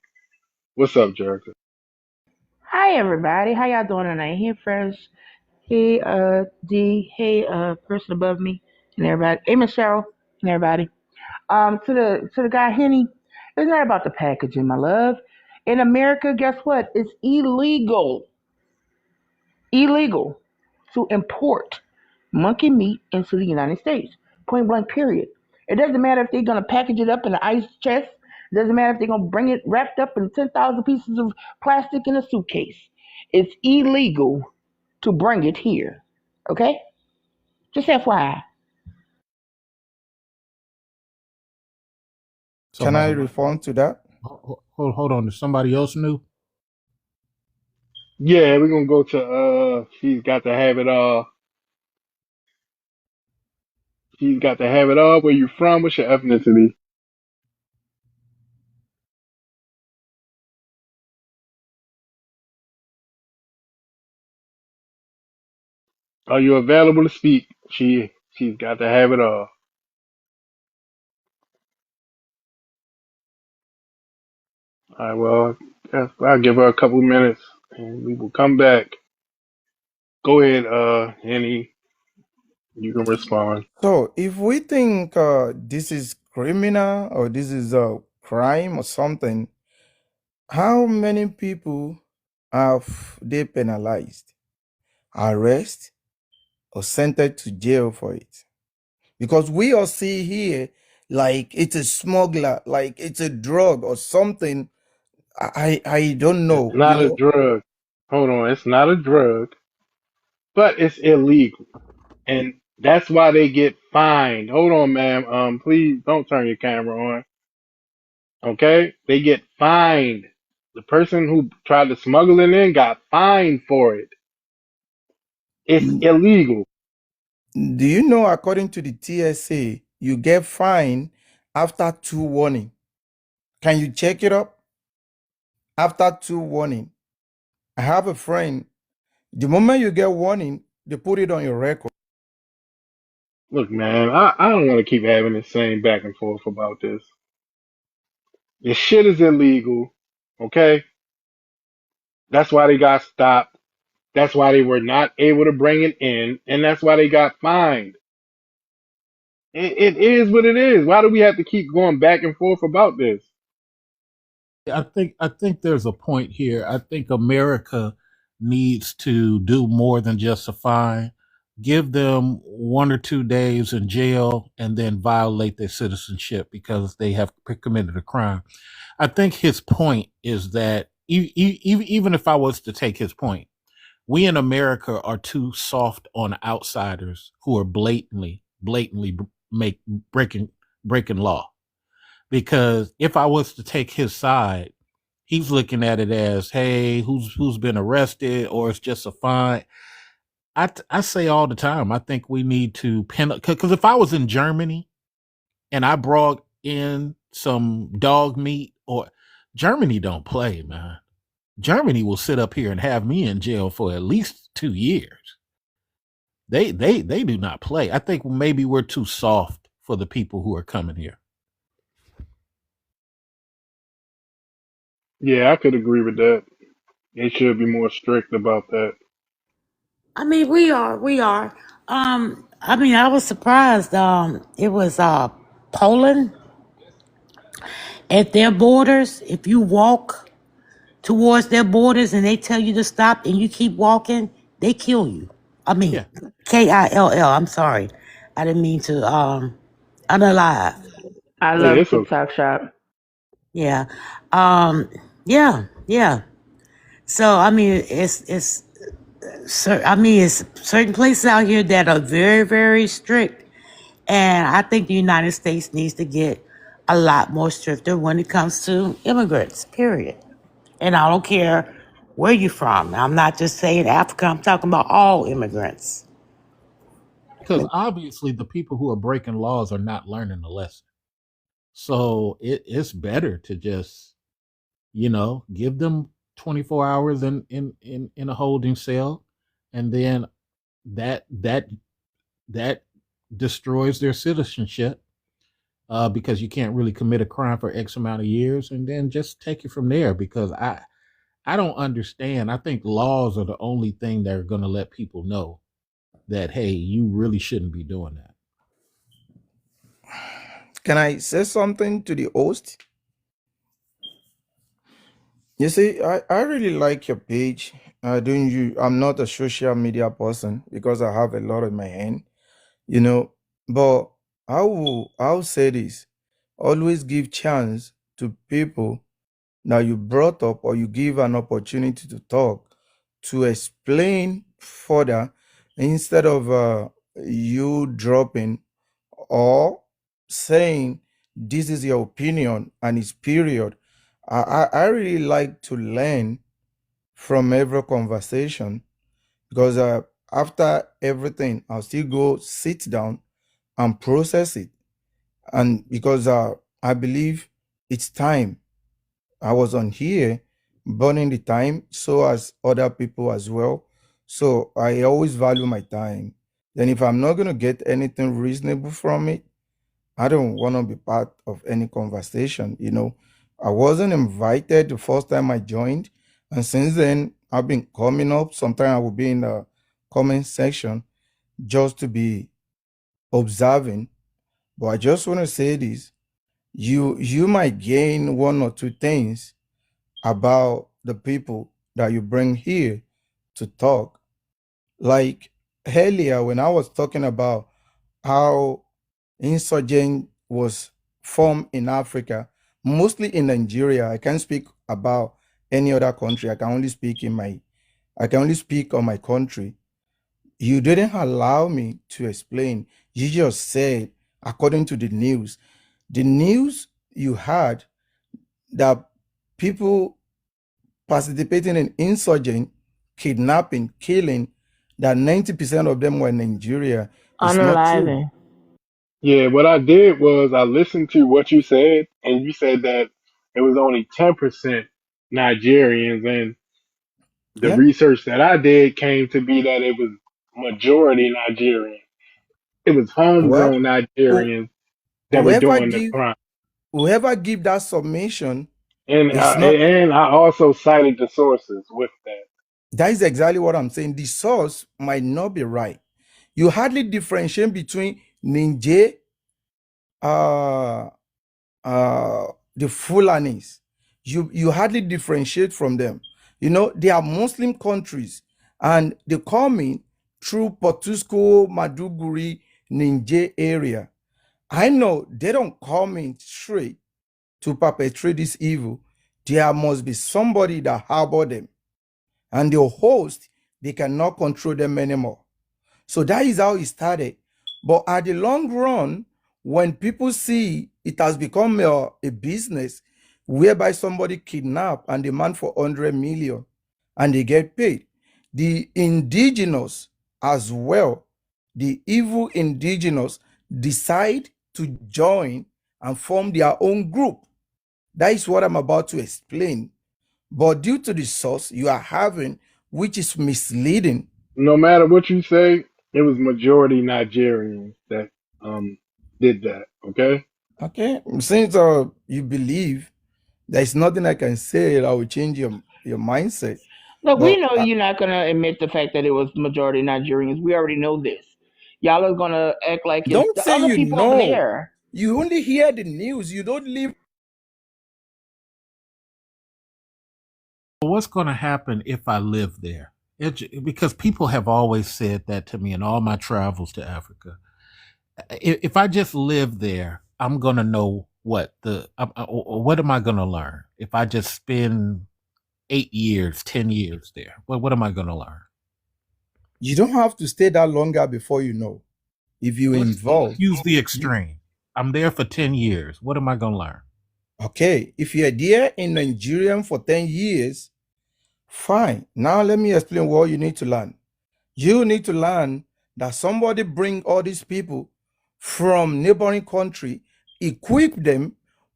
What's up, Jericho? Hi everybody, how y'all doing tonight? Hey Fresh, hey D, hey person above me and everybody. Hey Michelle and everybody. To the guy Henny, it's not about the packaging, my love. In America, guess what? It's illegal to import monkey meat into the United States. Point blank period. It doesn't matter if they're gonna package it up in an ice chest. It doesn't matter if they're gonna bring it wrapped up in 10,000 pieces of plastic in a suitcase. It's illegal to bring it here. Okay? Just FYI. So Can I now, respond to that? hold on. Is somebody else new? Yeah, we're gonna go to She's Got to Have It All. She's Got to Have It All. Where you from? What's your ethnicity? Are you available to speak? She's got to have it all. All right, well, I'll give her a couple of minutes and we will come back. Go ahead, Annie. You can respond. So, if we think this is criminal or this is a crime or something, how many people have they penalized, arrest, or sentenced to jail for it? Because we all see here like it's a smuggler, like it's a drug or something. I don't It's know, not a drug. Hold on, it's not a drug, but it's illegal, and that's why they get fined. Hold on, ma'am. Please don't turn your camera on. Okay, they get fined. The person who tried to smuggle it in got fined for it. It's illegal. Do you know, according to the TSA, you get fined after two warning? Can you check it up? After two warning. I have a friend, the moment you get warning, they put it on your record. Look, man, I don't want to keep having the same back and forth about this. This shit is illegal. Okay? That's why they got stopped. That's why they were not able to bring it in. And that's why they got fined. It is what it is. Why do we have to keep going back and forth about this? I think there's a point here. I think America needs to do more than just a fine. Give them 1 or 2 days in jail and then violate their citizenship because they have committed a crime. I think his point is that even if I was to take his point, we in America are too soft on outsiders who are blatantly make breaking breaking law. Because if I was to take his side, he's looking at it as, hey, who's been arrested, or it's just a fine. I say all the time, I think we need to because if I was in Germany and I brought in some dog meat, or Germany don't play, man. Germany will sit up here and have me in jail for at least 2 years. They do not play. I think maybe we're too soft for the people who are coming here. Yeah, I could agree with that. They should be more strict about that. I mean, we are. I mean, I was surprised. It was Poland at their borders. If you walk towards their borders and they tell you to stop and you keep walking, they kill you. I mean, Yeah. KILL. I'm sorry. I didn't mean to unalive. I Yeah, love it's okay. TikTok Shop. Yeah. Um, yeah, yeah. So I mean, it's certain places out here that are very, very strict, and I think the United States needs to get a lot more stricter when it comes to immigrants. Period. And I don't care where you're from. I'm not just saying Africa. I'm talking about all immigrants. Because obviously the people who are breaking laws are not learning the lesson. So it's better to just, give them 24 hours in a holding cell, and then that destroys their citizenship, because you can't really commit a crime for X amount of years, and then just take it from there. Because I don't understand. I think laws are the only thing that are going to let people know that, hey, you really shouldn't be doing that. Can I say something to the host? You see, I really like your page. Don't you? I'm not a social media person because I have a lot in my hand, you know. But I'll say this: always give chance to people that you brought up or you give an opportunity to talk to explain further instead of you dropping or saying this is your opinion and it's period. I really like to learn from every conversation because after everything, I'll still go sit down and process it. And because I believe it's time. I was on here burning the time, so as other people as well. So I always value my time. Then if I'm not going to get anything reasonable from it, I don't want to be part of any conversation. I wasn't invited the first time I joined. And since then, I've been coming up. Sometimes I will be in the comment section just to be observing. But I just want to say this. You might gain one or two things about the people that you bring here to talk. Like earlier, when I was talking about how insurgent was formed in Africa, mostly in Nigeria. I can't speak about any other country. I can only speak on my country. You didn't allow me to explain. You just said, according to the news you had that people participating in insurgent, kidnapping, killing, that 90% of them were in Nigeria is not true. Unaliving. Yeah, what I did was I listened to what you said, and you said that it was only 10% Nigerians, and the Yeah. research that I did came to be that it was majority Nigerian. It was Well, homegrown who- Nigerians that were whoever doing the give crime. whoever give that submission And is uh, not. and I also cited the sources with that. That is exactly what I'm saying. The source might not be right. You hardly differentiate between Ninja, uh, the Fulanis. You hardly differentiate from them. They are Muslim countries, and they come in through Potusco, Maduguri, Ninja area. I know they don't come in straight to perpetrate this evil. There must be somebody that harbor them, and the host, they cannot control them anymore. So that is how it started. But at the long run, when people see it has become a business whereby somebody kidnap and demand for 100 million and they get paid, the indigenous as well, the evil indigenous decide to join and form their own group. That is what I'm about to explain. But due to the source you are having, which is misleading. No matter what you say, it was majority Nigerians that um did that. Okay. Okay, since you believe there's nothing I can say that will change your mindset, Look, we but know you're not gonna admit the fact that it was majority Nigerians. We already know this. Y'all are gonna act like it's don't the say other you people over know. there. You only hear the news. You don't live. What's going to happen if I live there? Because people have always said that to me in all my travels to Africa. If I just live there, I'm gonna know what am I gonna learn if I just spend 8 years, 10 years there? What am I gonna learn? You don't have to stay that longer before you know. If you Let's involve, use the you extreme. I'm there for 10 years. What am I gonna learn? okay. If you're there in Nigeria for 10 years, fine. Now let me explain what you need to learn. You need to learn that somebody bring all these people from neighboring country, equip them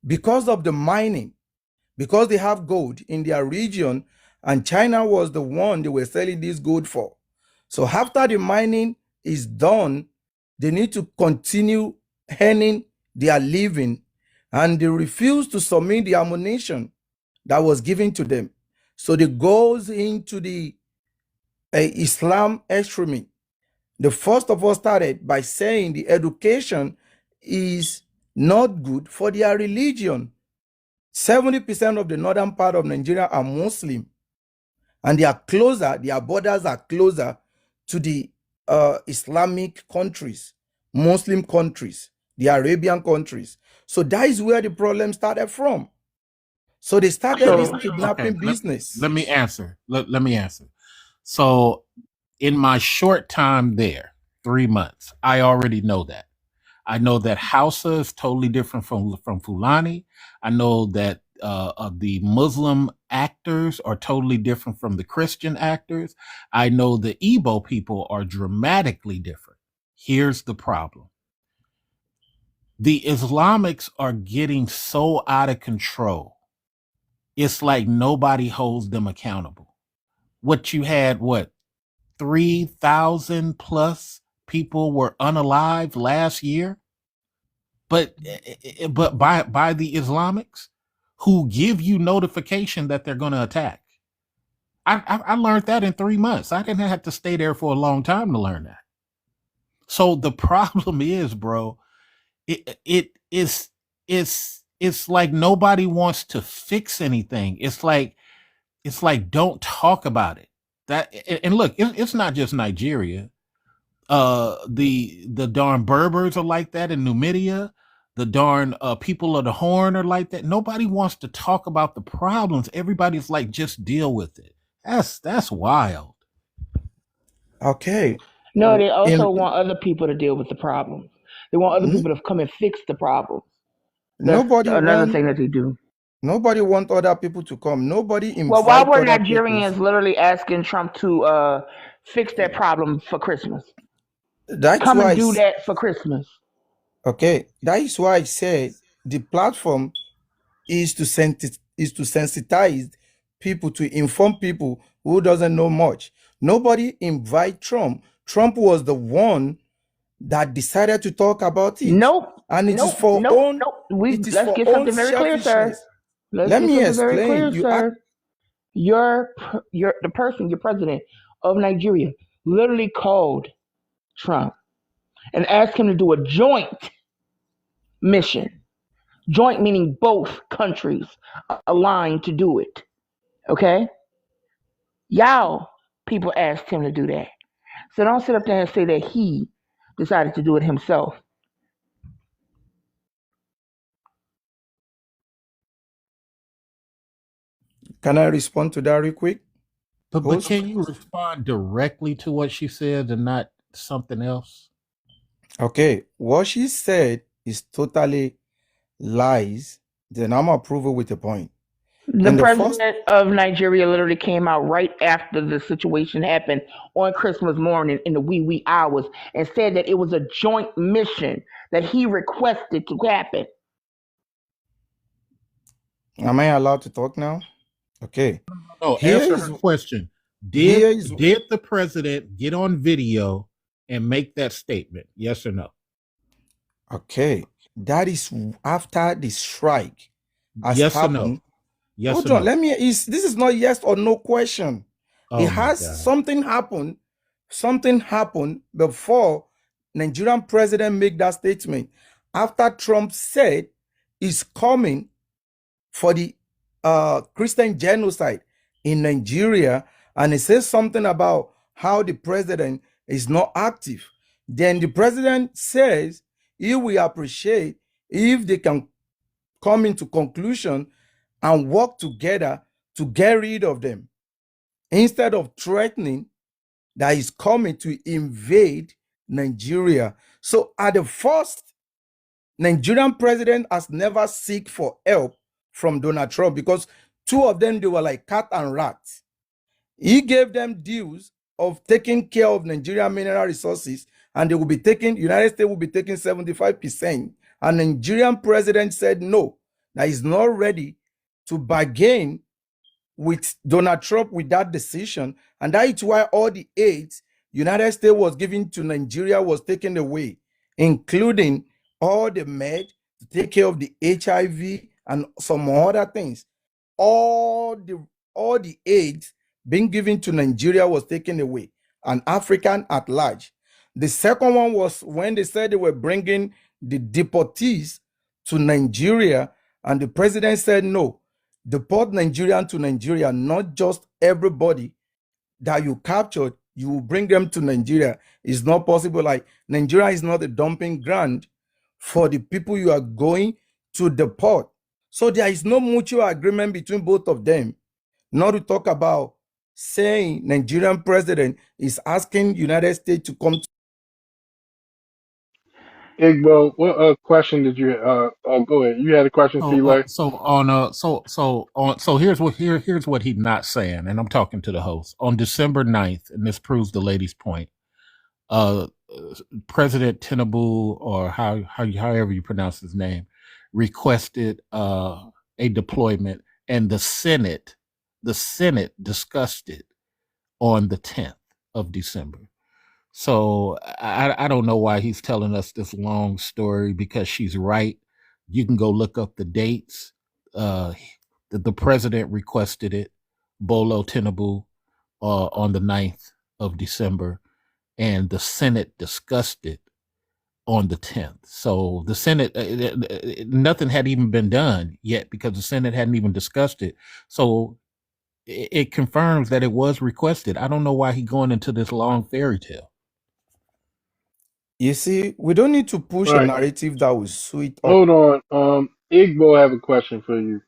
because of the mining, because they have gold in their region, and China was the one they were selling this gold for. So after the mining is done, they need to continue earning their living, and they refuse to submit the ammunition that was given to them. So they goes into the Islam extremism. The first of all started by saying the education is not good for their religion. 70% of the northern part of Nigeria are Muslim, and they are closer, their borders are closer to the Islamic countries, Muslim countries, the Arabian countries. So that is where the problem started from. So they started this So Okay, kidnapping business. let me answer. Let me answer. So, in my short time there, 3 months, I already know that. I know that Hausa is totally different from Fulani. I know that the Muslim actors are totally different from the Christian actors. I know the Igbo people are dramatically different. Here's the problem. The Islamics are getting so out of control. It's like nobody holds them accountable. What you had, 3,000 plus people were unalive last year, but by the Islamics who give you notification that they're going to attack. I learned that in 3 months. I didn't have to stay there for a long time to learn that. So the problem is, bro, it's like nobody wants to fix anything. It's like don't talk about it. That and look, it's not just Nigeria. The darn Berbers are like that in Numidia. The darn people of the Horn are like that. Nobody wants to talk about the problems. Everybody's like, just deal with it. That's wild. Okay. no, they In also want other people to deal with the problems. They want other people to come and fix the problems. That's nobody another want thing that they do. nobody want other people to come. Nobody Well, why invite were other people. Nigerians literally asking Trump to fix that problem for Christmas? That's Come why and do that for Christmas. okay. That is why I said the platform is to sensitize people, to inform people who doesn't know much. Nobody invite Trump. Trump was the one that decided to talk about it, Nope, and it is nope, for nope, own nope. it is Let's for get own something very clear, sir. selfishness. Let's Let get me something very explain. clear, sir. Your the person, your president of Nigeria, literally called Trump and asked him to do a joint mission. Joint meaning both countries aligned to do it. Okay, y'all people asked him to do that. So don't sit up there and say that he decided to do it himself. Can I respond to that real quick, But host? can you respond directly to what she said and not something else? Okay, what she said is totally lies. Then I'm approval with a point. The In the first, president of Nigeria literally came out right after the situation happened on Christmas morning in the wee hours and said that it was a joint mission that he requested to happen. am I allowed to talk now? Okay. No, Here answer is her question. here Did is did the president get on video and make that statement? Yes or no? okay. That is after the strike has Yes or no? happened. Yes or Hold on. no? Let me. This is not yes or no question. It Oh my has God. something happened. Something happened before Nigerian president make that statement. After Trump said he's coming for the Christian genocide in Nigeria, and he says something about how the president is not active. Then the president says he will appreciate if they can come into conclusion and work together to get rid of them instead of threatening that is coming to invade Nigeria. So at the first, Nigerian president has never seek for help from Donald Trump because two of them, they were like cat and rat. He gave them deals of taking care of Nigerian mineral resources, and they will be taking, United States will be taking 75%. And Nigerian president said no, that he's not ready to bargain with Donald Trump with that decision. And that is why all the aid United States was giving to Nigeria was taken away, including all the med to take care of the HIV and some other things. All the aid being given to Nigeria was taken away, and African at large. The second one was when they said they were bringing the deportees to Nigeria, and the president said no, deport Nigerian to Nigeria, not just everybody that you captured, you will bring them to Nigeria. It's not possible. Like, Nigeria is not a dumping ground for the people you are going to deport. So there is no mutual agreement between both of them. Not to talk about saying Nigerian president is asking United States to come to. Igbo, what question did you? Oh, go ahead. You had a question, C-Lay? Here's what he's not saying, and I'm talking to the host on December 9th, and this proves the lady's point. Uh, President Tinubu, or however you pronounce his name, requested a deployment, and the Senate discussed it on the 10th of December. So I don't know why he's telling us this long story, because she's right. You can go look up the dates. Uh, the president requested it, Bolo Tinubu, on the 9th of December, and the Senate discussed it on the 10th. So the Senate, nothing had even been done yet because the Senate hadn't even discussed it. So it confirms that it was requested. I don't know why he's going into this long fairy tale. You see, we don't need to push a Right. narrative that will sweet up. Hold on. Igbo have a question for you.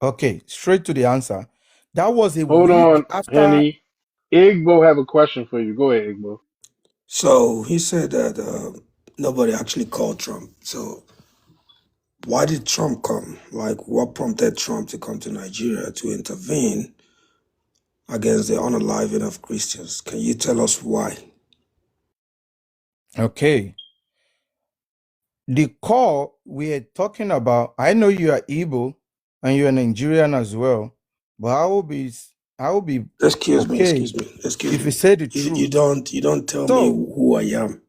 Okay, straight to the answer. That was a Hold week on, after. Henny. Igbo have a question for you. Go ahead, Igbo. So he said that nobody actually called Trump. So why did Trump come? Like, what prompted Trump to come to Nigeria to intervene against the unaliving of Christians? Can you tell us why? Okay, the call we are talking about, I know you are Igbo and you are Nigerian as well, but I will be Excuse me, okay excuse if you me. say the You truth. don't tell me So who I am.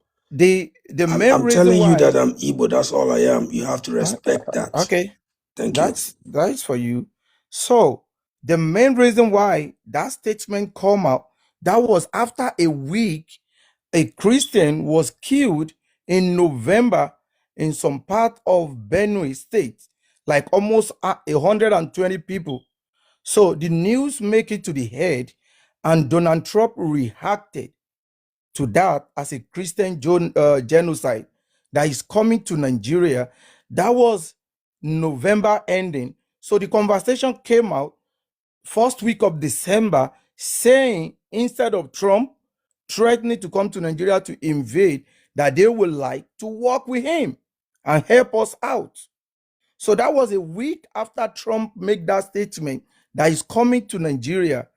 the main I'm reason telling you that why, I'm Igbo. That's all I am. You have to okay, respect that. okay, Thank you. that's for you. So the main reason why that statement come out, that was after a week a Christian was killed in November in some part of Benue State, like almost 120 people. So the news make it to the head, and Donald Trump reacted to that as a Christian genocide that is coming to Nigeria. That was November ending. So the conversation came out first week of December, saying instead of Trump threatening to come to Nigeria to invade, that they would like to work with him and help us out. So that was a week after Trump made that statement that he's coming to Nigeria,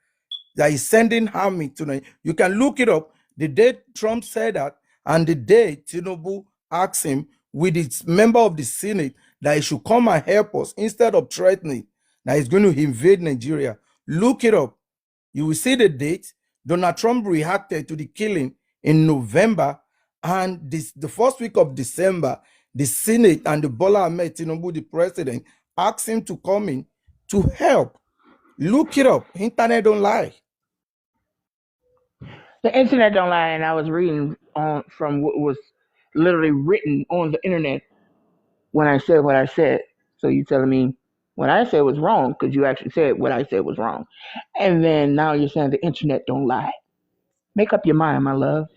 that he's sending army to Nigeria. You can look it up. The day Trump said that, and the day Tinubu asked him with its member of the Senate that he should come and help us instead of threatening that he's going to invade Nigeria. Look it up. You will see the date. Donald Trump reacted to the killing in November, and the first week of December, the Senate and the Bola Ahmed Tinubu, the president, asked him to come in to help. Look it up. Internet don't lie. The internet don't lie, and I was reading on from what was literally written on the internet when I said what I said. So you telling me what I said was wrong because you actually said what I said was wrong, and then now you're saying the internet don't lie. Make up your mind, my love.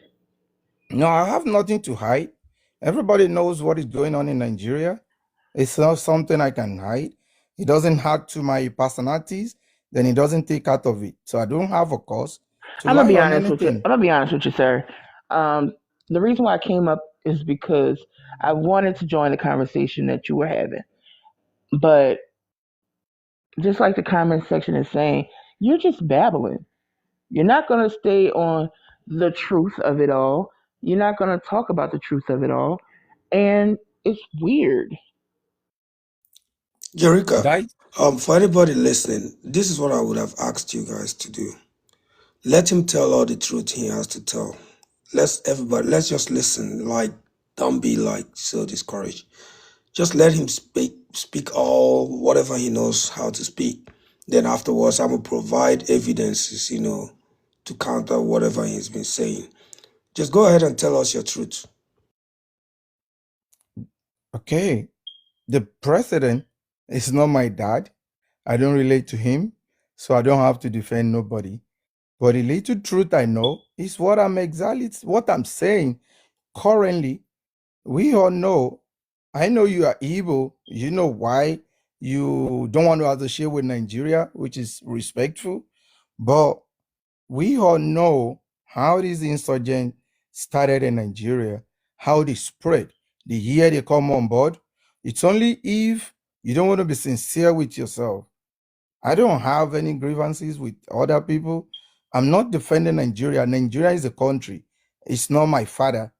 No, I have nothing to hide. Everybody knows what is going on in Nigeria. It's not something I can hide. It doesn't add to my personalities, then it doesn't take out of it. So I don't have a cause to I'm gonna lie be on honest with you. anything. I'm gonna be honest with you, sir. The reason why I came up is because I wanted to join the conversation that you were having, but just like the comment section is saying, you're just babbling. You're not gonna stay on the truth of it all. You're not gonna talk about the truth of it all, and it's weird. Jerika, That for anybody listening, this is what I would have asked you guys to do. Let him tell all the truth he has to tell. Let's just listen. Like, don't be like so discouraged. Just let him speak all whatever he knows how to speak. Then afterwards, I will provide evidences, to counter whatever he's been saying. Just go ahead and tell us your truth. okay. The president is not my dad. I don't relate to him, so I don't have to defend nobody. But the little truth I know is what I'm saying currently. We all know. I know you are evil. You know why you don't want to associate with Nigeria, which is respectful. But we all know how this insurgent started in Nigeria, how they spread. The year they come on board, it's only if you don't want to be sincere with yourself. I don't have any grievances with other people. I'm not defending Nigeria. Nigeria is a country. It's not my father.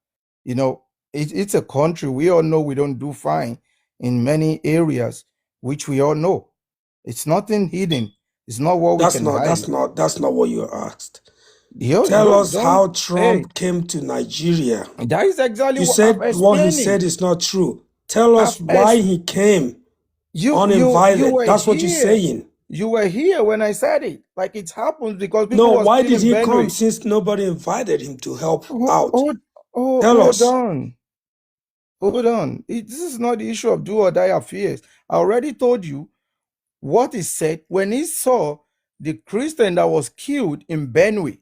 You know, it's a country. We all know we don't do fine in many areas, which we all know. It's nothing hidden. It's not what we That's can not hide. that's not that's not what you asked. You Tell us don't. how Hey, Trump came to Nigeria. that is exactly You what I'm said what he explaining. said is not true. Tell us I've why ex- he came you uninvited. were That's what you're here. saying. You were here when I said it. Like it happens because people No, were why still did in he come Benue. since nobody invited him to help Oh, out? oh, oh, Tell hold us. on. Hold on. This is not the issue of do or die affairs. I already told you what he said when he saw the Christian that was killed in Benue.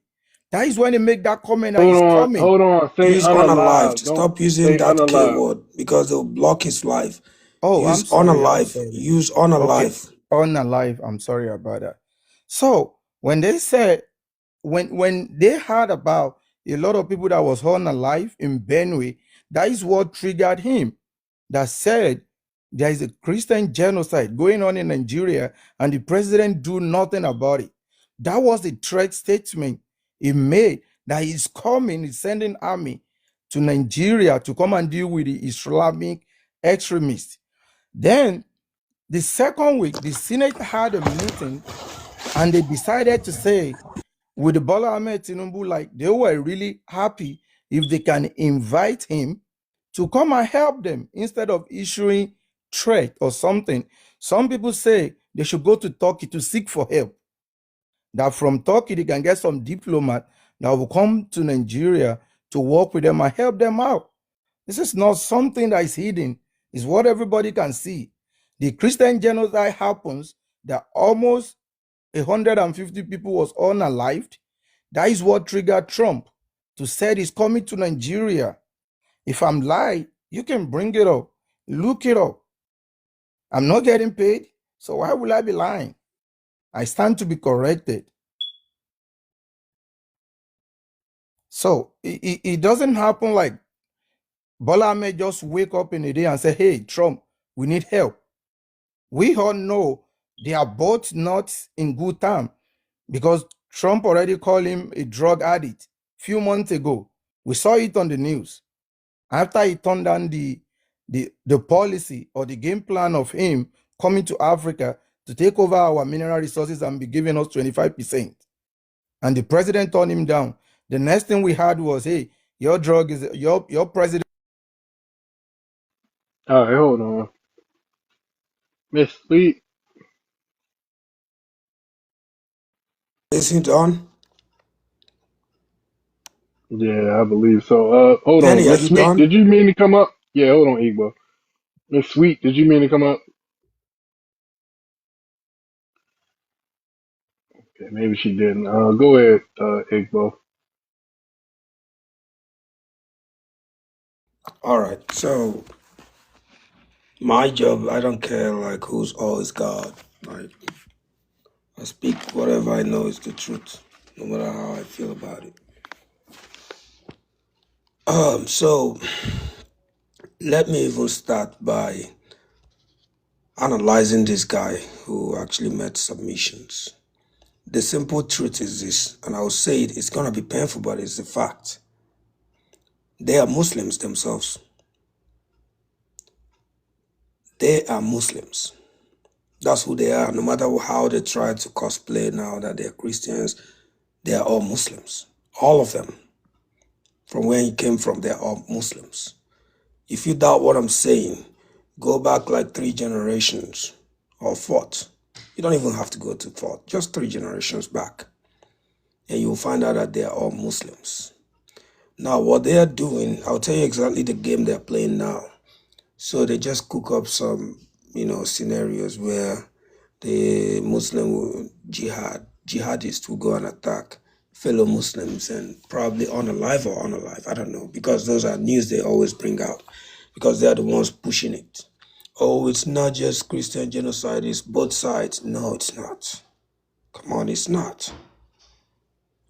That is when he made that comment that he's coming. Hold on. Say Use unalive. unalived. Don't Stop using say that K unalive. word because they'll block his life. Oh, I'm Use sorry. I'm unalive. sorry. Use Okay. unalive. Unalive. I'm sorry about that. So when they said when they heard about a lot of people that was unalive in Benue, that is what triggered him. That said there is a Christian genocide going on in Nigeria and the president do nothing about it. That was the threat statement he made that he's coming, he's sending army to Nigeria to come and deal with the Islamic extremists. Then the second week, the Senate had a meeting and they decided to say with the Bola Ahmed Tinubu, like they were really happy if they can invite him to come and help them instead of issuing threat or something. Some people say they should go to Turkey to seek for help. That from Turkey they can get some diplomat that will come to Nigeria to work with them and help them out. This is not something that is hidden. It's what everybody can see. The Christian genocide happens that almost 150 people was unalived. That is what triggered Trump to say he's coming to Nigeria. If I'm lying, you can bring it up. Look it up. I'm not getting paid, so why will I be lying? I stand to be corrected. So it doesn't happen like Bola may just wake up in a day and say, hey, Trump, we need help. We all know they are both not in good time because Trump already called him a drug addict few months ago. We saw it on the news. After he turned down the policy or the game plan of him coming to Africa to take over our mineral resources and be giving us 25%. And the president turned him down. The next thing we had was, hey, your drug is your president. All right, hold on. Miss Sweet. Is it on? Yeah, I believe so. Hold on. Kenny, are Miss you Sweet, done? did you mean to come up? Yeah, hold on, Igbo. Miss Sweet, did you mean to come up? Okay, maybe she didn't. Go ahead, Igbo. All right. So my job, I don't care like who's always God. Like I speak whatever I know is the truth, no matter how I feel about it. So let me even start by analyzing this guy who actually made submissions. The simple truth is this, and I'll say it, it's gonna be painful, but it's a fact. They are Muslims themselves. They are Muslims. That's who they are. No matter how they try to cosplay now that they're Christians, they are all Muslims. All of them. From where he came from, they're all Muslims. If you doubt what I'm saying, go back like 3 generations or 4th. You don't even have to go to 4th, just 3 generations back. And you'll find out that they are all Muslims. Now, what they are doing, I'll tell you exactly the game they're playing now. So they just cook up some, scenarios where the jihadists will go and attack fellow Muslims and probably unalive or unalive. I don't know, because those are news they always bring out because they're the ones pushing it. Oh, it's not just Christian genocide, it's both sides. No, it's not. Come on, it's not.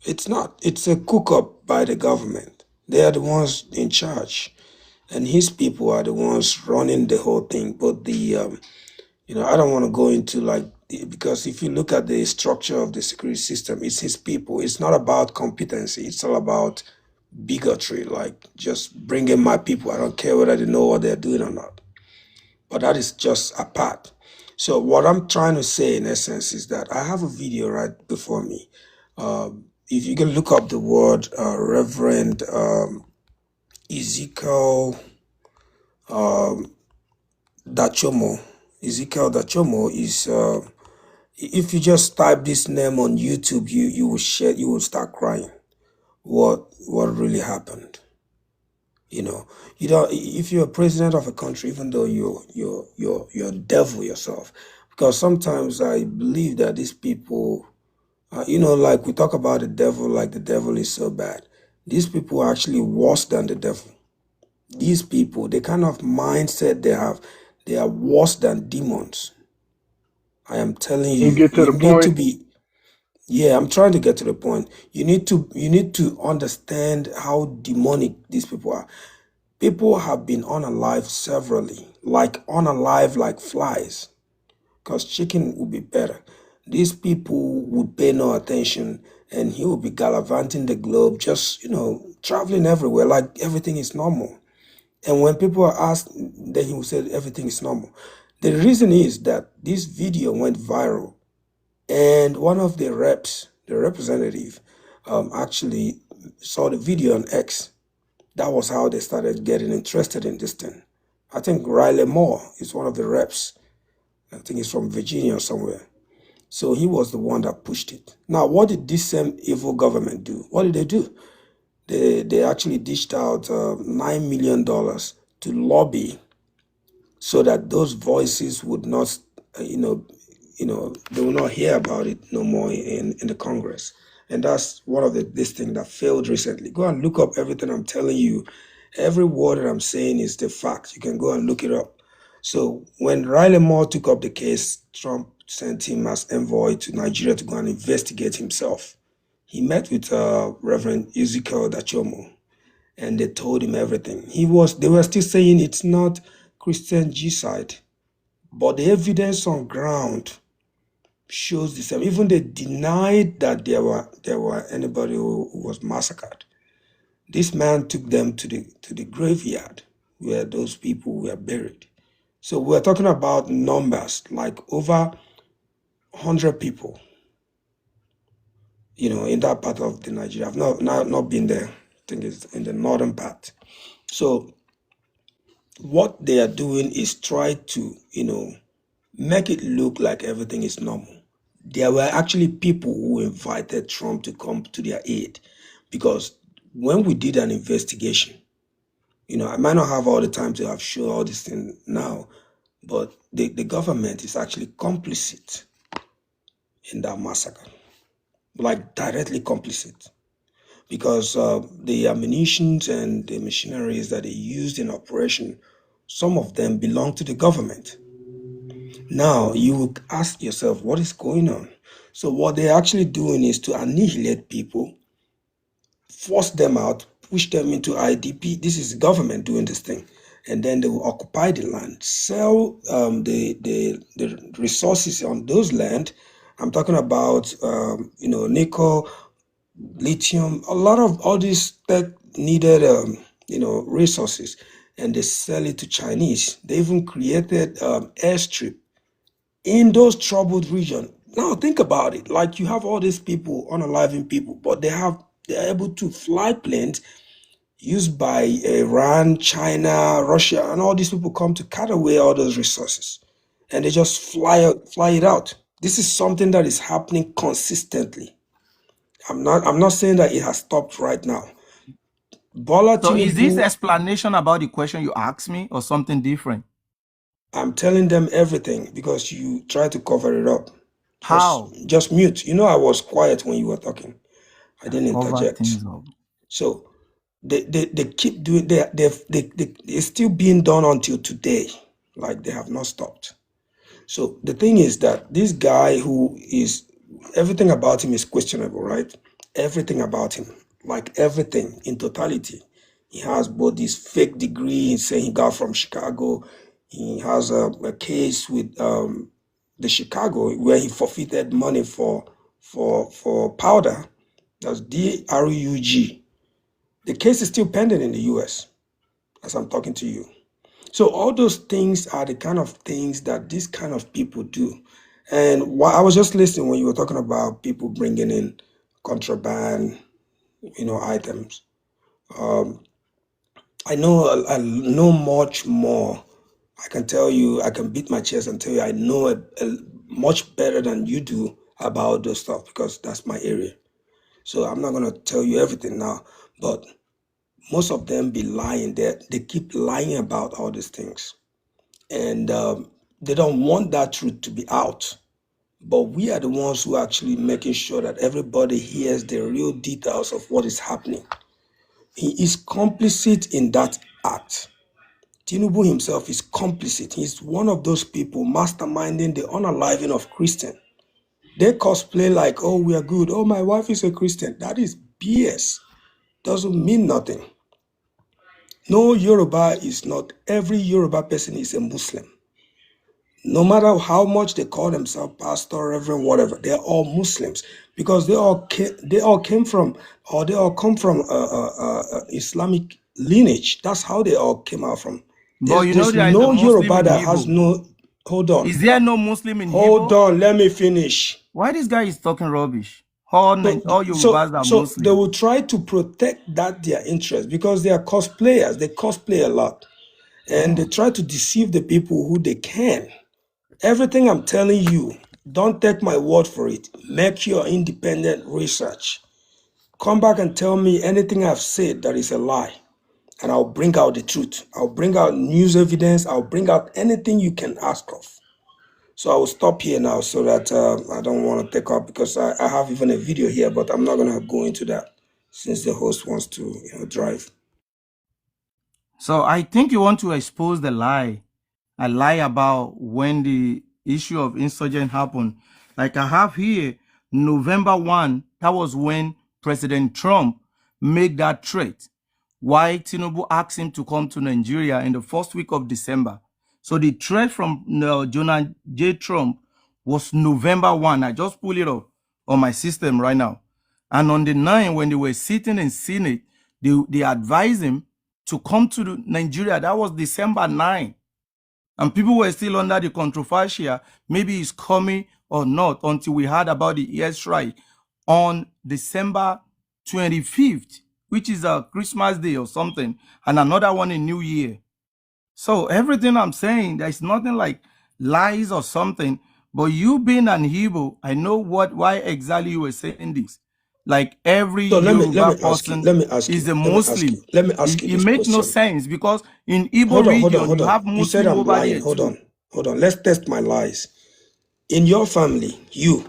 It's not. It's a cook up by the government. They are the ones in charge. And his people are the ones running the whole thing. But I don't want to go into because if you look at the structure of the security system, it's his people. It's not about competency. It's all about bigotry, like just bring in my people. I don't care whether they know what they're doing or not. But that is just a part. So what I'm trying to say in essence is that I have a video right before me. If you can look up the word Reverend Ezekiel Dachomo. Ezekiel Dachomo is if you just type this name on YouTube, you will start crying. What really happened? If you're a president of a country, even though you're a devil yourself, because sometimes I believe that these people, like we talk about the devil, like the devil is so bad. These people are actually worse than the devil. These people, the kind of mindset they have, they are worse than demons. I am telling You you, get to you the need to point. be. Yeah, I'm trying to get to the point. You need to understand how demonic these people are. People have been unalive severally, like unalive like flies, because chicken would be better. These people would pay no attention, and he would be gallivanting the globe, just traveling everywhere like everything is normal. And when people are asked, then he will say everything is normal. The reason is that this video went viral, and one of the reps, the representative, actually saw the video on X. That was how they started getting interested in this thing. I think Riley Moore is one of the reps. I think he's from Virginia or somewhere. So he was the one that pushed it. Now, what did this same evil government do? What did they do? They actually dished out $9 million to lobby so that those voices would not, they will not hear about it no more in the Congress. And that's one of this thing that failed recently. Go and look up everything I'm telling you. Every word that I'm saying is the fact. You can go and look it up. So when Riley Moore took up the case, Trump sent him as envoy to Nigeria to go and investigate himself. He met with Reverend Ezekiel Dachomo, and they told him everything. They were still saying it's not Christian genocide, but the evidence on ground shows the same. Even they denied that there were anybody who was massacred. This man took them to the graveyard where those people were buried. So we're talking about numbers, like over 100 people, in that part of the Nigeria. I've not been there. I think it's in the northern part. So what they are doing is try to, make it look like everything is normal. There were actually people who invited Trump to come to their aid, because when we did an investigation, I might not have all the time to have shown all this thing now, but the government is actually complicit in that massacre, like directly complicit. because the ammunitions and the machineries that they used in operation, some of them belong to the government. Now you will ask yourself, what is going on? So what they're actually doing is to annihilate people, force them out, push them into IDP. This is the government doing this thing. And then they will occupy the land, sell the resources on those land. I'm talking about nickel, lithium, a lot of all these tech needed resources, and they sell it to Chinese. They even created airstrip in those troubled regions. Now think about it. Like you have all these people, unaliving people, but they're able to fly planes used by Iran, China, Russia, and all these people come to cut away all those resources, and they just fly it out. This is something that is happening consistently. I'm not saying that it has stopped right now. Bola So is this Tinubu, explanation about the question you asked me or something different? I'm telling them everything because you try to cover it up. How? Just mute. You know I was quiet when you were talking. I didn't Cover interject. things up. So they keep doing it's still being done until today. Like they have not stopped. So the thing is that this guy who is everything about him is questionable, right? Everything about him, like everything in totality. He has both this fake degree saying he got from Chicago. He has a case with the Chicago where he forfeited money for powder. That's DRUG. The case is still pending in the US as I'm talking to you. So all those things are the kind of things that these kind of people do. And while I was just listening when you were talking about people bringing in contraband, items. I know much more. I can tell you, I can beat my chest and tell you I know much better than you do about those stuff because that's my area. So I'm not going to tell you everything now, but most of them be lying. They keep lying about all these things. And they don't want that truth to be out. But we are the ones who are actually making sure that everybody hears the real details of what is happening. He is complicit in that act. Tinubu himself is complicit. He's one of those people masterminding the unaliving of Christian. They cosplay like, oh, we are good. Oh, my wife is a Christian. That is BS. Doesn't mean nothing. No, Yoruba is not. Every Yoruba person is a Muslim. No matter how much they call themselves pastor, reverend, whatever, they're all Muslims because they all came from, or they all come from Islamic lineage. That's how they all came out from. But you know There's there is a no Muslim Yoruba in that has Igbo. no. Hold on. Is there no Muslim in Hold Igbo? on. Let me finish. Why this guy is talking rubbish? All Yorubas are So they Muslim. will try to protect their interest because they are cosplayers. They cosplay a lot, and they try to deceive the people who they can. Everything I'm telling you, don't take my word for it. Make your independent research. Come back and tell me anything I've said that is a lie, and I'll bring out the truth. I'll bring out news evidence. I'll bring out anything you can ask of. So I will stop here now so that I don't want to take up because I have even a video here, but I'm not going to go into that since the host wants to drive. So I think you want to expose the lie. A lie about when the issue of insurgent happened. Like I have here, November 1, that was when President Trump made that threat. Why Tinubu asked him to come to Nigeria in the first week of December. So the threat from Donald J. Trump was November 1. I just pulled it up on my system right now. And on the 9th, when they were sitting in Senate, they advised him to come to Nigeria. That was December 9. And people were still under the controversial, maybe he's coming or not, until we heard about the airstrike on December 25th, which is a Christmas Day or something, and another one in New Year. So everything I'm saying, there's nothing like lies or something, but you being an Hebrew, I know why exactly you were saying this. Like every So let Yoruba me ask you. person Let me ask is you. a Let me ask Muslim. you. Let me ask you It this makes no question. sense because in Igbo Hold region, on. you have You said Muslim I'm over lying. there Hold too. on. Let's test my lies. In your family, you,